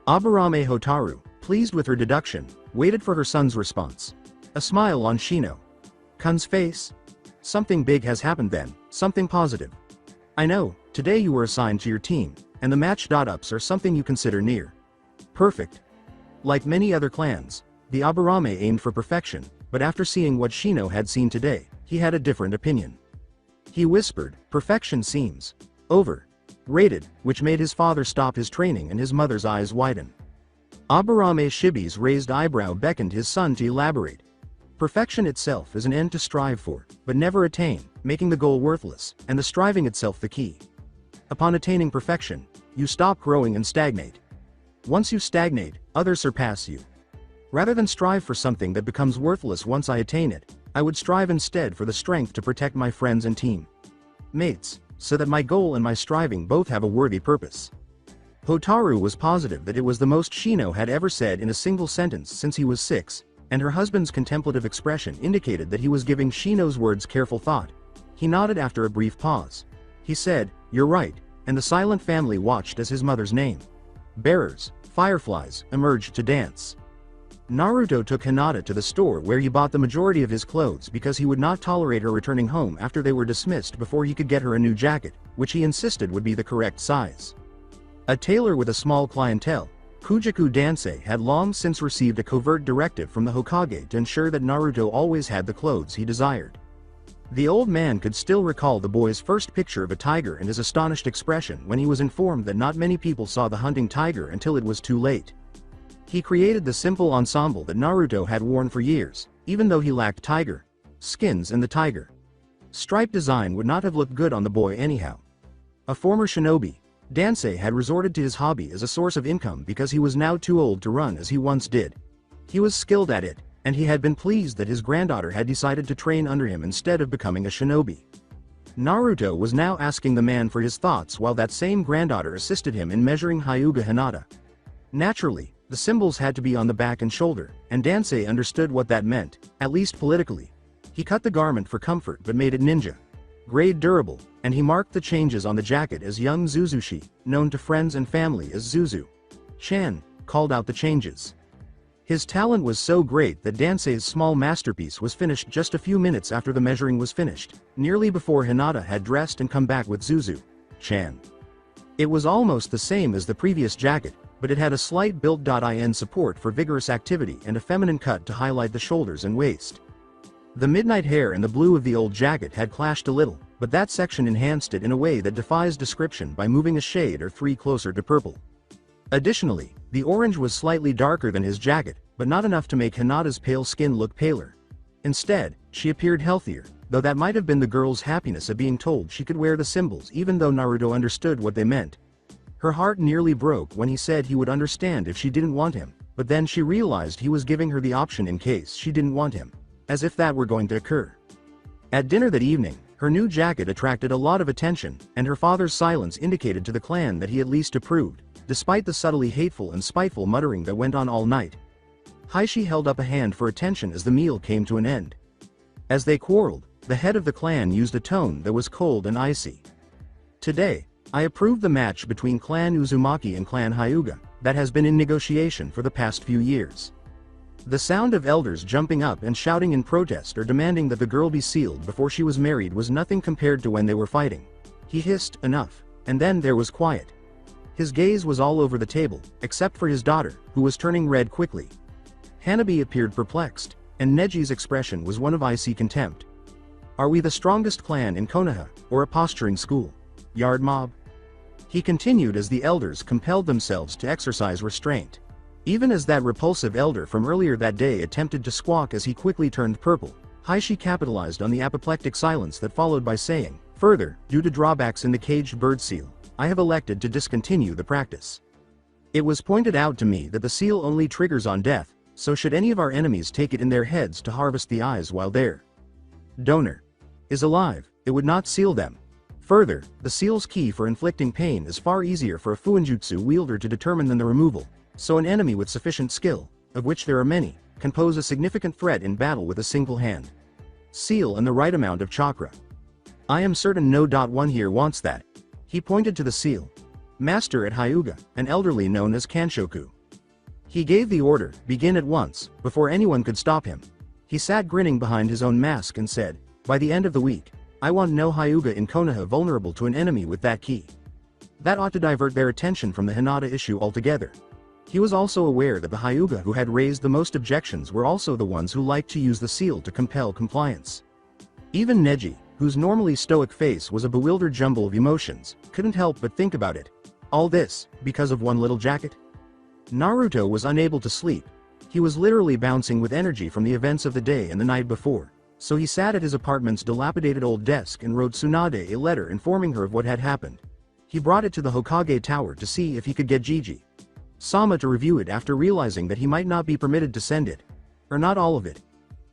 Aburame Hotaru, pleased with her deduction, waited for her son's response. A smile on Shino-kun's face. Something big has happened then, something positive. I know, today you were assigned to your team, and the match.ups are something you consider near perfect. Like many other clans, the Aburame aimed for perfection, but after seeing what Shino had seen today, he had a different opinion. He whispered, perfection seems overrated, which made his father stop his training and his mother's eyes widen. Aburame Shibi's raised eyebrow beckoned his son to elaborate. Perfection itself is an end to strive for, but never attain, making the goal worthless, and the striving itself the key. Upon attaining perfection, you stop growing and stagnate. Once you stagnate, others surpass you. Rather than strive for something that becomes worthless once I attain it, I would strive instead for the strength to protect my friends and team mates, so that my goal and my striving both have a worthy purpose. Hotaru was positive that it was the most Shino had ever said in a single sentence since he was 6, and her husband's contemplative expression indicated that he was giving Shino's words careful thought. He nodded after a brief pause. He said, you're right, and the silent family watched as his mother's name bearers, fireflies, emerged to dance. Naruto took Hinata to the store where he bought the majority of his clothes because he would not tolerate her returning home after they were dismissed before he could get her a new jacket, which he insisted would be the correct size. A tailor with a small clientele, Kujaku Dansei had long since received a covert directive from the Hokage to ensure that Naruto always had the clothes he desired. The old man could still recall the boy's first picture of a tiger and his astonished expression when he was informed that not many people saw the hunting tiger until it was too late. He created the simple ensemble that Naruto had worn for years, even though he lacked tiger skins and the tiger stripe design would not have looked good on the boy anyhow. A former shinobi, Dansei had resorted to his hobby as a source of income because he was now too old to run as he once did. He was skilled at it, and he had been pleased that his granddaughter had decided to train under him instead of becoming a shinobi. Naruto was now asking the man for his thoughts while that same granddaughter assisted him in measuring Hyuga Hinata. Naturally, the symbols had to be on the back and shoulder, and Dansei understood what that meant, at least politically. He cut the garment for comfort but made it ninja grade durable, and he marked the changes on the jacket as young Zuzushi, known to friends and family as Zuzu Chan, called out the changes. His talent was so great that Dansei's small masterpiece was finished just a few minutes after the measuring was finished, nearly before Hinata had dressed and come back with Zuzu Chan. It was almost the same as the previous jacket, but it had a slight built-in support for vigorous activity and a feminine cut to highlight the shoulders and waist. The midnight hair and the blue of the old jacket had clashed a little, but that section enhanced it in a way that defies description by moving a shade or three closer to purple. Additionally, the orange was slightly darker than his jacket, but not enough to make Hinata's pale skin look paler. Instead, she appeared healthier, though that might have been the girl's happiness at being told she could wear the symbols even though Naruto understood what they meant. Her heart nearly broke when he said he would understand if she didn't want him, but then she realized he was giving her the option in case she didn't want him. As if that were going to occur. At dinner that evening, her new jacket attracted a lot of attention, and her father's silence indicated to the clan that he at least approved, despite the subtly hateful and spiteful muttering that went on all night. Heishi held up a hand for attention as the meal came to an end. As they quarreled, the head of the clan used a tone that was cold and icy. Today, I approve the match between Clan Uzumaki and Clan Hyuga, that has been in negotiation for the past few years. The sound of elders jumping up and shouting in protest or demanding that the girl be sealed before she was married was nothing compared to when they were fighting. He hissed, "Enough," and then there was quiet. His gaze was all over the table, except for his daughter, who was turning red quickly. Hanabi appeared perplexed, and Neji's expression was one of icy contempt. "Are we the strongest clan in Konoha, or a posturing school? Yard mob?" He continued as the elders compelled themselves to exercise restraint. Even as that repulsive elder from earlier that day attempted to squawk as he quickly turned purple, Heishi capitalized on the apoplectic silence that followed by saying, "Further, due to drawbacks in the caged bird seal, I have elected to discontinue the practice. It was pointed out to me that the seal only triggers on death, so should any of our enemies take it in their heads to harvest the eyes while their donor is alive, it would not seal them. Further, the seal's key for inflicting pain is far easier for a fuinjutsu wielder to determine than the removal. So an enemy with sufficient skill, of which there are many, can pose a significant threat in battle with a single hand. Seal and the right amount of chakra. I am certain no. One here wants that." He pointed to the seal. Master at Hyuga, an elderly known as Kanshoku. He gave the order, "Begin at once," before anyone could stop him. He sat grinning behind his own mask and said, "By the end of the week, I want no Hyuga in Konoha vulnerable to an enemy with that key." That ought to divert their attention from the Hinata issue altogether. He was also aware that the Hyuga who had raised the most objections were also the ones who liked to use the seal to compel compliance. Even Neji, whose normally stoic face was a bewildered jumble of emotions, couldn't help but think about it. All this, because of one little jacket? Naruto was unable to sleep. He was literally bouncing with energy from the events of the day and the night before, so he sat at his apartment's dilapidated old desk and wrote Tsunade a letter informing her of what had happened. He brought it to the Hokage Tower to see if he could get Gigi Sama to review it after realizing that he might not be permitted to send it. Or not all of it.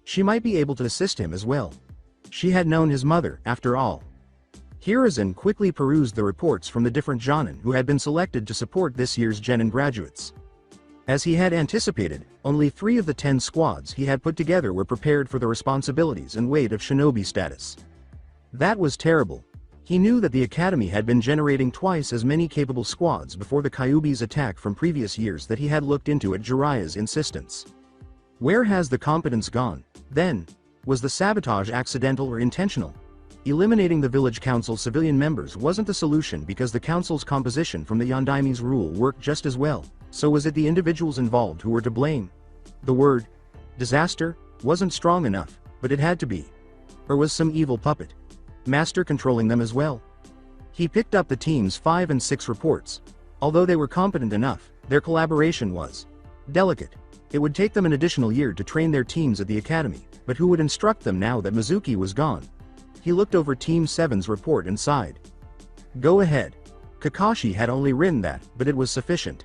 She might be able to assist him as well. She had known his mother, after all. Hiruzen quickly perused the reports from the different Jonin who had been selected to support this year's Genin graduates. As he had anticipated, only 3 of the 10 squads he had put together were prepared for the responsibilities and weight of shinobi status. That was terrible. He knew that the academy had been generating twice as many capable squads before the Kyuubi's attack from previous years that he had looked into at Jiraiya's insistence. Where has the competence gone? Then, was the sabotage accidental or intentional? Eliminating the village council civilian members wasn't the solution because the council's composition from the Yondaime's rule worked just as well, so was it the individuals involved who were to blame? The word disaster wasn't strong enough, but it had to be. Or was some evil puppet master controlling them as well? He picked up the team's 5 and 6 reports. Although they were competent enough, their collaboration was delicate. It would take them an additional year to train their teams at the academy, but who would instruct them now that Mizuki was gone? He looked over Team 7's report and sighed. Go ahead. Kakashi had only written that, but it was sufficient.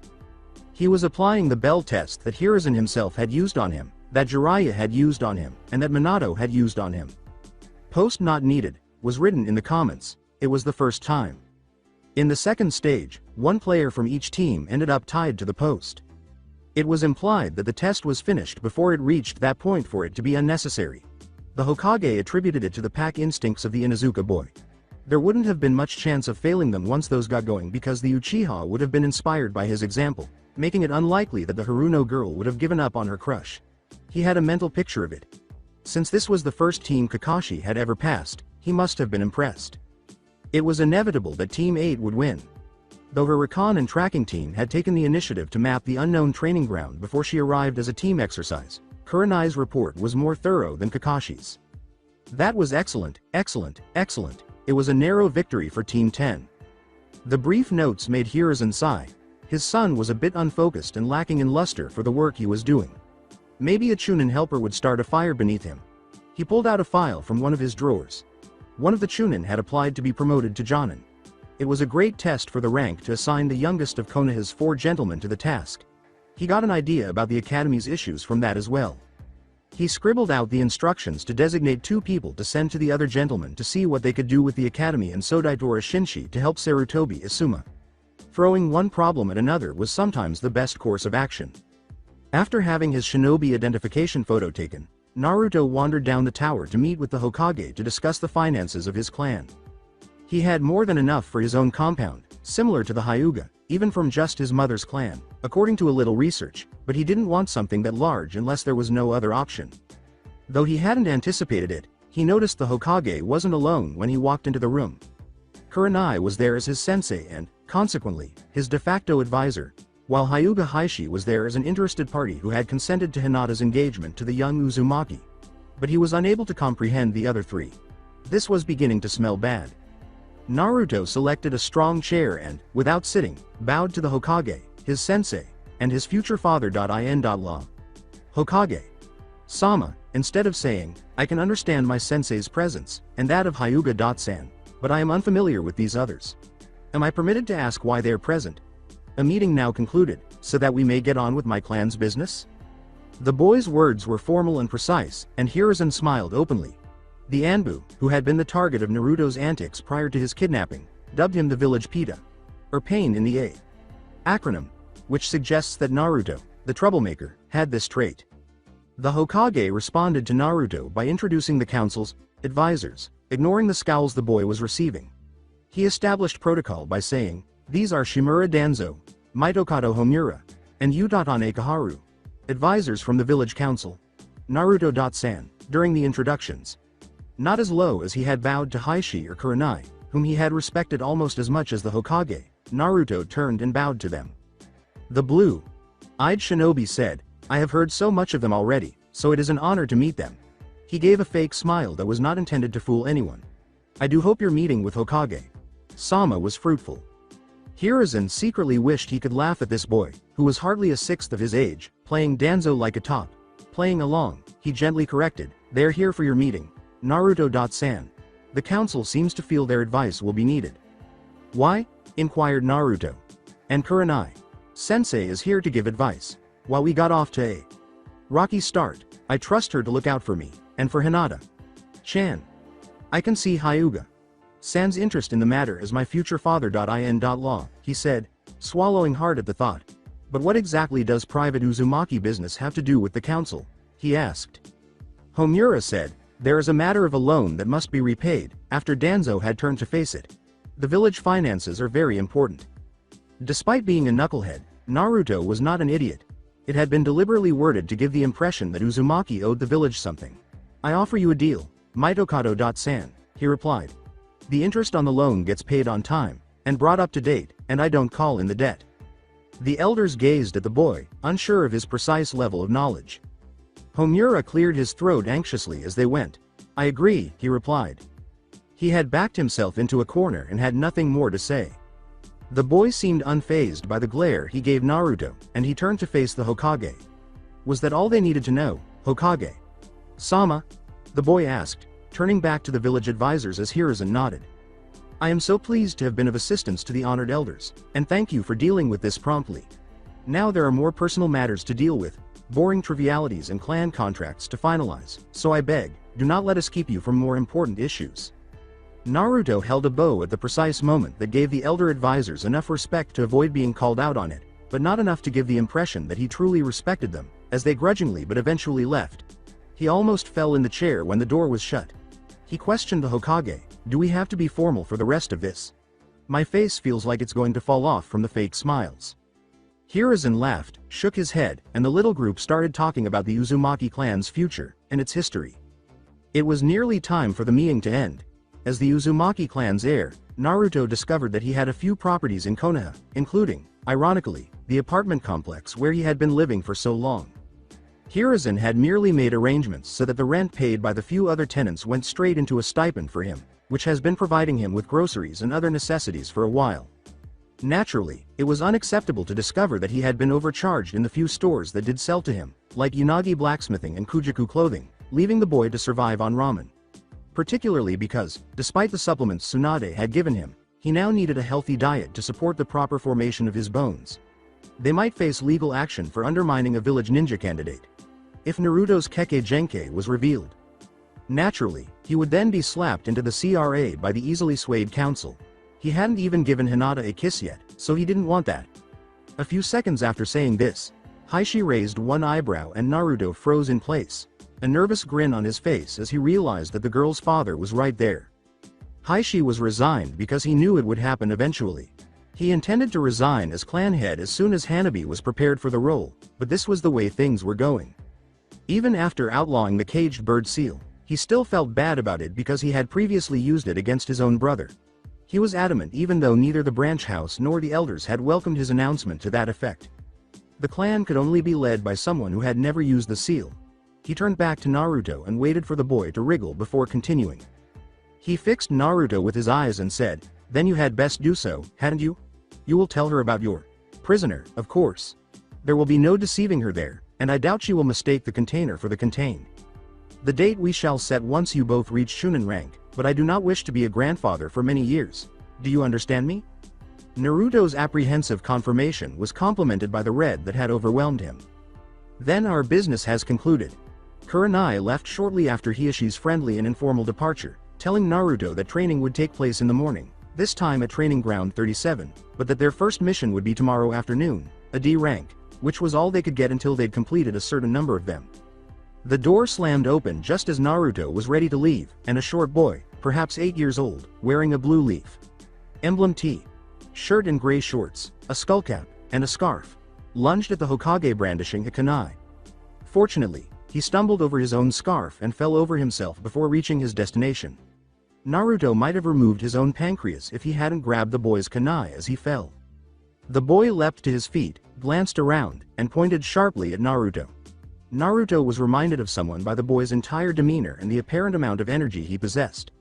He was applying the bell test that Hiruzen himself had used on him, that Jiraiya had used on him, and that Minato had used on him. Post not needed was written in the comments. It was the first time. In the second stage, one player from each team ended up tied to the post. It was implied that the test was finished before it reached that point for it to be unnecessary. The Hokage attributed it to the pack instincts of the Inuzuka boy. There wouldn't have been much chance of failing them once those got going because the Uchiha would have been inspired by his example, making it unlikely that the Haruno girl would have given up on her crush. He had a mental picture of it. Since this was the first team Kakashi had ever passed, he must have been impressed. It was inevitable that Team 8 would win. Though her recon and tracking team had taken the initiative to map the unknown training ground before she arrived as a team exercise, Kurenai's report was more thorough than Kakashi's. That was excellent, excellent, excellent. It was a narrow victory for Team 10. The brief notes made Hiruzen sigh. His son was a bit unfocused and lacking in luster for the work he was doing. Maybe a Chunin helper would start a fire beneath him. He pulled out a file from one of his drawers. One of the Chunin had applied to be promoted to Jonin. It was a great test for the rank to assign the youngest of Konoha's 4 gentlemen to the task. He got an idea about the academy's issues from that as well. He scribbled out the instructions to designate 2 people to send to the other gentlemen to see what they could do with the academy and Sodaitora Shinshi to help Sarutobi Isuma. Throwing one problem at another was sometimes the best course of action. After having his shinobi identification photo taken, Naruto wandered down the tower to meet with the Hokage to discuss the finances of his clan. He had more than enough for his own compound, similar to the Hyuga, even from just his mother's clan, according to a little research, but he didn't want something that large unless there was no other option. Though he hadn't anticipated it, he noticed the Hokage wasn't alone when he walked into the room. Kurenai was there as his sensei and, consequently, his de facto advisor, while Hyuga Heishi was there as an interested party who had consented to Hinata's engagement to the young Uzumaki. But he was unable to comprehend the other 3. This was beginning to smell bad. Naruto selected a strong chair and, without sitting, bowed to the Hokage, his sensei, and his future father. In. Hokage. Sama, instead of saying, I can understand my sensei's presence, and that of Hyuga-san, but I am unfamiliar with these others. Am I permitted to ask why they are present? A meeting now concluded, so that we may get on with my clan's business? The boy's words were formal and precise, and Hiruzen smiled openly. The Anbu, who had been the target of Naruto's antics prior to his kidnapping, dubbed him the village Pita, or pain in the A. acronym, which suggests that Naruto, the troublemaker, had this trait. The Hokage responded to Naruto by introducing the council's advisors, ignoring the scowls the boy was receiving. He established protocol by saying, these are Shimura Danzo, Mitokado Homura, and Utatane Kaharu, advisors from the village council. Naruto-san, during the introductions. Not as low as he had bowed to Heishi or Kurenai, whom he had respected almost as much as the Hokage, Naruto turned and bowed to them. The blue-eyed shinobi said, I have heard so much of them already, so it is an honor to meet them. He gave a fake smile that was not intended to fool anyone. I do hope your meeting with Hokage Sama was fruitful. Hiruzen secretly wished he could laugh at this boy, who was hardly a sixth of his age, playing Danzo like a top. Playing along, he gently corrected, they are here for your meeting. Naruto-san. The council seems to feel their advice will be needed. Why? Inquired Naruto. And Kurenai. Sensei is here to give advice. While we got off to a rocky start, I trust her to look out for me, and for Hinata. Chan. I can see Hyuga San's interest in the matter as my future father. In. Law, he said, swallowing hard at the thought. But what exactly does private Uzumaki business have to do with the council? He asked. Homura said, there is a matter of a loan that must be repaid, after Danzo had turned to face it. The village finances are very important. Despite being a knucklehead, Naruto was not an idiot. It had been deliberately worded to give the impression that Uzumaki owed the village something. "I offer you a deal, Mitokado-san," he replied. "The interest on the loan gets paid on time, and brought up to date, and I don't call in the debt." The elders gazed at the boy, unsure of his precise level of knowledge. Homura cleared his throat anxiously as they went. "I agree," he replied. He had backed himself into a corner and had nothing more to say. The boy seemed unfazed by the glare he gave Naruto, and he turned to face the Hokage. Was that all they needed to know, Hokage? "Sama?" the boy asked, turning back to the village advisors as Hiruzen nodded. "I am so pleased to have been of assistance to the honored elders, and thank you for dealing with this promptly. Now there are more personal matters to deal with, boring trivialities and clan contracts to finalize, so I beg, do not let us keep you from more important issues." Naruto held a bow at the precise moment that gave the elder advisors enough respect to avoid being called out on it, but not enough to give the impression that he truly respected them, as they grudgingly but eventually left. He almost fell in the chair when the door was shut. He questioned the Hokage, "Do we have to be formal for the rest of this? My face feels like it's going to fall off from the fake smiles." Hiruzen laughed, shook his head, and the little group started talking about the Uzumaki clan's future, and its history. It was nearly time for the meeting to end. As the Uzumaki clan's heir, Naruto discovered that he had a few properties in Konoha, including, ironically, the apartment complex where he had been living for so long. Hiruzen had merely made arrangements so that the rent paid by the few other tenants went straight into a stipend for him, which has been providing him with groceries and other necessities for a while. Naturally, it was unacceptable to discover that he had been overcharged in the few stores that did sell to him, like Unagi Blacksmithing and Kujaku Clothing, leaving the boy to survive on ramen. Particularly because, despite the supplements Tsunade had given him, he now needed a healthy diet to support the proper formation of his bones. They might face legal action for undermining a village ninja candidate. If Naruto's Kekkei Genkei was revealed. Naturally, he would then be slapped into the CRA by the easily swayed council. He hadn't even given Hinata a kiss yet, so he didn't want that. A few seconds after saying this, Heishi raised one eyebrow and Naruto froze in place, a nervous grin on his face as he realized that the girl's father was right there. Heishi was resigned because he knew it would happen eventually. He intended to resign as clan head as soon as Hanabi was prepared for the role, but this was the way things were going. Even after outlawing the caged bird seal, he still felt bad about it because he had previously used it against his own brother. He was adamant even though neither the branch house nor the elders had welcomed his announcement to that effect. The clan could only be led by someone who had never used the seal. He turned back to Naruto and waited for the boy to wriggle before continuing. He fixed Naruto with his eyes and said, "Then you had best do so, hadn't you? You will tell her about your prisoner, of course. There will be no deceiving her there, and I doubt she will mistake the container for the contained. The date we shall set once you both reach Shunin rank, but I do not wish to be a grandfather for many years. Do you understand me?" Naruto's apprehensive confirmation was complemented by the red that had overwhelmed him. "Then our business has concluded." Kurenai left shortly after Hieshi's friendly and informal departure, telling Naruto that training would take place in the morning, this time at Training Ground 37, but that their first mission would be tomorrow afternoon, a D rank, which was all they could get until they'd completed a certain number of them. The door slammed open just as Naruto was ready to leave, and a short boy, perhaps 8 years old, wearing a blue leaf emblem tee, shirt and gray shorts, a skullcap, and a scarf, lunged at the Hokage brandishing a kunai. Fortunately, he stumbled over his own scarf and fell over himself before reaching his destination. Naruto might have removed his own pancreas if he hadn't grabbed the boy's kunai as he fell. The boy leapt to his feet, glanced around, and pointed sharply at Naruto. Naruto was reminded of someone by the boy's entire demeanor and the apparent amount of energy he possessed.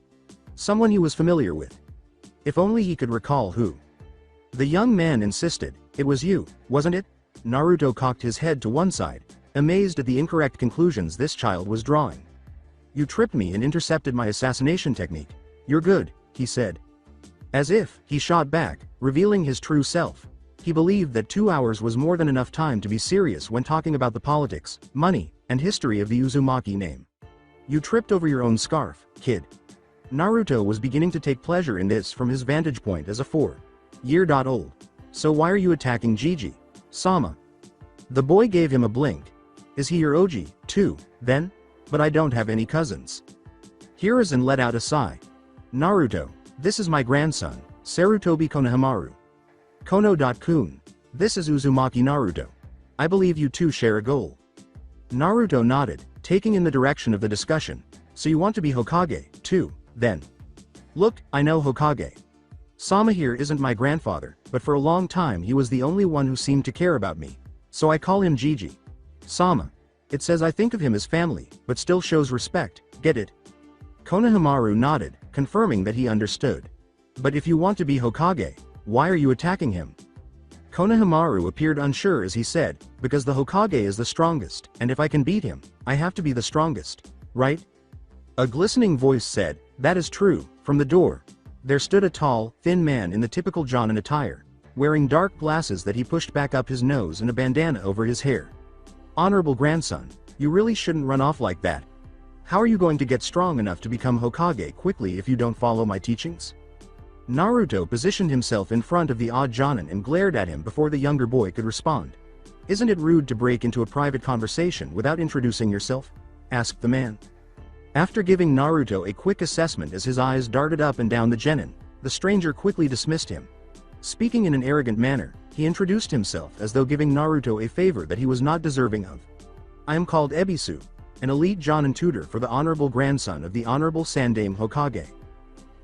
Someone he was familiar with. If only he could recall who. The young man insisted, "It was you, wasn't it?" Naruto cocked his head to one side, amazed at the incorrect conclusions this child was drawing. "You tripped me and intercepted my assassination technique. You're good," he said. As if, he shot back, revealing his true self. He believed that 2 hours was more than enough time to be serious when talking about the politics, money, and history of the Uzumaki name. "You tripped over your own scarf, kid." Naruto was beginning to take pleasure in this from his vantage point as a 4-year-old. "So why are you attacking Gigi, Sama?" The boy gave him a blink. "Is he your Oji, too, then? But I don't have any cousins." Hiruzen let out a sigh. "Naruto, this is my grandson, Sarutobi Konohamaru. Kono.kun. This is Uzumaki Naruto." I believe you two share a goal. Naruto nodded, taking in the direction of the discussion. So you want to be Hokage, too, then? Look, I know Hokage. Sama here isn't my grandfather, but for a long time he was the only one who seemed to care about me. So I call him Gigi. Sama. It says I think of him as family, but still shows respect, get it? Konohamaru nodded, confirming that he understood. But if you want to be Hokage, why are you attacking him? Konohamaru appeared unsure as he said, because the Hokage is the strongest, and if I can beat him, I have to be the strongest, right? A glistening voice said, that is true. From the door, there stood a tall, thin man in the typical Jonin attire, wearing dark glasses that he pushed back up his nose and a bandana over his hair. Honorable grandson, you really shouldn't run off like that. How are you going to get strong enough to become Hokage quickly if you don't follow my teachings? Naruto positioned himself in front of the odd Jonin and glared at him before the younger boy could respond. Isn't it rude to break into a private conversation without introducing yourself? Asked the man. After giving Naruto a quick assessment as his eyes darted up and down the genin, the stranger quickly dismissed him. Speaking in an arrogant manner, he introduced himself as though giving Naruto a favor that he was not deserving of. I am called Ebisu, an elite Jonin tutor for the honorable grandson of the honorable Sandaime Hokage.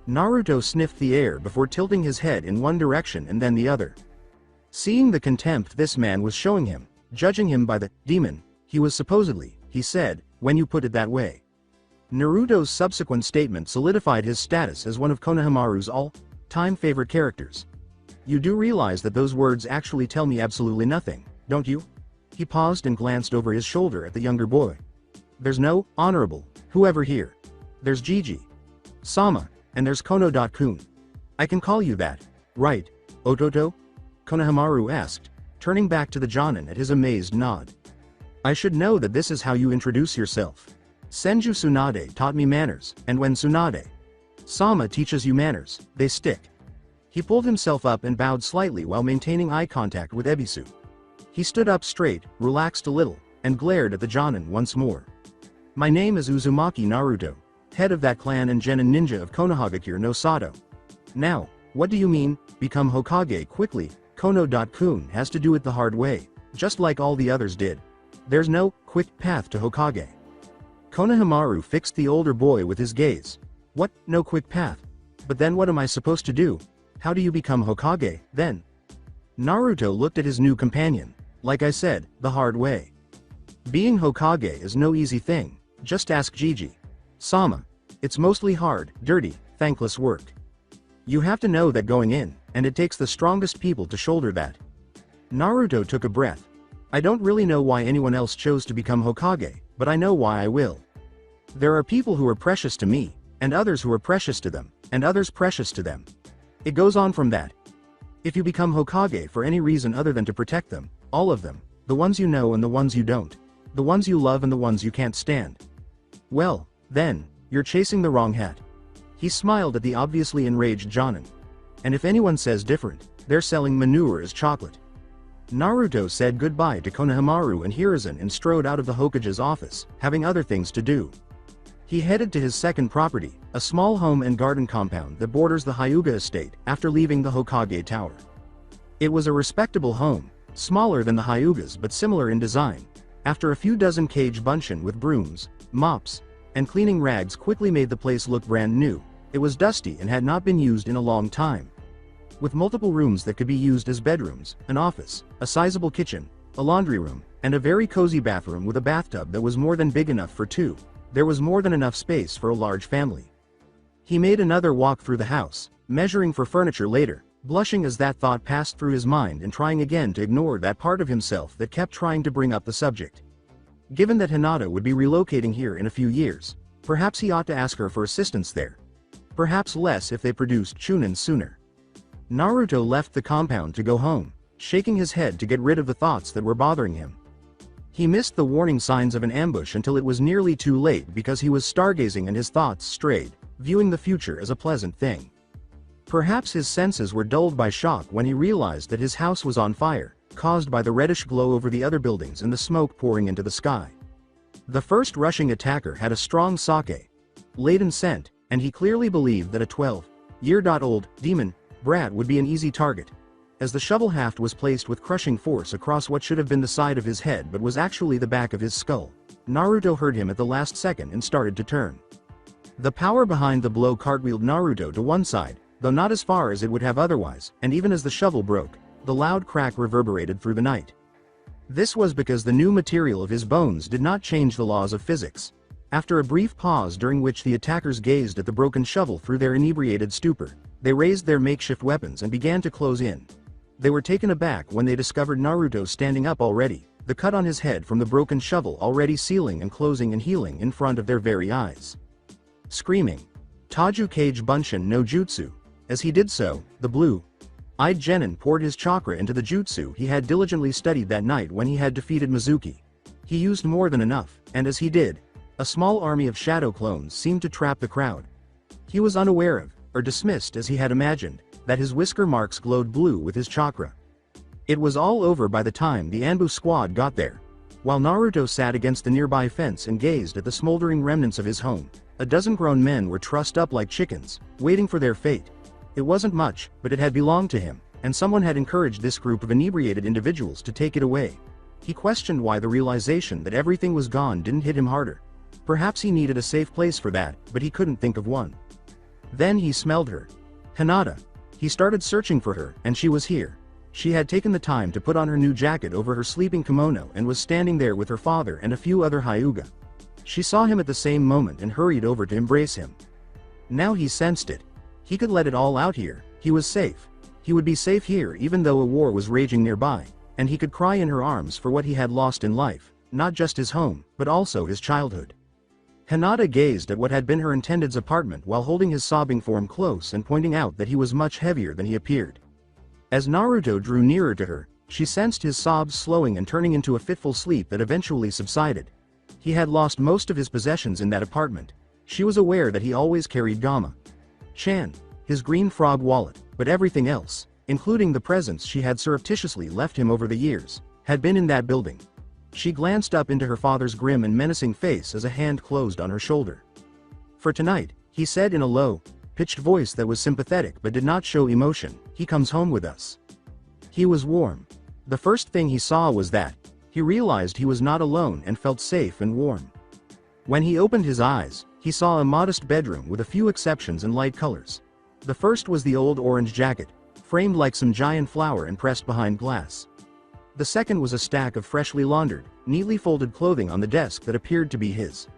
Naruto sniffed the air before tilting his head in one direction and then the other. Seeing the contempt this man was showing him, judging him by the demon he was supposedly, he said, when you put it that way. Naruto's subsequent statement solidified his status as one of Konohamaru's all-time favorite characters. You do realize that those words actually tell me absolutely nothing, don't you? He paused and glanced over his shoulder at the younger boy. There's no honorable whoever here. There's Gigi, Sama, and there's Kono-kun. I can call you that, right, Ototo? Konohamaru asked, turning back to the Jonin at his amazed nod. I should know that this is how you introduce yourself. Senju Tsunade taught me manners, and when Tsunade Sama teaches you manners, they stick. He pulled himself up and bowed slightly while maintaining eye contact with Ebisu. He stood up straight, relaxed a little, and glared at the Jonin once more. My name is Uzumaki Naruto, head of that clan and genin ninja of Konohagakure no Sato. Now, what do you mean, become Hokage quickly? Kono-kun has to do it the hard way, just like all the others did. There's no quick path to Hokage. Konohamaru fixed the older boy with his gaze. What, no quick path? But then what am I supposed to do? How do you become Hokage, then? Naruto looked at his new companion. Like I said, the hard way. Being Hokage is no easy thing, just ask Gigi. Sama. It's mostly hard, dirty, thankless work. You have to know that going in, and it takes the strongest people to shoulder that. Naruto took a breath. I don't really know why anyone else chose to become Hokage, but I know why I will. There are people who are precious to me, and others who are precious to them, and others precious to them. It goes on from that. If you become Hokage for any reason other than to protect them, all of them, the ones you know and the ones you don't, the ones you love and the ones you can't stand. Well, then, you're chasing the wrong hat. He smiled at the obviously enraged Jonin. And if anyone says different, they're selling manure as chocolate. Naruto said goodbye to Konohamaru and Hiruzen and strode out of the Hokage's office, having other things to do. He headed to his second property, a small home and garden compound that borders the Hyuga estate, after leaving the Hokage Tower. It was a respectable home, smaller than the Hyugas but similar in design. After a few dozen cage bunshin with brooms, mops, and cleaning rags quickly made the place look brand new, it was dusty and had not been used in a long time. With multiple rooms that could be used as bedrooms, an office, a sizable kitchen, a laundry room, and a very cozy bathroom with a bathtub that was more than big enough for two, there was more than enough space for a large family. He made another walk through the house, measuring for furniture later, blushing as that thought passed through his mind and trying again to ignore that part of himself that kept trying to bring up the subject. Given that Hinata would be relocating here in a few years, perhaps he ought to ask her for assistance there. Perhaps less if they produced Chunin sooner. Naruto left the compound to go home, shaking his head to get rid of the thoughts that were bothering him. He missed the warning signs of an ambush until it was nearly too late because he was stargazing and his thoughts strayed, viewing the future as a pleasant thing. Perhaps his senses were dulled by shock when he realized that his house was on fire, caused by the reddish glow over the other buildings and the smoke pouring into the sky. The first rushing attacker had a strong sake-laden scent, and he clearly believed that a 12-year-old demon brat would be an easy target. as the shovel haft was placed with crushing force across what should have been the side of his head but was actually the back of his skull. Naruto heard him at the last second and started to turn. The power behind the blow cartwheeled Naruto to one side, though not as far as it would have otherwise, and even as the shovel broke, the loud crack reverberated through the night. This was because the new material of his bones did not change the laws of physics. After a brief pause during which the attackers gazed at the broken shovel through their inebriated stupor, they raised their makeshift weapons and began to close in. They were taken aback when they discovered Naruto standing up already, the cut on his head from the broken shovel already sealing and closing and healing in front of their very eyes. Screaming, "Taju Kage Bunshin no Jutsu!" As he did so, the blue-eyed genin poured his chakra into the jutsu he had diligently studied that night when he had defeated Mizuki. He used more than enough, and as he did, a small army of shadow clones seemed to trap the crowd. He was unaware of, or dismissed as he had imagined, that his whisker marks glowed blue with his chakra. It was all over by the time the Anbu squad got there. While Naruto sat against the nearby fence and gazed at the smoldering remnants of his home, a dozen grown men were trussed up like chickens, waiting for their fate. It wasn't much, but it had belonged to him, and someone had encouraged this group of inebriated individuals to take it away. He questioned why the realization that everything was gone didn't hit him harder. Perhaps he needed a safe place for that, but he couldn't think of one. Then he smelled her. Hinata. He started searching for her, and she was here. She had taken the time to put on her new jacket over her sleeping kimono and was standing there with her father and a few other Hyuga. She saw him at the same moment and hurried over to embrace him. Now he sensed it. He could let it all out here. He was safe. He would be safe here even though a war was raging nearby, and he could cry in her arms for what he had lost in life, not just his home, but also his childhood. Hinata gazed at what had been her intended's apartment while holding his sobbing form close and pointing out that he was much heavier than he appeared. As Naruto drew nearer to her, she sensed his sobs slowing and turning into a fitful sleep that eventually subsided. He had lost most of his possessions in that apartment. She was aware that he always carried Gama-chan, his green frog wallet, but everything else, including the presents she had surreptitiously left him over the years, had been in that building. She glanced up into her father's grim and menacing face as a hand closed on her shoulder. "For tonight," he said in a low, pitched voice that was sympathetic but did not show emotion, "he comes home with us." He was warm. The first thing he saw was that. He realized he was not alone and felt safe and warm. When he opened his eyes, he saw a modest bedroom with a few exceptions in light colors. The first was the old orange jacket, framed like some giant flower and pressed behind glass. The second was a stack of freshly laundered, neatly folded clothing on the desk that appeared to be his.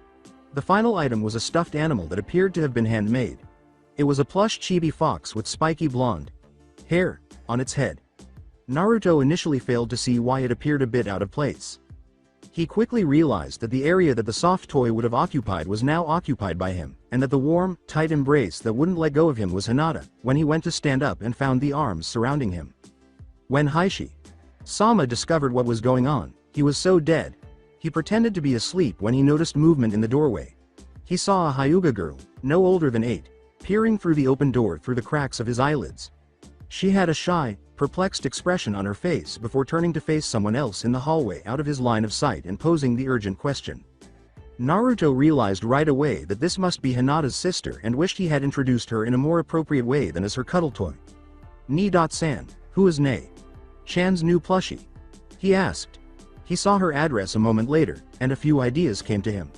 The final item was a stuffed animal that appeared to have been handmade. It was a plush chibi fox with spiky blonde hair on its head. Naruto initially failed to see why it appeared a bit out of place. He quickly realized that the area that the soft toy would have occupied was now occupied by him, and that the warm, tight embrace that wouldn't let go of him was Hinata, when he went to stand up and found the arms surrounding him. When Sama discovered what was going on, he was so dead. He pretended to be asleep when he noticed movement in the doorway. He saw a Hyuga girl, no older than 8, peering through the open door through the cracks of his eyelids. She had a shy, perplexed expression on her face before turning to face someone else in the hallway out of his line of sight and posing the urgent question. Naruto realized right away that this must be Hinata's sister and wished he had introduced her in a more appropriate way than as her cuddle toy. "Ni-san, who is Chan's new plushie?" he asked. He saw her address a moment later, and a few ideas came to him.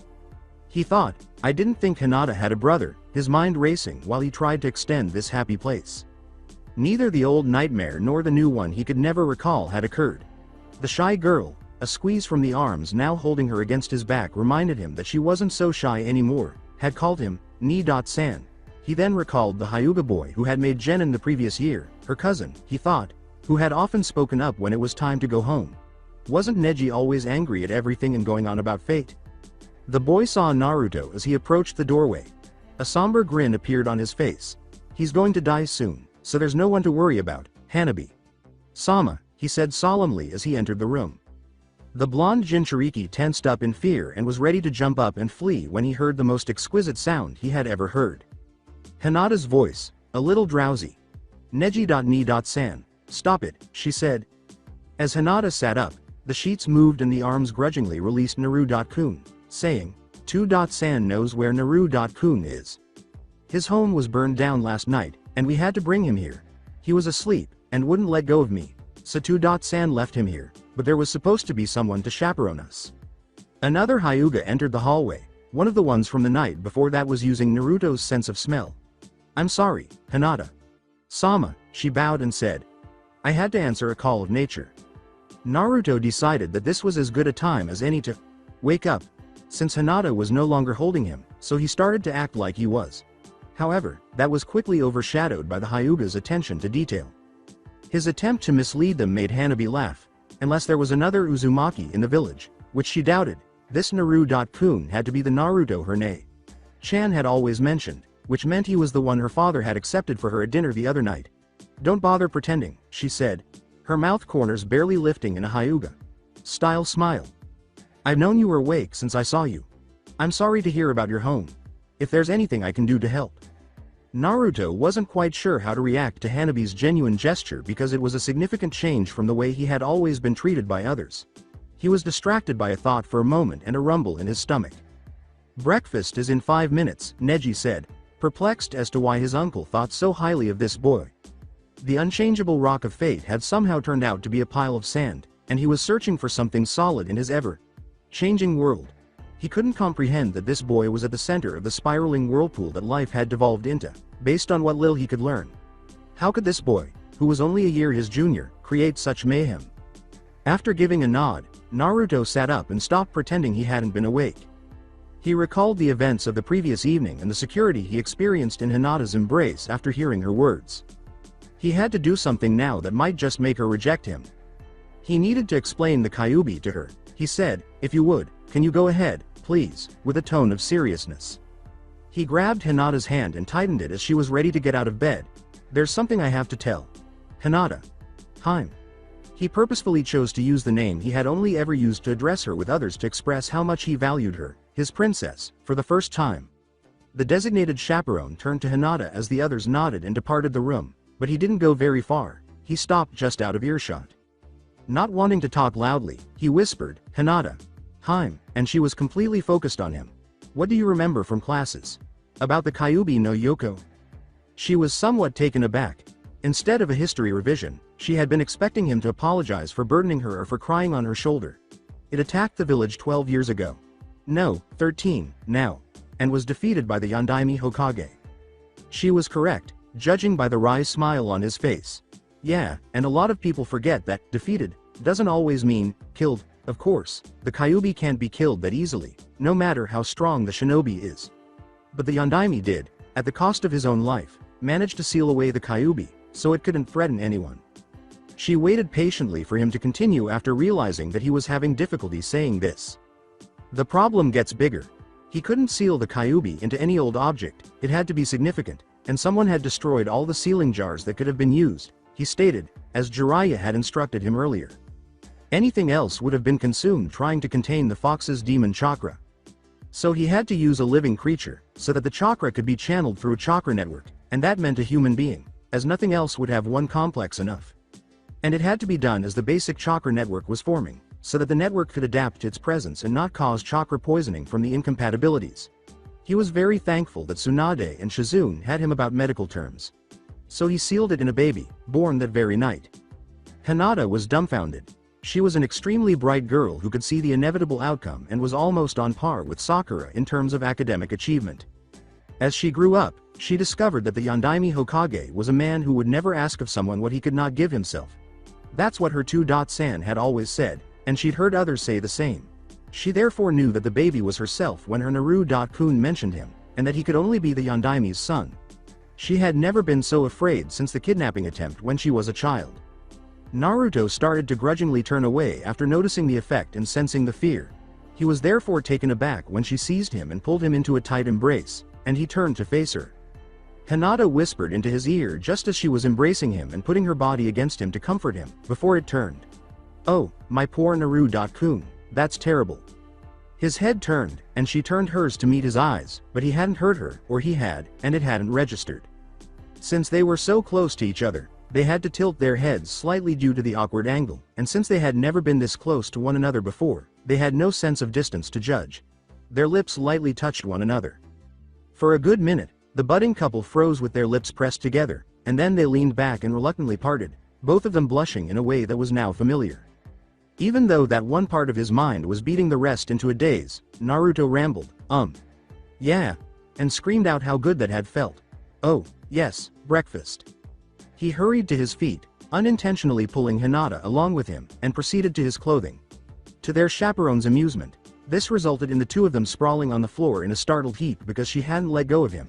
He thought, I didn't think Hinata had a brother, his mind racing while he tried to extend this happy place. Neither the old nightmare nor the new one he could never recall had occurred. The shy girl, a squeeze from the arms now holding her against his back reminded him that she wasn't so shy anymore, had called him Ni-san. He then recalled the Hyuga boy who had made Genin the previous year, her cousin, he thought, who had often spoken up when it was time to go home. Wasn't Neji always angry at everything and going on about fate? The boy saw Naruto as he approached the doorway. A somber grin appeared on his face. He's going to die soon, so there's no one to worry about, Hanabi. Sama, he said solemnly as he entered the room. The blonde Jinchuriki tensed up in fear and was ready to jump up and flee when he heard the most exquisite sound he had ever heard. Hinata's voice, a little drowsy. Neji.ni.san, stop it, she said. As Hinata sat up, the sheets moved and the arms grudgingly released Naru.kun, saying, 2.san knows where Naru.kun is. His home was burned down last night, and we had to bring him here. He was asleep, and wouldn't let go of me. Satu-san left him here, but there was supposed to be someone to chaperone us. Another Hyuga entered the hallway, one of the ones from the night before that was using Naruto's sense of smell. I'm sorry, Hinata. Sama, she bowed and said. I had to answer a call of nature. Naruto decided that this was as good a time as any to wake up, since Hinata was no longer holding him, so he started to act like he was. However, that was quickly overshadowed by the Hyuga's attention to detail. His attempt to mislead them made Hanabi laugh, unless there was another Uzumaki in the village, which she doubted. This Naru-kun had to be the Naruto her Chan had always mentioned, which meant he was the one her father had accepted for her at dinner the other night. Don't bother pretending, she said, her mouth corners barely lifting in a Hyuga style smile. I've known you were awake since I saw you. I'm sorry to hear about your home. If there's anything I can do to help. Naruto wasn't quite sure how to react to Hanabi's genuine gesture because it was a significant change from the way he had always been treated by others. He was distracted by a thought for a moment and a rumble in his stomach. Breakfast is in 5 minutes, Neji said, perplexed as to why his uncle thought so highly of this boy. The unchangeable rock of fate had somehow turned out to be a pile of sand, and he was searching for something solid in his ever-changing world. He couldn't comprehend that this boy was at the center of the spiraling whirlpool that life had devolved into, based on what little he could learn. How could this boy, who was only a year his junior, create such mayhem? After giving a nod, Naruto sat up and stopped pretending he hadn't been awake. He recalled the events of the previous evening and the security he experienced in Hinata's embrace after hearing her words. He had to do something now that might just make her reject him. He needed to explain the Kyuubi to her. He said, if you would, can you go ahead, please, with a tone of seriousness. He grabbed Hinata's hand and tightened it as she was ready to get out of bed. There's something I have to tell. Hinata. Haim. He purposefully chose to use the name he had only ever used to address her with others to express how much he valued her, his princess, for the first time. The designated chaperone turned to Hinata as the others nodded and departed the room, but he didn't go very far. He stopped just out of earshot. Not wanting to talk loudly, he whispered, Hinata. Haim, and she was completely focused on him. What do you remember from classes? About the Kyuubi no Yoko? She was somewhat taken aback. Instead of a history revision, she had been expecting him to apologize for burdening her or for crying on her shoulder. It attacked the village 12 years ago. No, 13, now. And was defeated by the Yondaime Hokage. She was correct, judging by the wry smile on his face. Yeah, and a lot of people forget that defeated doesn't always mean killed. Of course, the Kyuubi can't be killed that easily, no matter how strong the shinobi is. But the Yondaime did, at the cost of his own life, manage to seal away the Kyuubi, so it couldn't threaten anyone. She waited patiently for him to continue after realizing that he was having difficulty saying this. The problem gets bigger. He couldn't seal the Kyuubi into any old object, it had to be significant, and someone had destroyed all the sealing jars that could have been used, he stated, as Jiraiya had instructed him earlier. Anything else would have been consumed trying to contain the fox's demon chakra. So he had to use a living creature, so that the chakra could be channeled through a chakra network, and that meant a human being, as nothing else would have one complex enough. And it had to be done as the basic chakra network was forming, so that the network could adapt to its presence and not cause chakra poisoning from the incompatibilities. He was very thankful that Tsunade and Shizune had him about medical terms. So he sealed it in a baby, born that very night. Hinata was dumbfounded. She was an extremely bright girl who could see the inevitable outcome and was almost on par with Sakura in terms of academic achievement. As she grew up, she discovered that the Yondaime Hokage was a man who would never ask of someone what he could not give himself. That's what her San had always said, and she'd heard others say the same. She therefore knew that the baby was herself when her Naru-kun mentioned him, and that he could only be the Yondaime's son. She had never been so afraid since the kidnapping attempt when she was a child. Naruto started to grudgingly turn away after noticing the effect and sensing the fear. He was therefore taken aback when she seized him and pulled him into a tight embrace, and he turned to face her. Hinata whispered into his ear just as she was embracing him and putting her body against him to comfort him, before it turned. Oh, my poor Naru-kun, that's terrible. His head turned, and she turned hers to meet his eyes, but he hadn't heard her, or he had, and it hadn't registered. Since they were so close to each other, they had to tilt their heads slightly due to the awkward angle, and since they had never been this close to one another before, they had no sense of distance to judge. Their lips lightly touched one another. For a good minute, the budding couple froze with their lips pressed together, and then they leaned back and reluctantly parted, both of them blushing in a way that was now familiar. Even though that one part of his mind was beating the rest into a daze, Naruto rambled, yeah, and screamed out how good that had felt. Oh, yes, breakfast. He hurried to his feet, unintentionally pulling Hinata along with him, and proceeded to his clothing. To their chaperone's amusement, this resulted in the two of them sprawling on the floor in a startled heap because she hadn't let go of him.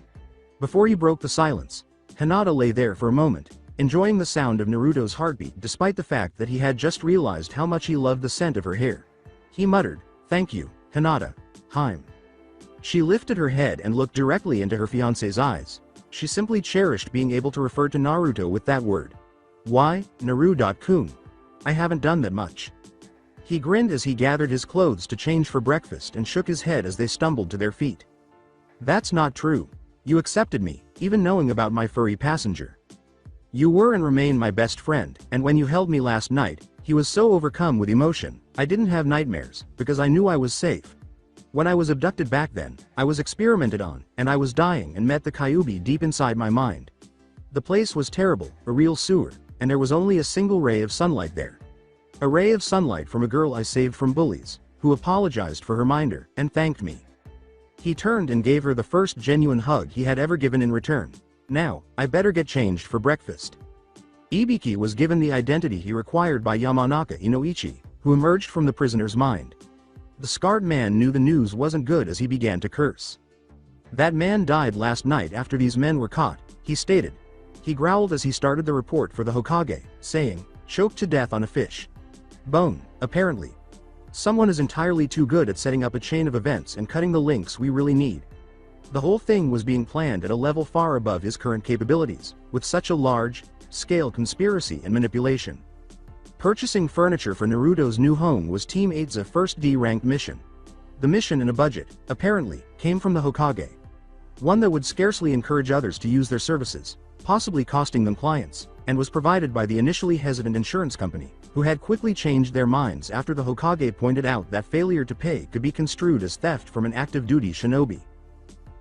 Before he broke the silence, Hinata lay there for a moment, enjoying the sound of Naruto's heartbeat despite the fact that he had just realized how much he loved the scent of her hair. He muttered, "Thank you, Hinata. Heim." She lifted her head and looked directly into her fiancé's eyes. She simply cherished being able to refer to Naruto with that word. "Why, Naru-kun? I haven't done that much." He grinned as he gathered his clothes to change for breakfast and shook his head as they stumbled to their feet. "That's not true. You accepted me, even knowing about my furry passenger. You were and remain my best friend, and when you held me last night, he was so overcome with emotion, I didn't have nightmares, because I knew I was safe. When I was abducted back then, I was experimented on, and I was dying and met the Kyuubi deep inside my mind. The place was terrible, a real sewer, and there was only a single ray of sunlight there. A ray of sunlight from a girl I saved from bullies, who apologized for her minder, and thanked me. He turned and gave her the first genuine hug he had ever given in return. Now, I better get changed for breakfast." Ibiki was given the identity he required by Yamanaka Inoichi, who emerged from the prisoner's mind. The scarred man knew the news wasn't good as he began to curse. "That man died last night after these men were caught," he stated. He growled as he started the report for the Hokage, saying, "Choked to death on a fish bone, apparently. Someone is entirely too good at setting up a chain of events and cutting the links we really need. The whole thing was being planned at a level far above his current capabilities, with such a large-scale conspiracy and manipulation." Purchasing furniture for Naruto's new home was Team 8's first D-ranked mission. The mission in a budget, apparently, came from the Hokage. One that would scarcely encourage others to use their services, possibly costing them clients, and was provided by the initially hesitant insurance company, who had quickly changed their minds after the Hokage pointed out that failure to pay could be construed as theft from an active-duty shinobi.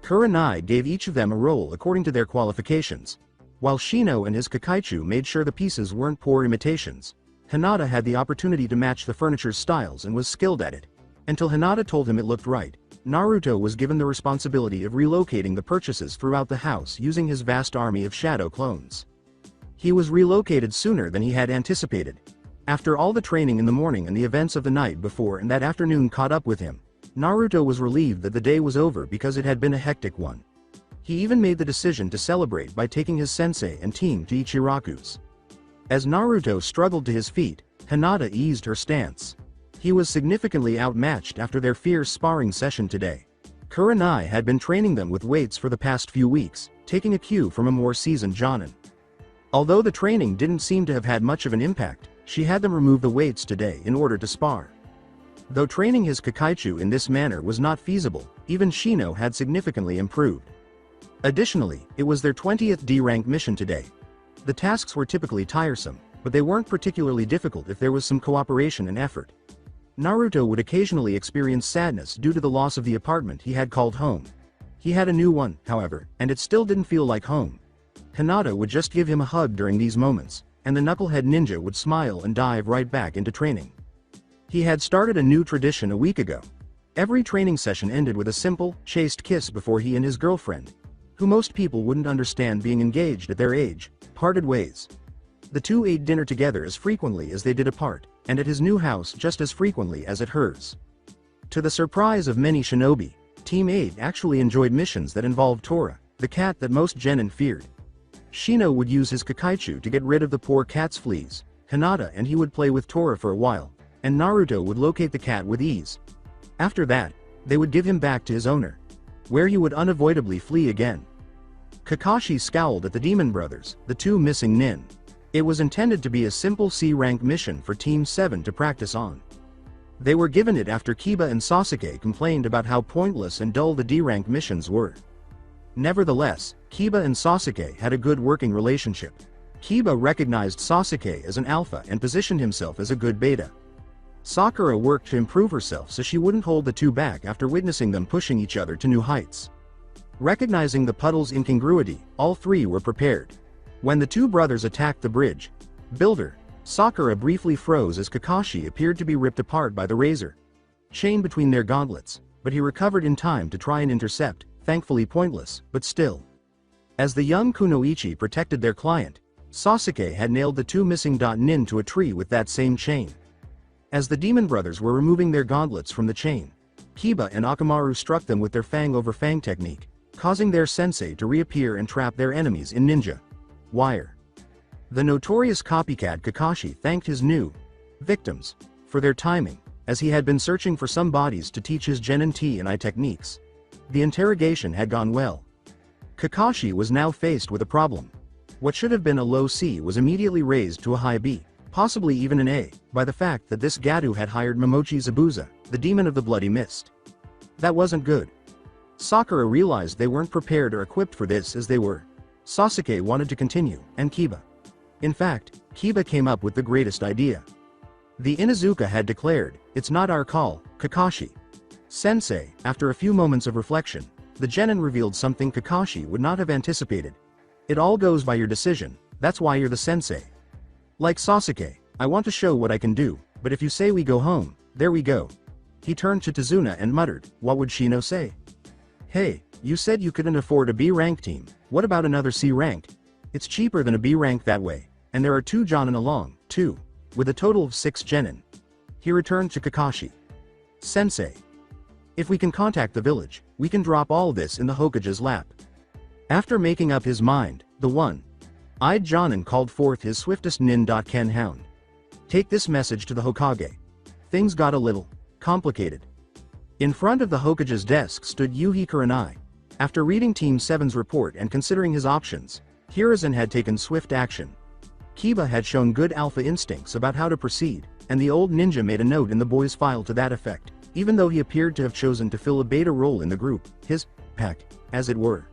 Kurenai gave each of them a role according to their qualifications. While Shino and his Kakaichu made sure the pieces weren't poor imitations, Hinata had the opportunity to match the furniture's styles and was skilled at it. Until Hinata told him it looked right, Naruto was given the responsibility of relocating the purchases throughout the house using his vast army of shadow clones. He was relocated sooner than he had anticipated. After all the training in the morning and the events of the night before and that afternoon caught up with him, Naruto was relieved that the day was over because it had been a hectic one. He even made the decision to celebrate by taking his sensei and team to Ichiraku's. As Naruto struggled to his feet, Hinata eased her stance. He was significantly outmatched after their fierce sparring session today. Kurenai had been training them with weights for the past few weeks, taking a cue from a more seasoned Jonin. Although the training didn't seem to have had much of an impact, she had them remove the weights today in order to spar. Though training his Kakaichu in this manner was not feasible, even Shino had significantly improved. Additionally, it was their 20th D-rank mission today. The tasks were typically tiresome, but they weren't particularly difficult if there was some cooperation and effort. Naruto would occasionally experience sadness due to the loss of the apartment he had called home. He had a new one, however, and it still didn't feel like home. Hinata would just give him a hug during these moments, and the knucklehead ninja would smile and dive right back into training. He had started a new tradition a week ago. Every training session ended with a simple, chaste kiss before he and his girlfriend, who most people wouldn't understand being engaged at their age, parted ways. The two ate dinner together as frequently as they did apart, and at his new house just as frequently as at hers. To the surprise of many shinobi, Team 8 actually enjoyed missions that involved Tora, the cat that most genin feared. Shino would use his Kakaichu to get rid of the poor cat's fleas, Hinata and he would play with Tora for a while, and Naruto would locate the cat with ease. After that, they would give him back to his owner, where he would unavoidably flee again. Kakashi scowled at the Demon Brothers, the two missing nin. It was intended to be a simple C-rank mission for Team 7 to practice on. They were given it after Kiba and Sasuke complained about how pointless and dull the D-rank missions were. Nevertheless, Kiba and Sasuke had a good working relationship. Kiba recognized Sasuke as an alpha and positioned himself as a good beta. Sakura worked to improve herself so she wouldn't hold the two back after witnessing them pushing each other to new heights. Recognizing the puddle's incongruity, all three were prepared. When the two brothers attacked the bridge, Builder. Sakura briefly froze as Kakashi appeared to be ripped apart by the razor chain between their gauntlets, but he recovered in time to try and intercept, thankfully pointless, but still. As the young kunoichi protected their client, Sasuke had nailed the two missing nin to a tree with that same chain. As the demon brothers were removing their gauntlets from the chain, Kiba and Akamaru struck them with their fang over fang technique, causing their sensei to reappear and trap their enemies in ninja wire. The notorious copycat Kakashi thanked his new victims for their timing, as he had been searching for some bodies to teach his Genin T and I techniques. The interrogation had gone well. Kakashi was now faced with a problem. What should have been a low C was immediately raised to a high B, possibly even an A, by the fact that this Gadu had hired Momochi Zabuza, the demon of the bloody mist. That wasn't good. Sakura realized they weren't prepared or equipped for this as they were. Sasuke wanted to continue, and Kiba. In fact, Kiba came up with the greatest idea. The Inuzuka had declared, "It's not our call, Kakashi." Sensei, after a few moments of reflection, the genin revealed something Kakashi would not have anticipated. "It all goes by your decision, that's why you're the sensei. Like Sasuke, I want to show what I can do, but if you say we go home, there we go." He turned to Tazuna and muttered, "What would Shino say?" "Hey, you said you couldn't afford a B rank team, what about another C rank? It's cheaper than a B rank that way, and there are 2 Jonin along, too, with a total of 6 genin." He returned to Kakashi. "Sensei. If we can contact the village, we can drop all this in the Hokage's lap." After making up his mind, the one-eyed Jonin called forth his swiftest nin-ken hound. "Take this message to the Hokage." Things got a little complicated. In front of the Hokage's desk stood Yuhi Kurenai. After reading Team 7's report and considering his options, Hiruzen had taken swift action. Kiba had shown good alpha instincts about how to proceed, and the old ninja made a note in the boy's file to that effect, even though he appeared to have chosen to fill a beta role in the group, his pack, as it were.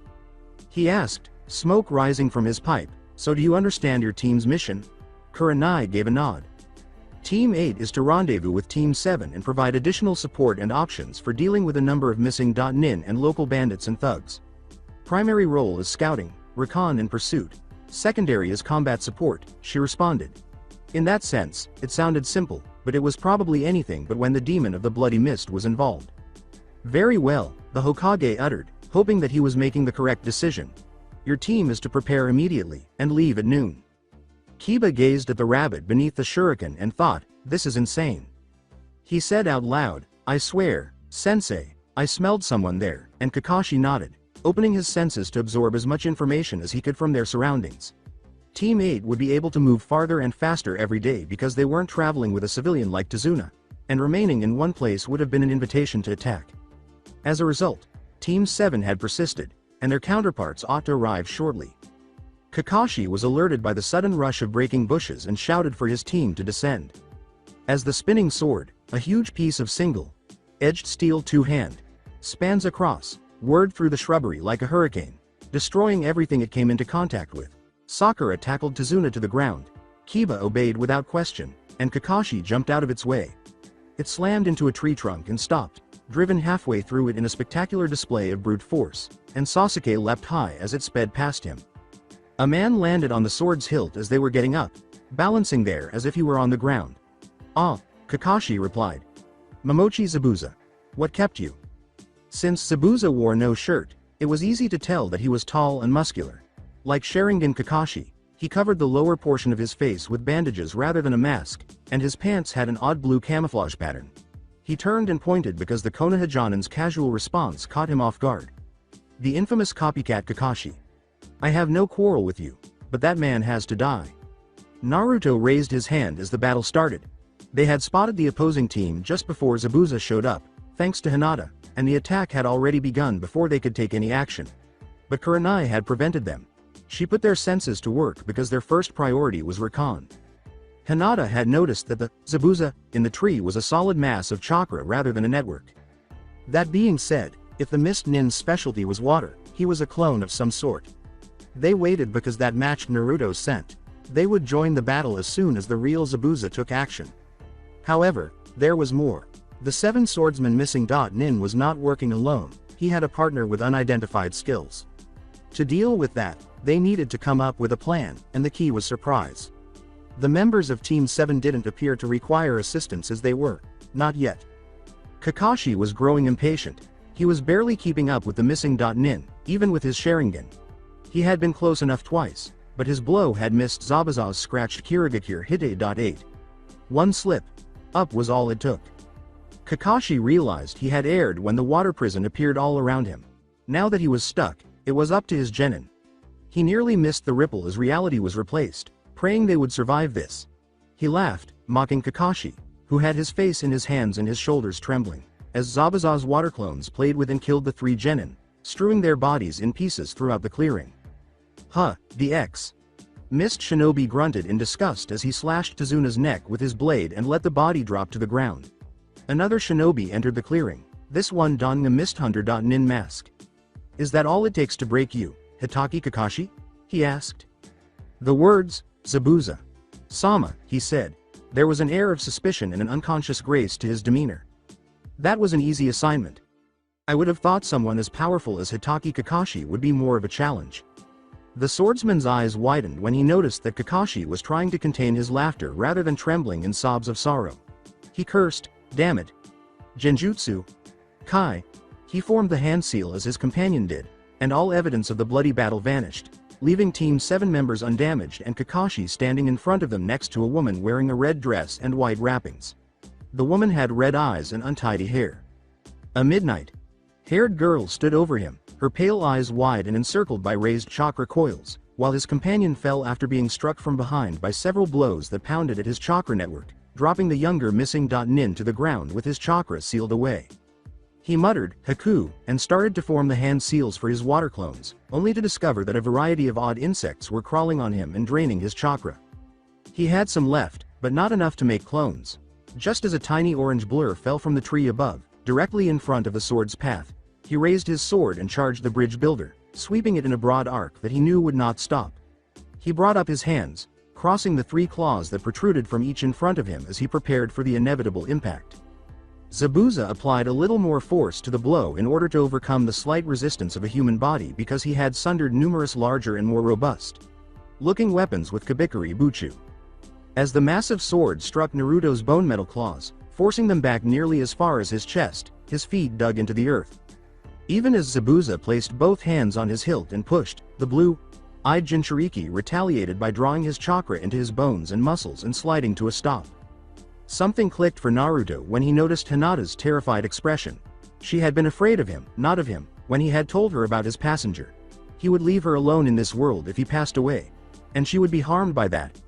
He asked, smoke rising from his pipe, "So do you understand your team's mission?" Kurenai gave a nod. Team 8 is to rendezvous with Team 7 and provide additional support and options for dealing with a number of missing nin and local bandits and thugs. Primary role is scouting, recon and pursuit. Secondary is combat support, she responded. In that sense, it sounded simple, but it was probably anything but when the demon of the bloody mist was involved. "Very well," the Hokage uttered, hoping that he was making the correct decision. "Your team is to prepare immediately, and leave at noon." Kiba gazed at the rabbit beneath the shuriken and thought, "This is insane." He said out loud, "I swear, Sensei, I smelled someone there," and Kakashi nodded, opening his senses to absorb as much information as he could from their surroundings. Team 8 would be able to move farther and faster every day because they weren't traveling with a civilian like Tazuna, and remaining in one place would have been an invitation to attack. As a result, Team 7 had persisted, and their counterparts ought to arrive shortly. Kakashi was alerted by the sudden rush of breaking bushes and shouted for his team to descend. As the spinning sword, a huge piece of single-edged steel two-hand, spans across, whirred through the shrubbery like a hurricane, destroying everything it came into contact with. Sakura tackled Tazuna to the ground. Kiba obeyed without question, and Kakashi jumped out of its way. It slammed into a tree trunk and stopped, driven halfway through it in a spectacular display of brute force, and Sasuke leapt high as it sped past him. A man landed on the sword's hilt as they were getting up, balancing there as if he were on the ground. "Ah," Kakashi replied. "Momochi Zabuza. What kept you?" Since Zabuza wore no shirt, it was easy to tell that he was tall and muscular. Like Sharingan Kakashi, he covered the lower portion of his face with bandages rather than a mask, and his pants had an odd blue camouflage pattern. He turned and pointed because the Konoha Jonin's casual response caught him off guard. "The infamous copycat Kakashi. I have no quarrel with you, but that man has to die." Naruto raised his hand as the battle started. They had spotted the opposing team just before Zabuza showed up, thanks to Hinata, and the attack had already begun before they could take any action. But Kurenai had prevented them. She put their senses to work because their first priority was recon. Hinata had noticed that the Zabuza in the tree was a solid mass of chakra rather than a network. That being said, if the Mist Nin's specialty was water, he was a clone of some sort. They waited because that matched Naruto's scent. They would join the battle as soon as the real Zabuza took action. However, there was more. The 7 swordsman missing nin was not working alone, he had a partner with unidentified skills. To deal with that, they needed to come up with a plan, and the key was surprise. The members of Team 7 didn't appear to require assistance as they were. Not yet. Kakashi was growing impatient. He was barely keeping up with the missing Nin, even with his Sharingan. He had been close enough twice, but his blow had missed Zabuza's scratched Kirigakure Hite.8. One slip up was all it took. Kakashi realized he had erred when the water prison appeared all around him. Now that he was stuck, it was up to his genin. He nearly missed the ripple as reality was replaced, praying they would survive this. He laughed, mocking Kakashi, who had his face in his hands and his shoulders trembling, as Zabuza's water clones played with and killed the 3 genin, strewing their bodies in pieces throughout the clearing. Huh, the X. Mist Shinobi grunted in disgust as he slashed Tazuna's neck with his blade and let the body drop to the ground. Another shinobi entered the clearing, this one donning a Mist Hunter Nin mask. Is that all it takes to break you, Hitaki Kakashi? He asked. The words, Zabuza. Sama, he said. There was an air of suspicion and an unconscious grace to his demeanor. That was an easy assignment. I would have thought someone as powerful as Hitaki Kakashi would be more of a challenge. The swordsman's eyes widened when he noticed that Kakashi was trying to contain his laughter rather than trembling in sobs of sorrow. He cursed, damn it. Genjutsu. Kai. He formed the hand seal as his companion did, and all evidence of the bloody battle vanished, leaving Team 7 members undamaged and Kakashi standing in front of them next to a woman wearing a red dress and white wrappings. The woman had red eyes and untidy hair. A midnight-haired girl stood over him, her pale eyes wide and encircled by raised chakra coils, while his companion fell after being struck from behind by several blows that pounded at his chakra network, dropping the younger missing Nin to the ground with his chakra sealed away. He muttered, Haku, and started to form the hand seals for his water clones, only to discover that a variety of odd insects were crawling on him and draining his chakra. He had some left, but not enough to make clones. Just as a tiny orange blur fell from the tree above, directly in front of the sword's path, he raised his sword and charged the bridge builder, sweeping it in a broad arc that he knew would not stop. He brought up his hands, crossing the 3 claws that protruded from each in front of him as he prepared for the inevitable impact. Zabuza applied a little more force to the blow in order to overcome the slight resistance of a human body because he had sundered numerous larger and more robust looking weapons with Kabikari Buchu. As the massive sword struck Naruto's bone metal claws, forcing them back nearly as far as his chest, his feet dug into the earth. Even as Zabuza placed both hands on his hilt and pushed, the blue-eyed Jinchuriki retaliated by drawing his chakra into his bones and muscles and sliding to a stop. Something clicked for Naruto when he noticed Hinata's terrified expression. She had been afraid of him, not of him, when he had told her about his passenger. He would leave her alone in this world if he passed away. And she would be harmed by that.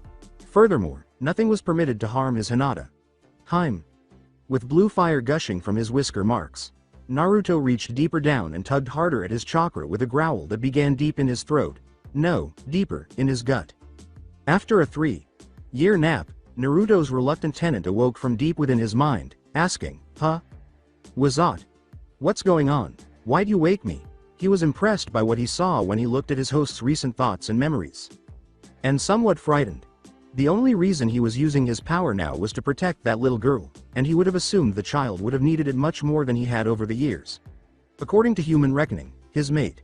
Furthermore, nothing was permitted to harm his Hinata. With blue fire gushing from his whisker marks, Naruto reached deeper down and tugged harder at his chakra with a growl that began deep in his throat. No, deeper, in his gut. After a 3-year nap, Naruto's reluctant tenant awoke from deep within his mind, asking, Wazat? What's going on? Why'd you wake me? He was impressed by what he saw when he looked at his host's recent thoughts and memories. And somewhat frightened. The only reason he was using his power now was to protect that little girl, and he would have assumed the child would have needed it much more than he had over the years. According to human reckoning, his mate,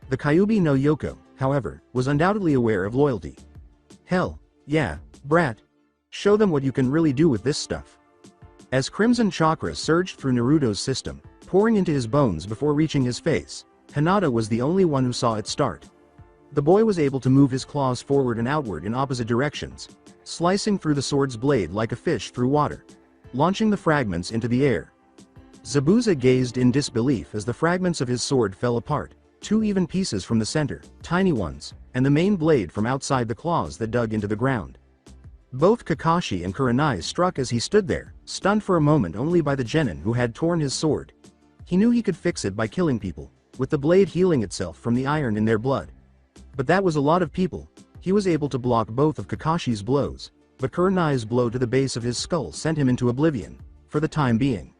the Kyuubi no Yoko, however, was undoubtedly aware of loyalty. Hell, yeah, brat. Show them what you can really do with this stuff. As crimson chakra surged through Naruto's system, pouring into his bones before reaching his face, Hinata was the only one who saw it start. The boy was able to move his claws forward and outward in opposite directions, slicing through the sword's blade like a fish through water, launching the fragments into the air. Zabuza gazed in disbelief as the fragments of his sword fell apart, 2 even pieces from the center, tiny ones, and the main blade from outside the claws that dug into the ground. Both Kakashi and Kurenai struck as he stood there, stunned for a moment only by the genin who had torn his sword. He knew he could fix it by killing people, with the blade healing itself from the iron in their blood. But that was a lot of people. He was able to block both of Kakashi's blows, but Kurenai's blow to the base of his skull sent him into oblivion, for the time being.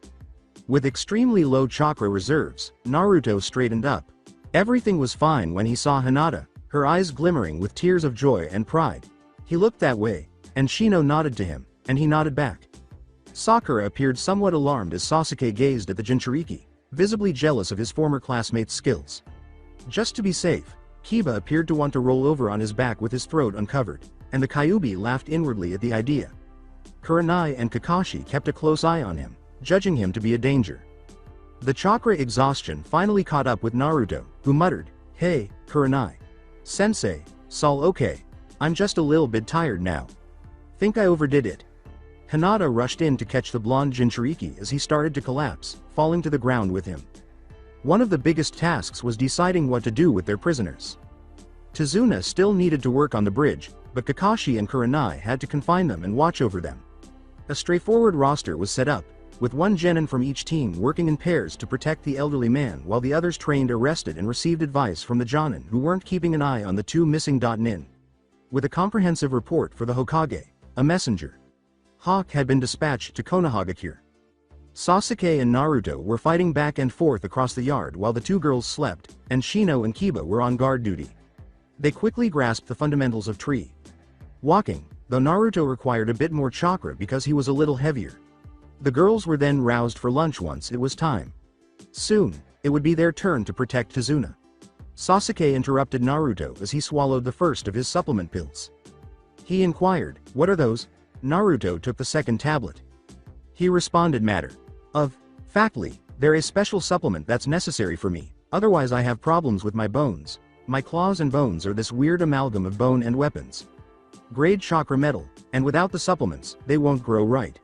With extremely low chakra reserves, Naruto straightened up. Everything was fine when he saw Hinata, her eyes glimmering with tears of joy and pride. He looked that way, and Shino nodded to him, and he nodded back. Sakura appeared somewhat alarmed as Sasuke gazed at the Jinchuriki, visibly jealous of his former classmate's skills. Just to be safe, Kiba appeared to want to roll over on his back with his throat uncovered. and the Kyuubi laughed inwardly at the idea. Kurenai and Kakashi kept a close eye on him, judging him to be a danger. The chakra exhaustion finally caught up with Naruto, who muttered, "Hey, Kurenai. Sensei, Sol okay. I'm just a little bit tired now. Think I overdid it." Hinata rushed in to catch the blonde Jinchuriki as he started to collapse, falling to the ground with him. One of the biggest tasks was deciding what to do with their prisoners. Tazuna still needed to work on the bridge, but Kakashi and Kurenai had to confine them and watch over them. A straightforward roster was set up, with one genin from each team working in pairs to protect the elderly man while the others trained, arrested and received advice from the jonin who weren't keeping an eye on the two missing nin. With a comprehensive report for the Hokage, a messenger, Hawk had been dispatched to Konohagakure. Sasuke and Naruto were fighting back and forth across the yard while the two girls slept, and Shino and Kiba were on guard duty. They quickly grasped the fundamentals of tree walking, though Naruto required a bit more chakra because he was a little heavier. The girls were then roused for lunch once it was time. Soon, it would be their turn to protect Tazuna. Sasuke interrupted Naruto as he swallowed the first of his supplement pills. He inquired, "What are those?" Naruto took the second tablet. He responded, "Matter of factly, they're a special supplement that's necessary for me, otherwise I have problems with my bones. My claws and bones are this weird amalgam of bone and weapons. Grade chakra metal, and without the supplements, they won't grow right."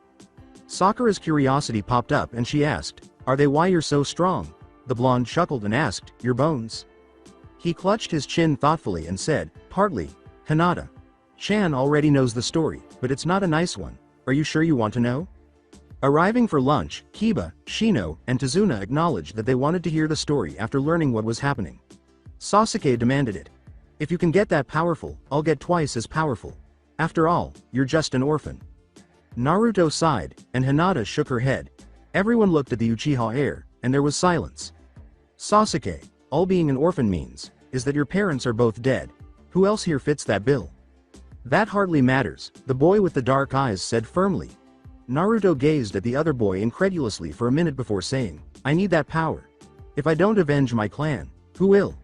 Sakura's curiosity popped up and she asked, "Are they why you're so strong?" The blonde chuckled and asked, "Your bones?" He clutched his chin thoughtfully and said, "Partly, Hinata. Chan already knows the story, but it's not a nice one. Are you sure you want to know?" Arriving for lunch, Kiba, Shino, and Tazuna acknowledged that they wanted to hear the story after learning what was happening. Sasuke demanded it. "If you can get that powerful, I'll get twice as powerful. After all, you're just an orphan." Naruto sighed, and Hinata shook her head. Everyone looked at the Uchiha heir, and there was silence. "Sasuke, all being an orphan means, is that your parents are both dead. Who else here fits that bill?" "That hardly matters," the boy with the dark eyes said firmly. Naruto gazed at the other boy incredulously for a minute before saying, "I need that power. If I don't avenge my clan, who will?"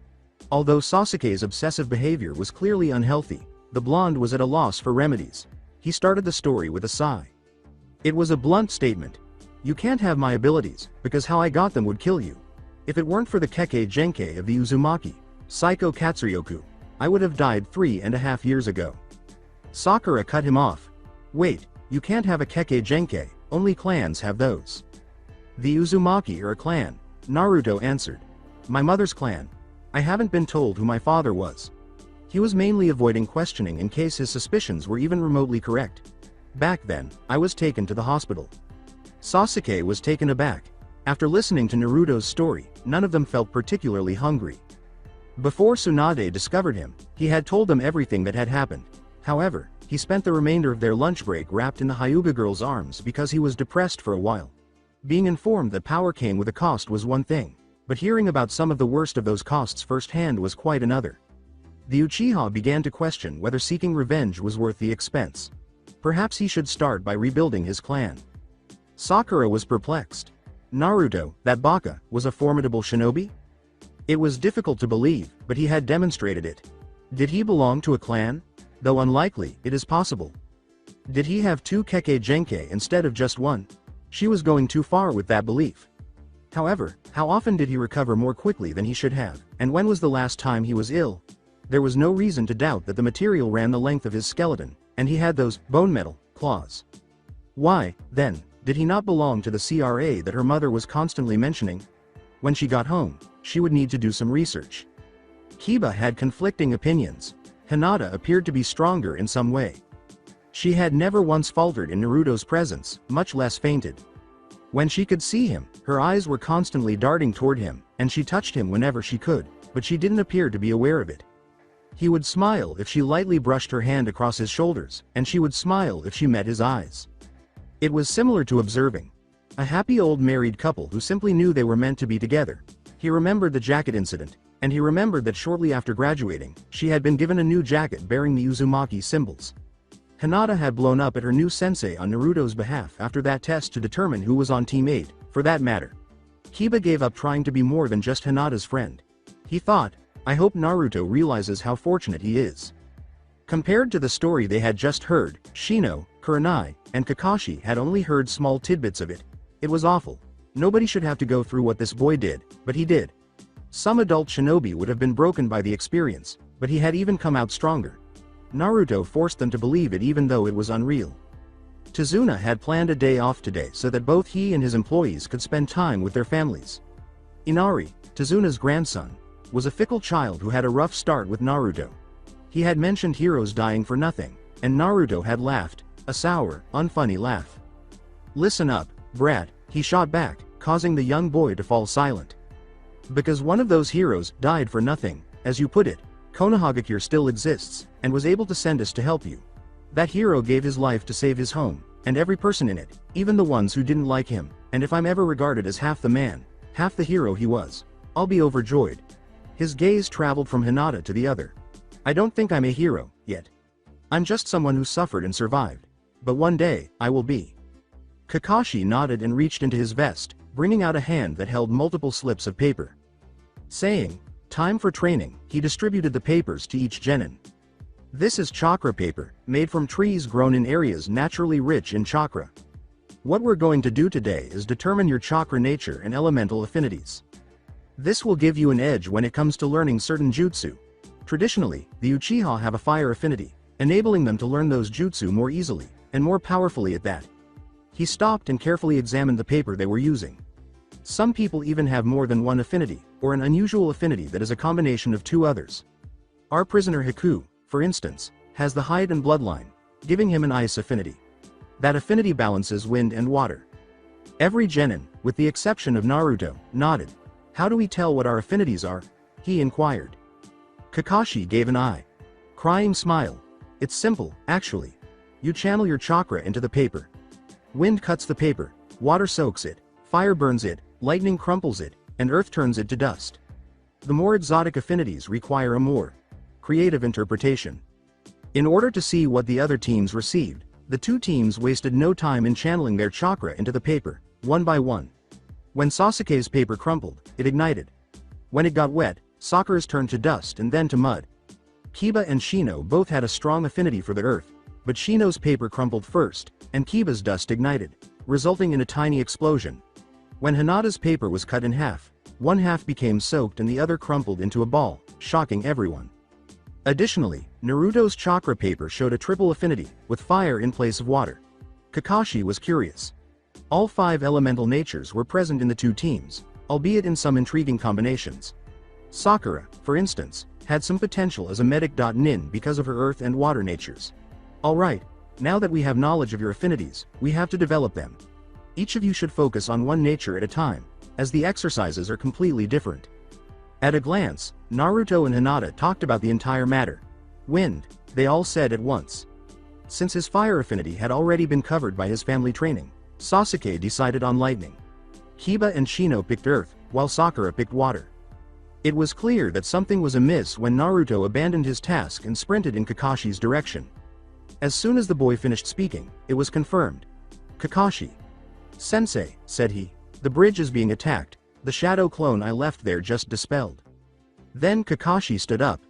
Although Sasuke's obsessive behavior was clearly unhealthy, the blonde was at a loss for remedies. He started the story with a sigh. It was a blunt statement. "You can't have my abilities, because how I got them would kill you. If it weren't for the Kekkei Genkei of the Uzumaki, Psycho Katsuryoku, I would have died 3.5 years ago." Sakura cut him off. "Wait, you can't have a Kekkei Genkei, only clans have those." "The Uzumaki are a clan," Naruto answered. "My mother's clan. I haven't been told who my father was." He was mainly avoiding questioning in case his suspicions were even remotely correct. "Back then, I was taken to the hospital." Sasuke was taken aback. After listening to Naruto's story, none of them felt particularly hungry. Before Tsunade discovered him, he had told them everything that had happened. However, he spent the remainder of their lunch break wrapped in the Hyuga girl's arms because he was depressed for a while. Being informed that power came with a cost was one thing, but hearing about some of the worst of those costs firsthand was quite another. The Uchiha began to question whether seeking revenge was worth the expense. Perhaps he should start by rebuilding his clan. Sakura was perplexed. Naruto, that baka, was a formidable shinobi? It was difficult to believe, but he had demonstrated it. Did he belong to a clan? Though unlikely, it is possible. Did he have 2 Kekkei Genkei instead of just 1? She was going too far with that belief. However, how often did he recover more quickly than he should have, and when was the last time he was ill? There was no reason to doubt that the material ran the length of his skeleton, and he had those bone metal claws. Why, then, did he not belong to the CRA that her mother was constantly mentioning? When she got home, she would need to do some research. Kiba had conflicting opinions. Hinata appeared to be stronger in some way. She had never once faltered in Naruto's presence, much less fainted. When she could see him, her eyes were constantly darting toward him, and she touched him whenever she could, but she didn't appear to be aware of it. He would smile if she lightly brushed her hand across his shoulders, and she would smile if she met his eyes. It was similar to observing a happy old married couple who simply knew they were meant to be together. He remembered the jacket incident, and he remembered that shortly after graduating, she had been given a new jacket bearing the Uzumaki symbols. Hinata had blown up at her new sensei on Naruto's behalf after that test to determine who was on Team 8, for that matter. Kiba gave up trying to be more than just Hinata's friend. He thought, I hope Naruto realizes how fortunate he is. Compared to the story they had just heard, Shino, Kuranai, and Kakashi had only heard small tidbits of it. It was awful. Nobody should have to go through what this boy did, but he did. Some adult shinobi would have been broken by the experience, but he had even come out stronger. Naruto forced them to believe it even though it was unreal. Tazuna had planned a day off today so that both he and his employees could spend time with their families. Inari, Tazuna's grandson, was a fickle child who had a rough start with Naruto. He had mentioned heroes dying for nothing, and Naruto had laughed, a sour, unfunny laugh. "Listen up, brat," he shot back, causing the young boy to fall silent. "Because one of those heroes died for nothing, as you put it, Konohamaru still exists, and was able to send us to help you. That hero gave his life to save his home, and every person in it, even the ones who didn't like him, and if I'm ever regarded as half the man, half the hero he was, I'll be overjoyed." His gaze traveled from Hinata to the other. "I don't think I'm a hero, yet. I'm just someone who suffered and survived. But one day, I will be." Kakashi nodded and reached into his vest, bringing out a hand that held multiple slips of paper. Saying, "Time for training," he distributed the papers to each genin. "This is chakra paper, made from trees grown in areas naturally rich in chakra. What we're going to do today is determine your chakra nature and elemental affinities. This will give you an edge when it comes to learning certain jutsu. Traditionally, the Uchiha have a fire affinity, enabling them to learn those jutsu more easily, and more powerfully at that." He stopped and carefully examined the paper they were using. Some people even have more than one affinity, or an unusual affinity that is a combination of two others. Our prisoner Haku, for instance, has the hide and bloodline, giving him an ice affinity. That affinity balances wind and water. Every genin, with the exception of Naruto, nodded. "How do we tell what our affinities are?" he inquired. Kakashi gave an eye-crying smile. "It's simple, actually. You channel your chakra into the paper. Wind cuts the paper, water soaks it, fire burns it, lightning crumples it, and earth turns it to dust. The more exotic affinities require a more creative interpretation." In order to see what the other teams received, the two teams wasted no time in channeling their chakra into the paper, one by one. When Sasuke's paper crumpled, it ignited. When it got wet, Sakura's turned to dust and then to mud. Kiba and Shino both had a strong affinity for the earth, but Shino's paper crumpled first, and Kiba's dust ignited, resulting in a tiny explosion. When Hinata's paper was cut in half, one half became soaked and the other crumpled into a ball, shocking everyone. Additionally, Naruto's chakra paper showed a triple affinity, with fire in place of water. Kakashi was curious. All 5 elemental natures were present in the two teams, albeit in some intriguing combinations. Sakura, for instance, had some potential as a medic.nin because of her earth and water natures. "Alright, now that we have knowledge of your affinities, we have to develop them. Each of you should focus on one nature at a time, as the exercises are completely different." At a glance, Naruto and Hinata talked about the entire matter. "Wind," they all said at once. Since his fire affinity had already been covered by his family training, Sasuke decided on lightning. Kiba and Shino picked earth, while Sakura picked water. It was clear that something was amiss when Naruto abandoned his task and sprinted in Kakashi's direction. As soon as the boy finished speaking, it was confirmed. "Kakashi. Sensei," said he, "the bridge is being attacked, the shadow clone I left there just dispelled." Then Kakashi stood up.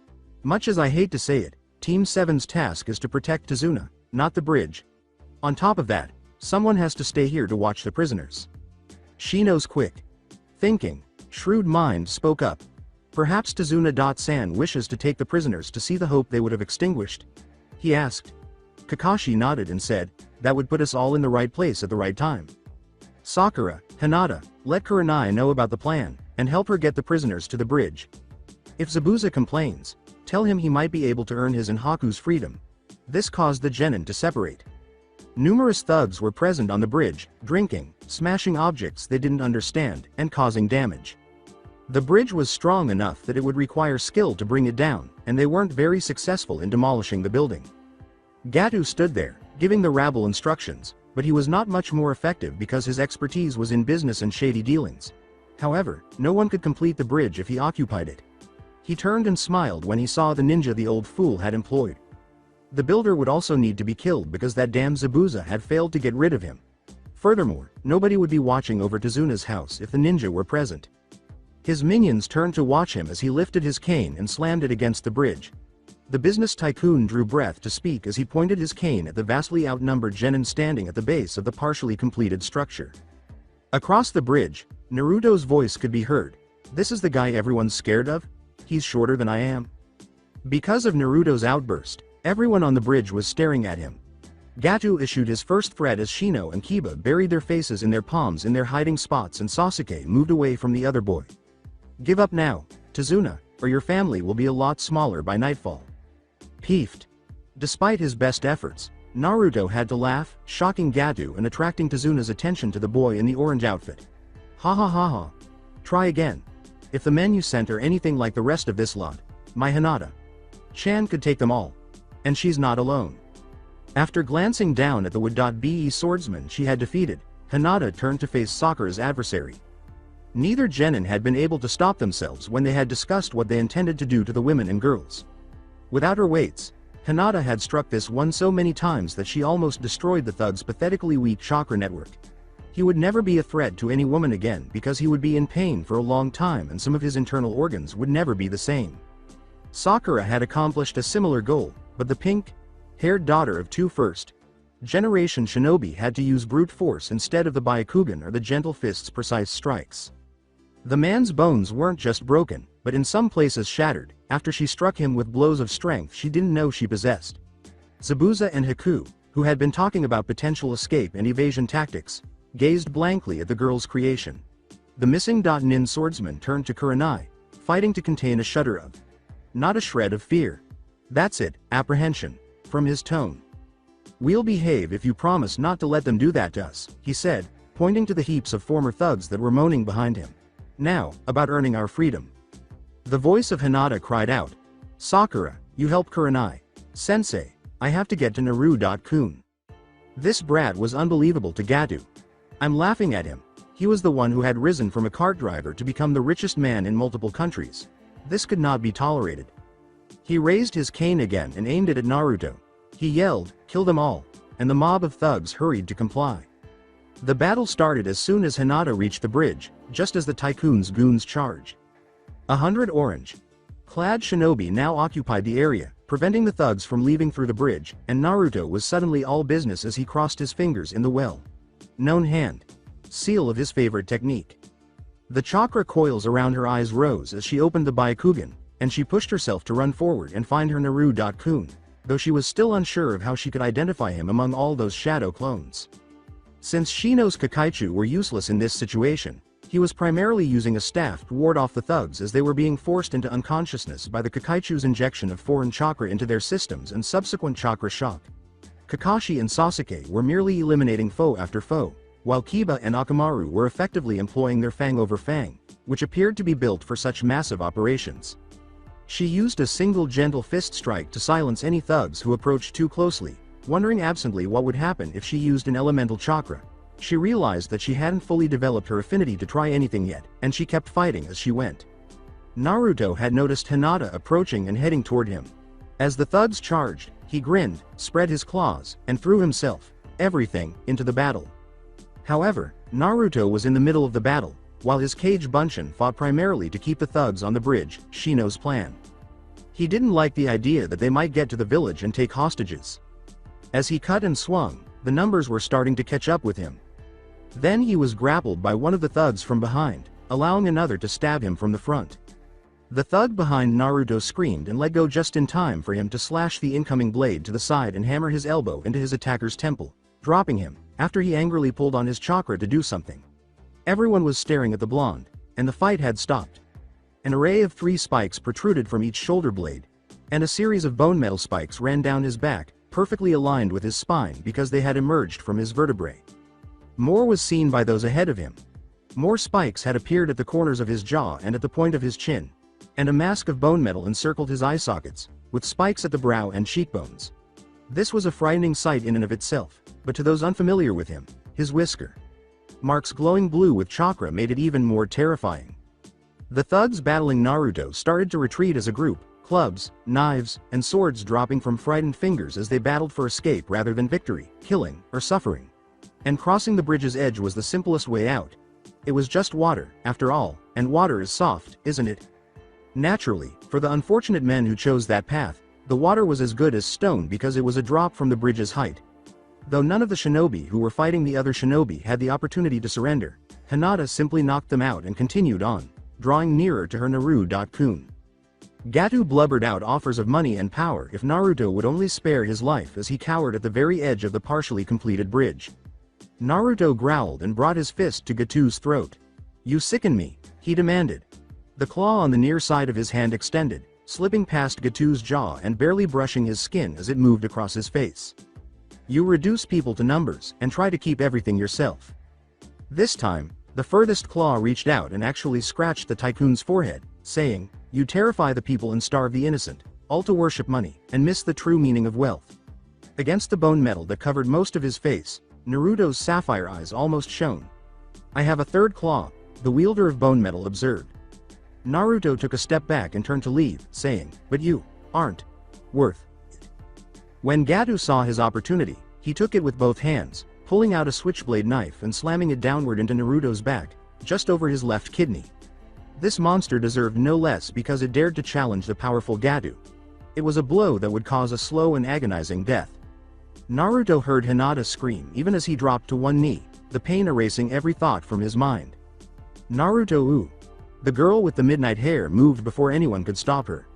"Much as I hate to say it, Team 7's task is to protect Tazuna, not the bridge. On top of that, someone has to stay here to watch the prisoners." Shino's quick thinking, shrewd mind spoke up. "Perhaps Tazuna-san wishes to take the prisoners to see the hope they would have extinguished?" he asked. Kakashi nodded and said, "That would put us all in the right place at the right time. Sakura, Hinata, let Kuranai know about the plan, and help her get the prisoners to the bridge. If Zabuza complains, tell him he might be able to earn his and Haku's freedom." This caused the genin to separate. Numerous thugs were present on the bridge, drinking, smashing objects they didn't understand, and causing damage. The bridge was strong enough that it would require skill to bring it down, and they weren't very successful in demolishing the building. Gatu stood there, giving the rabble instructions, but he was not much more effective because his expertise was in business and shady dealings. However, no one could complete the bridge if he occupied it. He turned and smiled when he saw the ninja the old fool had employed. The builder would also need to be killed because that damn Zabuza had failed to get rid of him. Furthermore, nobody would be watching over Tazuna's house if the ninja were present. His minions turned to watch him as he lifted his cane and slammed it against the bridge. The business tycoon drew breath to speak as he pointed his cane at the vastly outnumbered genin standing at the base of the partially completed structure. Across the bridge, Naruto's voice could be heard. "This is the guy everyone's scared of? He's shorter than I am." Because of Naruto's outburst, everyone on the bridge was staring at him. Gato issued his first threat as Shino and Kiba buried their faces in their palms in their hiding spots and Sasuke moved away from the other boy. "Give up now, Tazuna, or your family will be a lot smaller by nightfall." Peeved. Despite his best efforts, Naruto had to laugh, shocking Gato and attracting Tazuna's attention to the boy in the orange outfit. "Ha ha ha ha. Try again. If the men you sent are anything like the rest of this lot, my Hinata-chan could take them all. And she's not alone." After glancing down at the would-be swordsman she had defeated, Hinata turned to face Sakura's adversary. Neither genin had been able to stop themselves when they had discussed what they intended to do to the women and girls. Without her weights, Hinata had struck this one so many times that she almost destroyed the thug's pathetically weak chakra network. He would never be a threat to any woman again because he would be in pain for a long time and some of his internal organs would never be the same. Sakura had accomplished a similar goal, but the pink-haired daughter of two first-generation shinobi had to use brute force instead of the Byakugan or the gentle fist's precise strikes. The man's bones weren't just broken, but in some places shattered, after she struck him with blows of strength she didn't know she possessed. Zabuza and Haku, who had been talking about potential escape and evasion tactics, gazed blankly at the girl's creation. The missing nin swordsman turned to Kurenai, fighting to contain a shudder of, not a shred of fear. "That's it, apprehension," from his tone. "We'll behave if you promise not to let them do that to us," he said, pointing to the heaps of former thugs that were moaning behind him. "Now, about earning our freedom." The voice of Hinata cried out, "Sakura, you help Kurenai. Sensei, I have to get to Naru-kun." This brat was unbelievable to Gato. "I'm laughing at him. He was the one who had risen from a cart driver to become the richest man in multiple countries. This could not be tolerated." He raised his cane again and aimed it at Naruto. He yelled, "Kill them all," and the mob of thugs hurried to comply. The battle started as soon as Hinata reached the bridge, just as the tycoon's goons charged. 100 orange-clad shinobi now occupied the area, preventing the thugs from leaving through the bridge, and Naruto was suddenly all business as he crossed his fingers in the well-known hand-seal of his favorite technique. The chakra coils around her eyes rose as she opened the Byakugan, and she pushed herself to run forward and find her Naru-kun, though she was still unsure of how she could identify him among all those shadow clones. Since Shino's Kakaichu were useless in this situation, he was primarily using a staff to ward off the thugs as they were being forced into unconsciousness by the Kakaichu's injection of foreign chakra into their systems and subsequent chakra shock. Kakashi and Sasuke were merely eliminating foe after foe, while Kiba and Akamaru were effectively employing their fang over fang, which appeared to be built for such massive operations. She used a single gentle fist strike to silence any thugs who approached too closely, wondering absently what would happen if she used an elemental chakra. She realized that she hadn't fully developed her affinity to try anything yet, and she kept fighting as she went. Naruto had noticed Hinata approaching and heading toward him. As the thugs charged, he grinned, spread his claws, and threw himself, everything, into the battle. However, Naruto was in the middle of the battle, while his Kage Bunshin fought primarily to keep the thugs on the bridge, Shino's plan. He didn't like the idea that they might get to the village and take hostages. As he cut and swung, the numbers were starting to catch up with him. Then he was grappled by one of the thugs from behind, allowing another to stab him from the front. The thug behind Naruto screamed and let go just in time for him to slash the incoming blade to the side and hammer his elbow into his attacker's temple, dropping him, after he angrily pulled on his chakra to do something. Everyone was staring at the blonde, and the fight had stopped. An array of 3 spikes protruded from each shoulder blade, and a series of bone metal spikes ran down his back, perfectly aligned with his spine because they had emerged from his vertebrae. More was seen by those ahead of him. More spikes had appeared at the corners of his jaw and at the point of his chin, and a mask of bone metal encircled his eye sockets, with spikes at the brow and cheekbones. This was a frightening sight in and of itself, but to those unfamiliar with him, his whisker marks glowing blue with chakra made it even more terrifying. The thugs battling Naruto started to retreat as a group, clubs, knives, and swords dropping from frightened fingers as they battled for escape rather than victory, killing, or suffering. And crossing the bridge's edge was the simplest way out. It was just water, after all, and water is soft, isn't it? Naturally, for the unfortunate men who chose that path, The water was as good as stone because it was a drop from the bridge's height. Though none of the shinobi who were fighting the other shinobi had the opportunity to surrender, Hinata simply knocked them out and continued on, drawing nearer to her Naruto-kun. Gato blubbered out offers of money and power if Naruto would only spare his life as he cowered at the very edge of the partially completed bridge. Naruto growled and brought his fist to Gato's throat. "You sicken me," he demanded. The claw on the near side of his hand extended, slipping past Gato's jaw and barely brushing his skin as it moved across his face. "You reduce people to numbers and try to keep everything yourself." This time, the furthest claw reached out and actually scratched the tycoon's forehead, saying, "You terrify the people and starve the innocent, all to worship money, and miss the true meaning of wealth." Against the bone metal that covered most of his face, Naruto's sapphire eyes almost shone. "I have a third claw," the wielder of bone metal observed. Naruto took a step back and turned to leave, saying, "But you aren't worth it." When Gato saw his opportunity, he took it with both hands, pulling out a switchblade knife and slamming it downward into Naruto's back, just over his left kidney. This monster deserved no less because it dared to challenge the powerful Gato. It was a blow that would cause a slow and agonizing death. Naruto heard Hinata scream even as he dropped to one knee, the pain erasing every thought from his mind. "Naruto ooh." The girl with the midnight hair moved before anyone could stop her.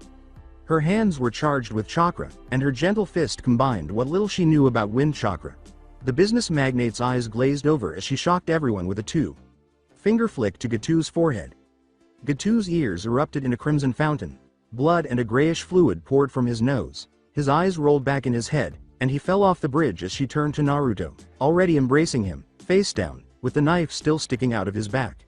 Her hands were charged with chakra, and her gentle fist combined what little she knew about wind chakra. The business magnate's eyes glazed over as she shocked everyone with a two-finger flick to Gato's forehead. Gato's ears erupted in a crimson fountain. Blood and a grayish fluid poured from his nose. His eyes rolled back in his head, and he fell off the bridge as she turned to Naruto, already embracing him, face down, with the knife still sticking out of his back.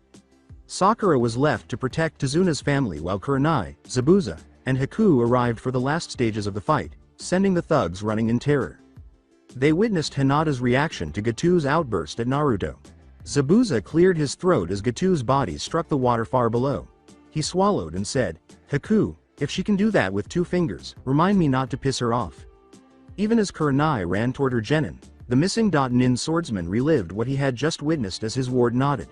Sakura was left to protect Tazuna's family while Kurenai, Zabuza, and Haku arrived for the last stages of the fight, sending the thugs running in terror. They witnessed Hinata's reaction to Gato's outburst at Naruto. Zabuza cleared his throat as Gato's body struck the water far below. He swallowed and said, "Haku, if she can do that with 2 fingers, remind me not to piss her off." Even as Kurenai ran toward her genin, the missing nin swordsman relived what he had just witnessed as his ward nodded.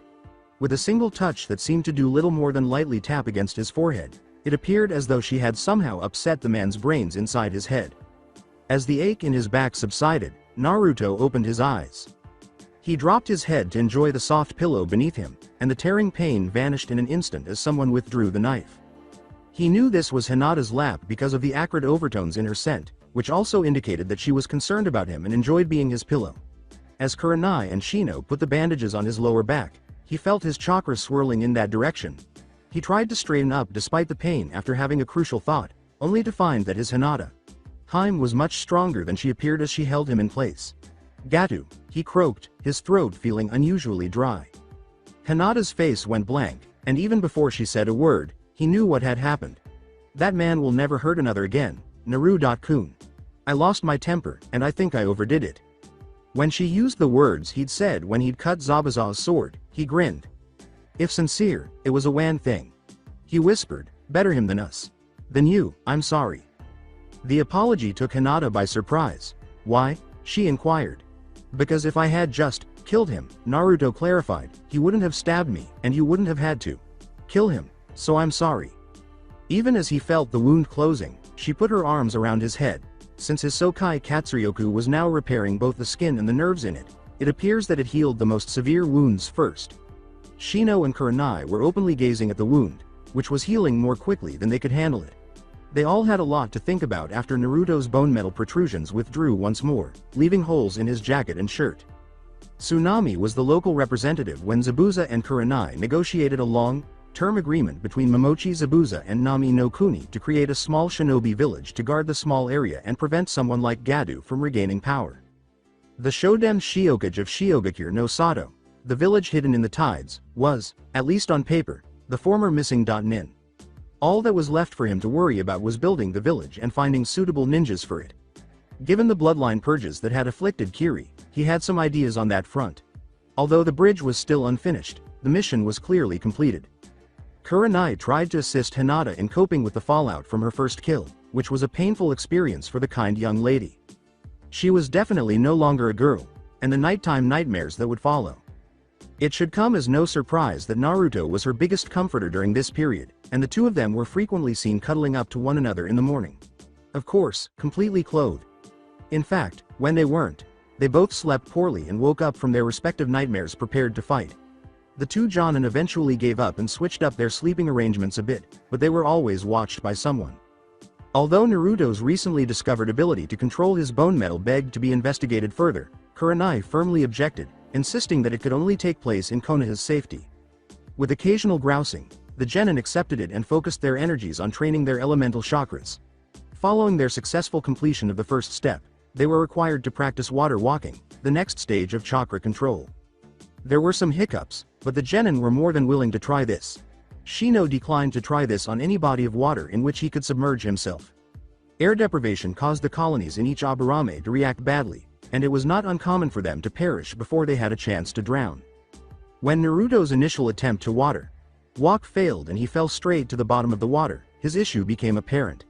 With a single touch that seemed to do little more than lightly tap against his forehead, it appeared as though she had somehow upset the man's brains inside his head. As the ache in his back subsided, Naruto opened his eyes. He dropped his head to enjoy the soft pillow beneath him, and the tearing pain vanished in an instant as someone withdrew the knife. He knew this was Hinata's lap because of the acrid overtones in her scent, which also indicated that she was concerned about him and enjoyed being his pillow. As Kurenai and Shino put the bandages on his lower back, he felt his chakra swirling in that direction. He tried to straighten up despite the pain after having a crucial thought, only to find that his Hinata Heim was much stronger than she appeared as she held him in place. "Gato," he croaked, his throat feeling unusually dry. Hinata's face went blank, and even before she said a word, he knew what had happened. "That man will never hurt another again, Naru-kun. I lost my temper, and I think I overdid it." When she used the words he'd said when he'd cut Zabuza's sword, he grinned. If sincere, it was a wan thing. He whispered, "Better him than us. Than you, I'm sorry." The apology took Hinata by surprise. "Why?" she inquired. "Because if I had just killed him," Naruto clarified, "he wouldn't have stabbed me, and you wouldn't have had to kill him, so I'm sorry." Even as he felt the wound closing, she put her arms around his head. Since his Sokai Katsuryoku was now repairing both the skin and the nerves in it, it appears that it healed the most severe wounds first. Shino and Kurenai were openly gazing at the wound, which was healing more quickly than they could handle it. They all had a lot to think about after Naruto's bone metal protrusions withdrew once more, leaving holes in his jacket and shirt. Tsunami was the local representative when Zabuza and Kurenai negotiated a long-term agreement between Momochi Zabuza and Nami no Kuni to create a small shinobi village to guard the small area and prevent someone like Gato from regaining power. The Shoden Shiokage of Shiogakure no Sato, the village hidden in the tides, was, at least on paper, the former missing nin. All that was left for him to worry about was building the village and finding suitable ninjas for it. Given the bloodline purges that had afflicted Kiri, he had some ideas on that front. Although the bridge was still unfinished, the mission was clearly completed. Kurenai tried to assist Hinata in coping with the fallout from her first kill, which was a painful experience for the kind young lady. She was definitely no longer a girl, and the nighttime nightmares that would follow. It should come as no surprise that Naruto was her biggest comforter during this period, and the two of them were frequently seen cuddling up to one another in the morning. Of course, completely clothed. In fact, when they weren't, they both slept poorly and woke up from their respective nightmares prepared to fight. The two Jonin eventually gave up and switched up their sleeping arrangements a bit, but they were always watched by someone. Although Naruto's recently discovered ability to control his bone metal begged to be investigated further, Kurenai firmly objected, insisting that it could only take place in Konoha's safety. With occasional grousing, the genin accepted it and focused their energies on training their elemental chakras. Following their successful completion of the first step, they were required to practice water walking, the next stage of chakra control. There were some hiccups, but the genin were more than willing to try this. Shino declined to try this on any body of water in which he could submerge himself. Air deprivation caused the colonies in each Aburame to react badly, and it was not uncommon for them to perish before they had a chance to drown. When Naruto's initial attempt to walk failed and he fell straight to the bottom of the water, his issue became apparent.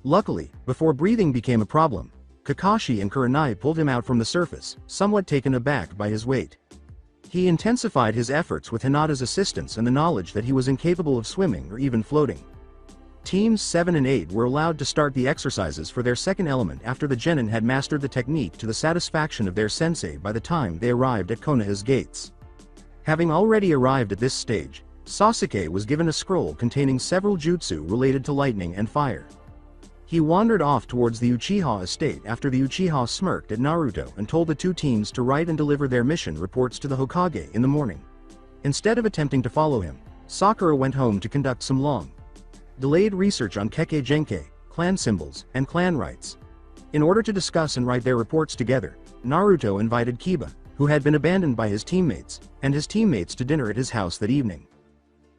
Luckily, before breathing became a problem, Kakashi and Kurenai pulled him out from the surface, somewhat taken aback by his weight. He intensified his efforts with Hinata's assistance and the knowledge that he was incapable of swimming or even floating. Teams 7 and 8 were allowed to start the exercises for their second element after the genin had mastered the technique to the satisfaction of their sensei by the time they arrived at Konoha's gates. Having already arrived at this stage, Sasuke was given a scroll containing several jutsu related to lightning and fire. He wandered off towards the Uchiha estate after the Uchiha smirked at Naruto and told the two teams to write and deliver their mission reports to the Hokage in the morning. Instead of attempting to follow him, Sakura went home to conduct some delayed research on Kekkei Genkei, clan symbols, and clan rites. In order to discuss and write their reports together, Naruto invited Kiba, who had been abandoned by his teammates, and his teammates to dinner at his house that evening.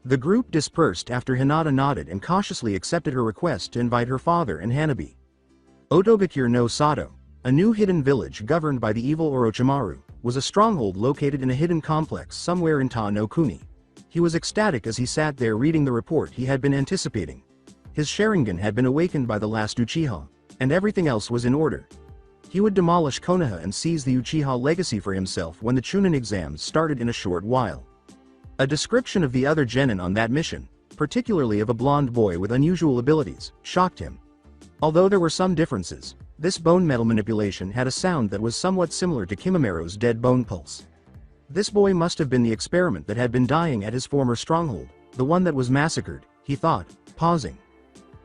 The group dispersed after Hinata nodded and cautiously accepted her request to invite her father and Hanabi. Otogakure no Sato, a new hidden village governed by the evil Orochimaru, was a stronghold located in a hidden complex somewhere in Ta no Kuni. He was ecstatic as he sat there reading the report he had been anticipating. His Sharingan had been awakened by the last Uchiha, and everything else was in order. He would demolish Konoha and seize the Uchiha legacy for himself when the Chunin exams started in a short while. A description of the other genin on that mission, particularly of a blonde boy with unusual abilities, shocked him. Although there were some differences, this bone metal manipulation had a sound that was somewhat similar to Kimimura's dead bone pulse. This boy must have been the experiment that had been dying at his former stronghold, the one that was massacred, he thought, pausing.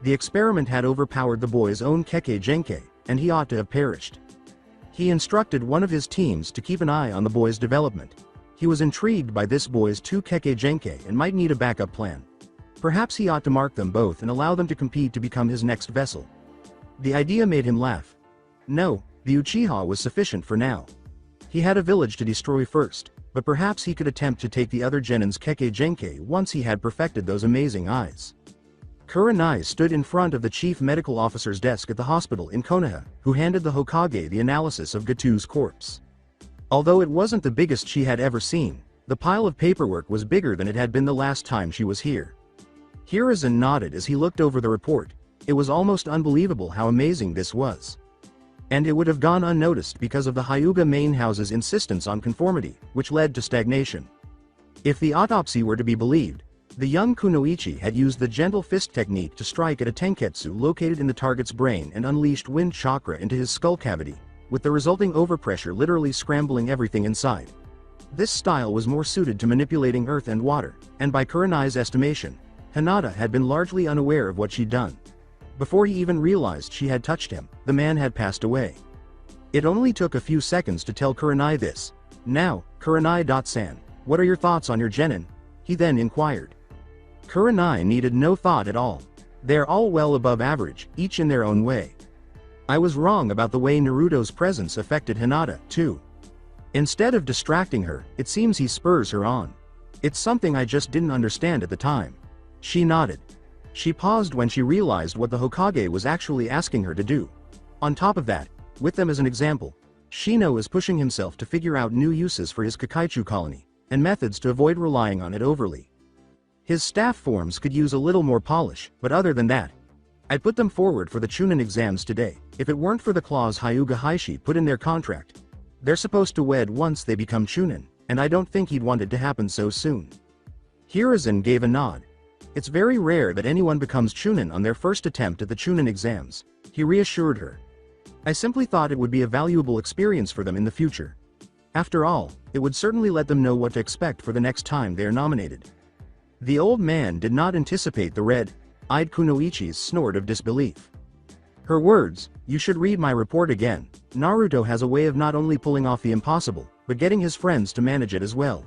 The experiment had overpowered the boy's own Kekkei Genkei, and he ought to have perished. He instructed one of his teams to keep an eye on the boy's development. He was intrigued by this boy's two Kekkei Genkei and might need a backup plan. Perhaps he ought to mark them both and allow them to compete to become his next vessel. The idea made him laugh. No, the Uchiha was sufficient for now. He had a village to destroy first, but perhaps he could attempt to take the other genin's Kekkei Genkei once he had perfected those amazing eyes. Kurenai stood in front of the chief medical officer's desk at the hospital in Konoha, who handed the Hokage the analysis of Gatu's corpse. Although it wasn't the biggest she had ever seen, the pile of paperwork was bigger than it had been the last time she was here. Hiruzen nodded as he looked over the report. It was almost unbelievable how amazing this was. And it would have gone unnoticed because of the Hyuga main house's insistence on conformity, which led to stagnation. If the autopsy were to be believed, the young Kunoichi had used the gentle fist technique to strike at a tenketsu located in the target's brain and unleashed wind chakra into his skull cavity, with the resulting overpressure literally scrambling everything inside. This style was more suited to manipulating earth and water, and by Kurenai's estimation, Hinata had been largely unaware of what she'd done. Before he even realized she had touched him, the man had passed away. It only took a few seconds to tell Kurenai this. Now, Kurenai-san, what are your thoughts on your genin? He then inquired. Kurenai needed no thought at all. They're all well above average, each in their own way. I was wrong about the way Naruto's presence affected Hinata, too. Instead of distracting her, it seems he spurs her on. It's something I just didn't understand at the time. She nodded. She paused when she realized what the Hokage was actually asking her to do. On top of that, with them as an example, Shino is pushing himself to figure out new uses for his Kakaichu colony, and methods to avoid relying on it overly. His staff forms could use a little more polish, but other than that, I'd put them forward for the Chunin exams today, if it weren't for the clause Hyuga Heishi put in their contract. They're supposed to wed once they become Chunin, and I don't think he'd want it to happen so soon. Hiruzen gave a nod. It's very rare that anyone becomes Chunin on their first attempt at the Chunin exams. he reassured her. I simply thought it would be a valuable experience for them in the future. After all, it would certainly let them know what to expect for the next time they are nominated. The old man did not anticipate the red-eyed Kunoichi's snort of disbelief. Her words, "You should read my report again. Naruto has a way of not only pulling off the impossible, but getting his friends to manage it as well."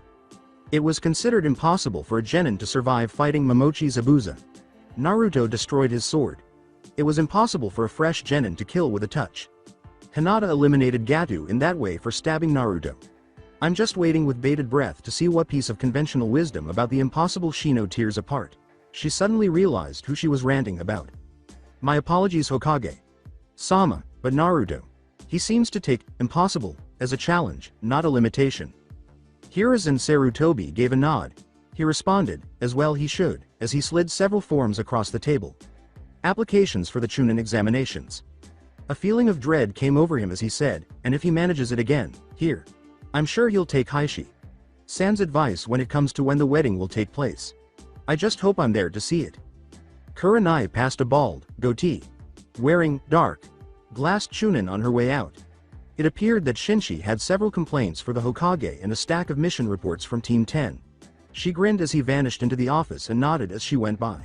It was considered impossible for a genin to survive fighting Momochi Zabuza. Naruto destroyed his sword. It was impossible for a fresh genin to kill with a touch. Hinata eliminated Gato in that way for stabbing Naruto. I'm just waiting with bated breath to see what piece of conventional wisdom about the impossible Shino tears apart. She suddenly realized who she was ranting about. My apologies, Hokage Sama, but Naruto. He seems to take impossible as a challenge, not a limitation. Hiruzen Sarutobi gave a nod. He responded, as well he should, as he slid several forms across the table. Applications for the Chunin examinations. A feeling of dread came over him as he said, and if he manages it again, here. I'm sure he'll take Heishi San's advice when it comes to when the wedding will take place. I just hope I'm there to see it. Kurenai passed a bald, goatee, wearing, dark, glass Chunin on her way out. It appeared that Shinshi had several complaints for the Hokage and a stack of mission reports from Team 10. She grinned as he vanished into the office and nodded as she went by.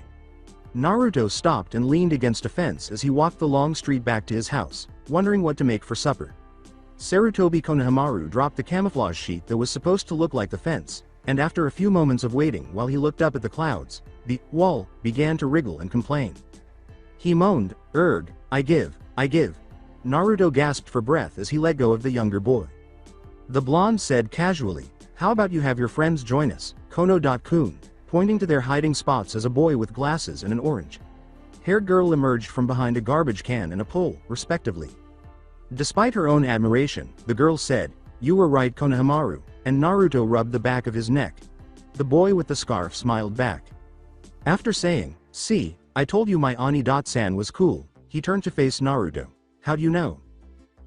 Naruto stopped and leaned against a fence as he walked the long street back to his house, wondering what to make for supper. Sarutobi Konohamaru dropped the camouflage sheet that was supposed to look like the fence, and after a few moments of waiting while he looked up at the clouds, the wall began to wriggle and complain. He moaned, "Erg, I give. Naruto gasped for breath as he let go of the younger boy. The blonde said casually, "How about you have your friends join us, Kono-kun," pointing to their hiding spots as a boy with glasses and an orange-haired girl emerged from behind a garbage can and a pole, respectively. Despite her own admiration, the girl said, "You were right, Konohamaru," and Naruto rubbed the back of his neck. The boy with the scarf smiled back. After saying, "See, I told you my Ani-san was cool," he turned to face Naruto. "How do you know?"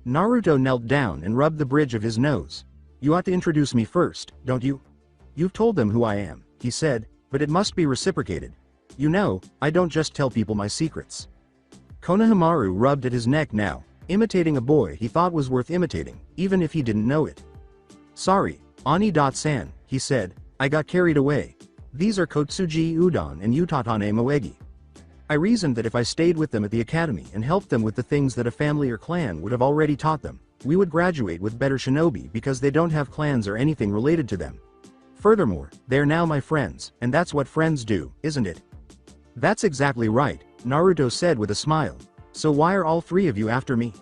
Naruto knelt down and rubbed the bridge of his nose. "You ought to introduce me first, don't you?" "You've told them who I am," he said, "but it must be reciprocated. You know, I don't just tell people my secrets." Konohamaru rubbed at his neck now, imitating a boy he thought was worth imitating, even if he didn't know it. "Sorry, Ani-san," he said, "I got carried away. These are Kotsuji Udon and Utatane Moegi. I reasoned that if I stayed with them at the academy and helped them with the things that a family or clan would have already taught them, we would graduate with better shinobi because they don't have clans or anything related to them. Furthermore, they're now my friends, and that's what friends do, isn't it?" "That's exactly right," Naruto said with a smile. "So why are all three of you after me?"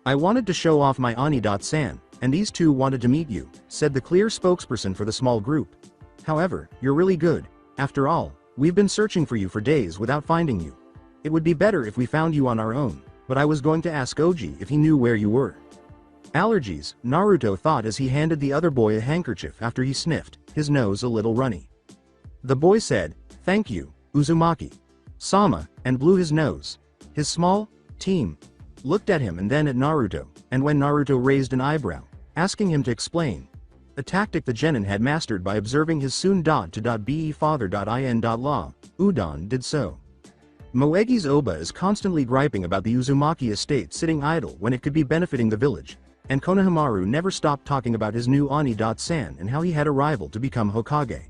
"I wanted to show off my Ani-san, and these two wanted to meet you," said the clear spokesperson for the small group. "However, you're really good. After all, we've been searching for you for days without finding you. It would be better if we found you on our own, but I was going to ask Oji if he knew where you were." Allergies, Naruto thought as he handed the other boy a handkerchief after he sniffed, his nose a little runny. The boy said, "Thank you, Uzumaki Sama," and blew his nose. His small team looked at him and then at Naruto, and when Naruto raised an eyebrow, asking him to explain, a tactic the genin had mastered by observing his soon-to-be father.in.law, Udon did so. Moegi's Oba is constantly griping about the Uzumaki estate sitting idle when it could be benefiting the village, and Konohamaru never stopped talking about his new Ani-san and how he had a rival to become Hokage.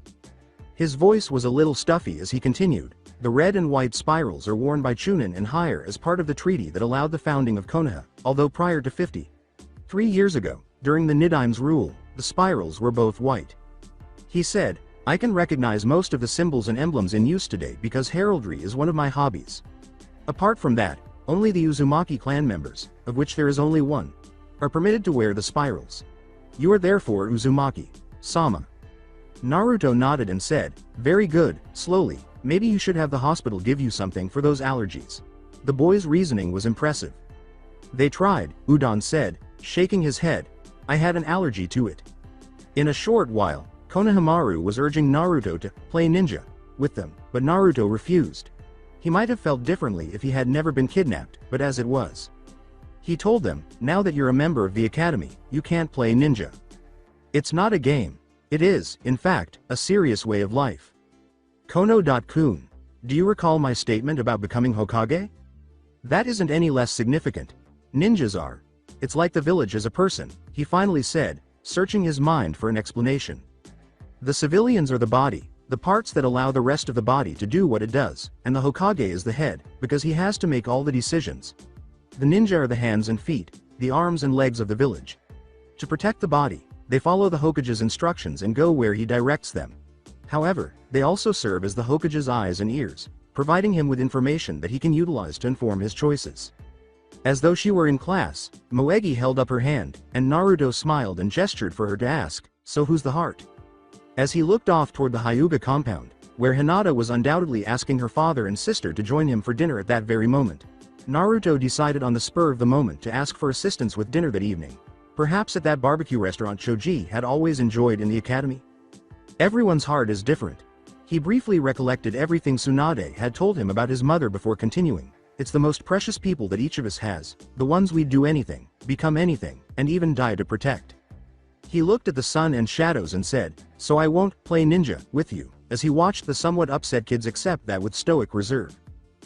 His voice was a little stuffy as he continued, "The red and white spirals are worn by Chunin and higher as part of the treaty that allowed the founding of Konoha, although prior to 53 years ago, during the Nidaime's rule, the spirals were both white." He said, "I can recognize most of the symbols and emblems in use today because heraldry is one of my hobbies. Apart from that, only the Uzumaki clan members, of which there is only one, are permitted to wear the spirals. You are therefore Uzumaki Sama." Naruto nodded and said, "Very good," slowly, "maybe you should have the hospital give you something for those allergies." The boy's reasoning was impressive. "They tried," Udon said, shaking his head. "I had an allergy to it." In a short while, Konohamaru was urging Naruto to play ninja with them, but Naruto refused. He might have felt differently if he had never been kidnapped, but as it was, he told them, "Now that you're a member of the academy, you can't play ninja. It's not a game. It is, in fact, a serious way of life." Kono-kun, do you recall my statement about becoming Hokage?" That isn't any less significant. Ninjas are. It's like the village as a person, he finally said, searching his mind for an explanation. The civilians are the body, the parts that allow the rest of the body to do what it does, and the Hokage is the head, because he has to make all the decisions. The ninja are the hands and feet, the arms and legs of the village. To protect the body, they follow the Hokage's instructions and go where he directs them. However, they also serve as the Hokage's eyes and ears, providing him with information that he can utilize to inform his choices. As though she were in class, Moegi held up her hand, and Naruto smiled and gestured for her to ask, "So who's the heart?" As he looked off toward the Hyuga compound, where Hinata was undoubtedly asking her father and sister to join him for dinner at that very moment, Naruto decided on the spur of the moment to ask for assistance with dinner that evening. Perhaps at that barbecue restaurant Choji had always enjoyed in the academy? Everyone's heart is different. He briefly recollected everything Tsunade had told him about his mother before continuing. It's the most precious people that each of us has, the ones we'd do anything, become anything, and even die to protect. He looked at the sun and shadows and said, "So I won't play ninja with you," as he watched the somewhat upset kids accept that with stoic reserve.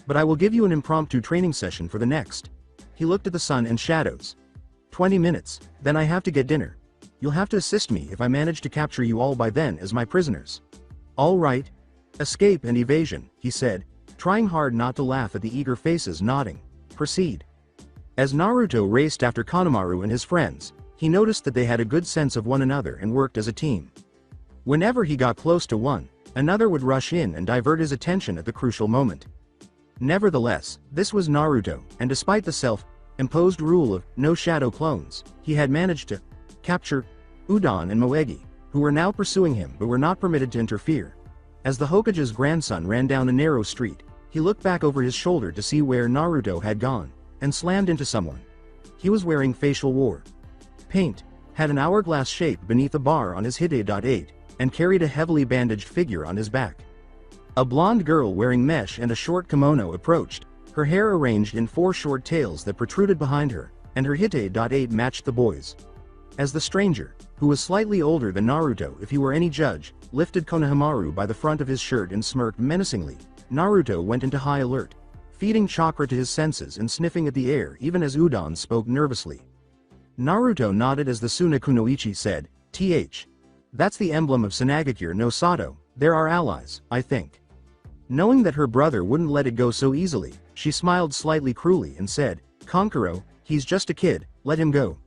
"But I will give you an impromptu training session for the next." He looked at the sun and shadows. 20 minutes, then I have to get dinner. You'll have to assist me if I manage to capture you all by then as my prisoners. All right. Escape and evasion, he said, trying hard not to laugh at the eager faces nodding. Proceed. As Naruto raced after Konohamaru and his friends, he noticed that they had a good sense of one another and worked as a team. Whenever he got close to one, another would rush in and divert his attention at the crucial moment. Nevertheless, this was Naruto, and despite the self-imposed rule of no shadow clones, he had managed to capture Udon and Moegi, who were now pursuing him but were not permitted to interfere. As the Hokage's grandson ran down a narrow street, he looked back over his shoulder to see where Naruto had gone, and slammed into someone. He was wearing facial war paint, had an hourglass shape beneath a bar on his Hide.8, and carried a heavily bandaged figure on his back. A blonde girl wearing mesh and a short kimono approached, her hair arranged in 4 short tails that protruded behind her, and her Hide.8 matched the boy's. As the stranger, who was slightly older than Naruto if he were any judge, lifted Konohamaru by the front of his shirt and smirked menacingly, Naruto went into high alert, feeding chakra to his senses and sniffing at the air even as Udon spoke nervously. Naruto nodded as the Suna Kunoichi said, That's the emblem of Sanagakure no Sato, they're our allies, I think. Knowing that her brother wouldn't let it go so easily, she smiled slightly cruelly and said, Kankuro, he's just a kid, let him go.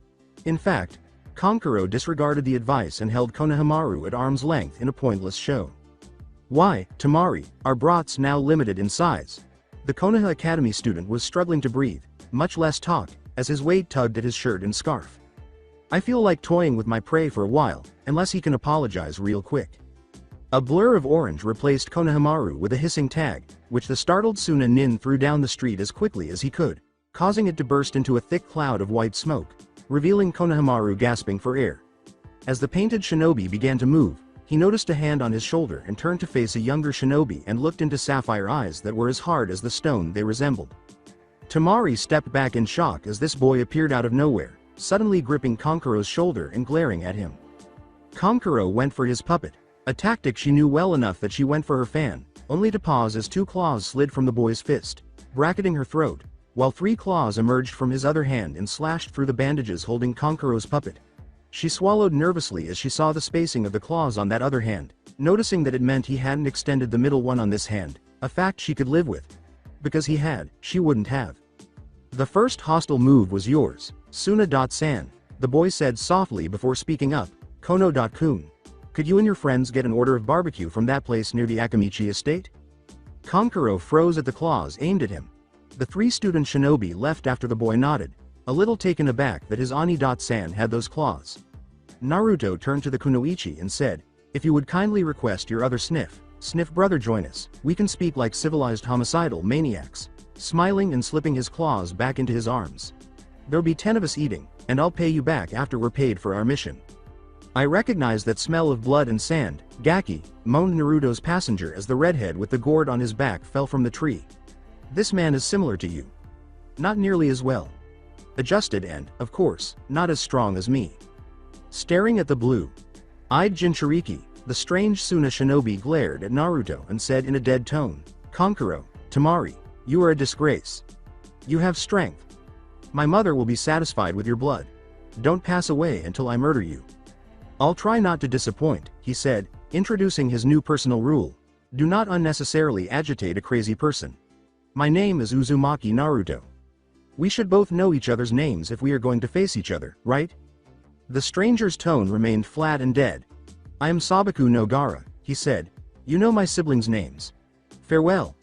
In fact, Kankuro disregarded the advice and held Konohamaru at arm's length in a pointless show. Why, Tamari, are brats now limited in size? The Konoha Academy student was struggling to breathe, much less talk, as his weight tugged at his shirt and scarf. I feel like toying with my prey for a while, unless he can apologize real quick. A blur of orange replaced Konohamaru with a hissing tag, which the startled Suna Nin threw down the street as quickly as he could, causing it to burst into a thick cloud of white smoke, revealing Konohamaru gasping for air. As the painted shinobi began to move, he noticed a hand on his shoulder and turned to face a younger shinobi and looked into sapphire eyes that were as hard as the stone they resembled. Tamari stepped back in shock as this boy appeared out of nowhere, suddenly gripping Kankuro's shoulder and glaring at him. Kankuro went for his puppet, a tactic she knew well enough that she went for her fan, only to pause as 2 claws slid from the boy's fist, bracketing her throat, while 3 claws emerged from his other hand and slashed through the bandages holding Kankuro's puppet. She swallowed nervously as she saw the spacing of the claws on that other hand, noticing that it meant he hadn't extended the middle one on this hand, a fact she could live with. Because he had, she wouldn't have. The first hostile move was yours, Suna.san, the boy said softly before speaking up, Kono.kun. Could you and your friends get an order of barbecue from that place near the Akamichi estate? Kankuro froze at the claws aimed at him. The 3 student shinobi left after the boy nodded, a little taken aback that his Ani.san had those claws. Naruto turned to the Kunoichi and said, If you would kindly request your other sniff brother join us, we can speak like civilized homicidal maniacs, smiling and slipping his claws back into his arms. There'll be 10 of us eating, and I'll pay you back after we're paid for our mission. I recognize that smell of blood and sand, Gaki, moaned Naruto's passenger as the redhead with the gourd on his back fell from the tree. This man is similar to you. Not nearly as well. Adjusted and, of course, not as strong as me. Staring at the blue-eyed Jinchuriki, the strange Suna shinobi glared at Naruto and said in a dead tone, Kankuro, Tamari, you are a disgrace. You have strength. My mother will be satisfied with your blood. Don't pass away until I murder you. I'll try not to disappoint, he said, introducing his new personal rule. Do not unnecessarily agitate a crazy person. My name is Uzumaki Naruto. We should both know each other's names if we are going to face each other, right? The stranger's tone remained flat and dead. I am Sabaku no Gara, he said. You know my siblings' names. Farewell.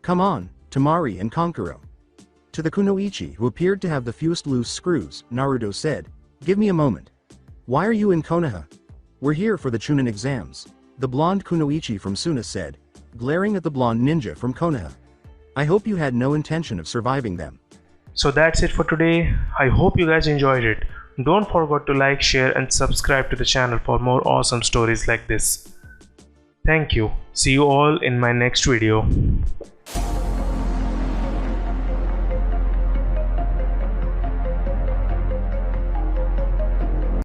Come on, Tamari and Kankuro. To the kunoichi, who appeared to have the fewest loose screws, Naruto said, Give me a moment. Why are you in Konoha? We're here for the Chunin exams. The blonde kunoichi from Suna said, glaring at the blonde ninja from Konoha. I hope you had no intention of surviving them. So that's it for today. I hope you guys enjoyed it. Don't forget to like, share and subscribe to the channel for more awesome stories like this. Thank you. See you all in my next video.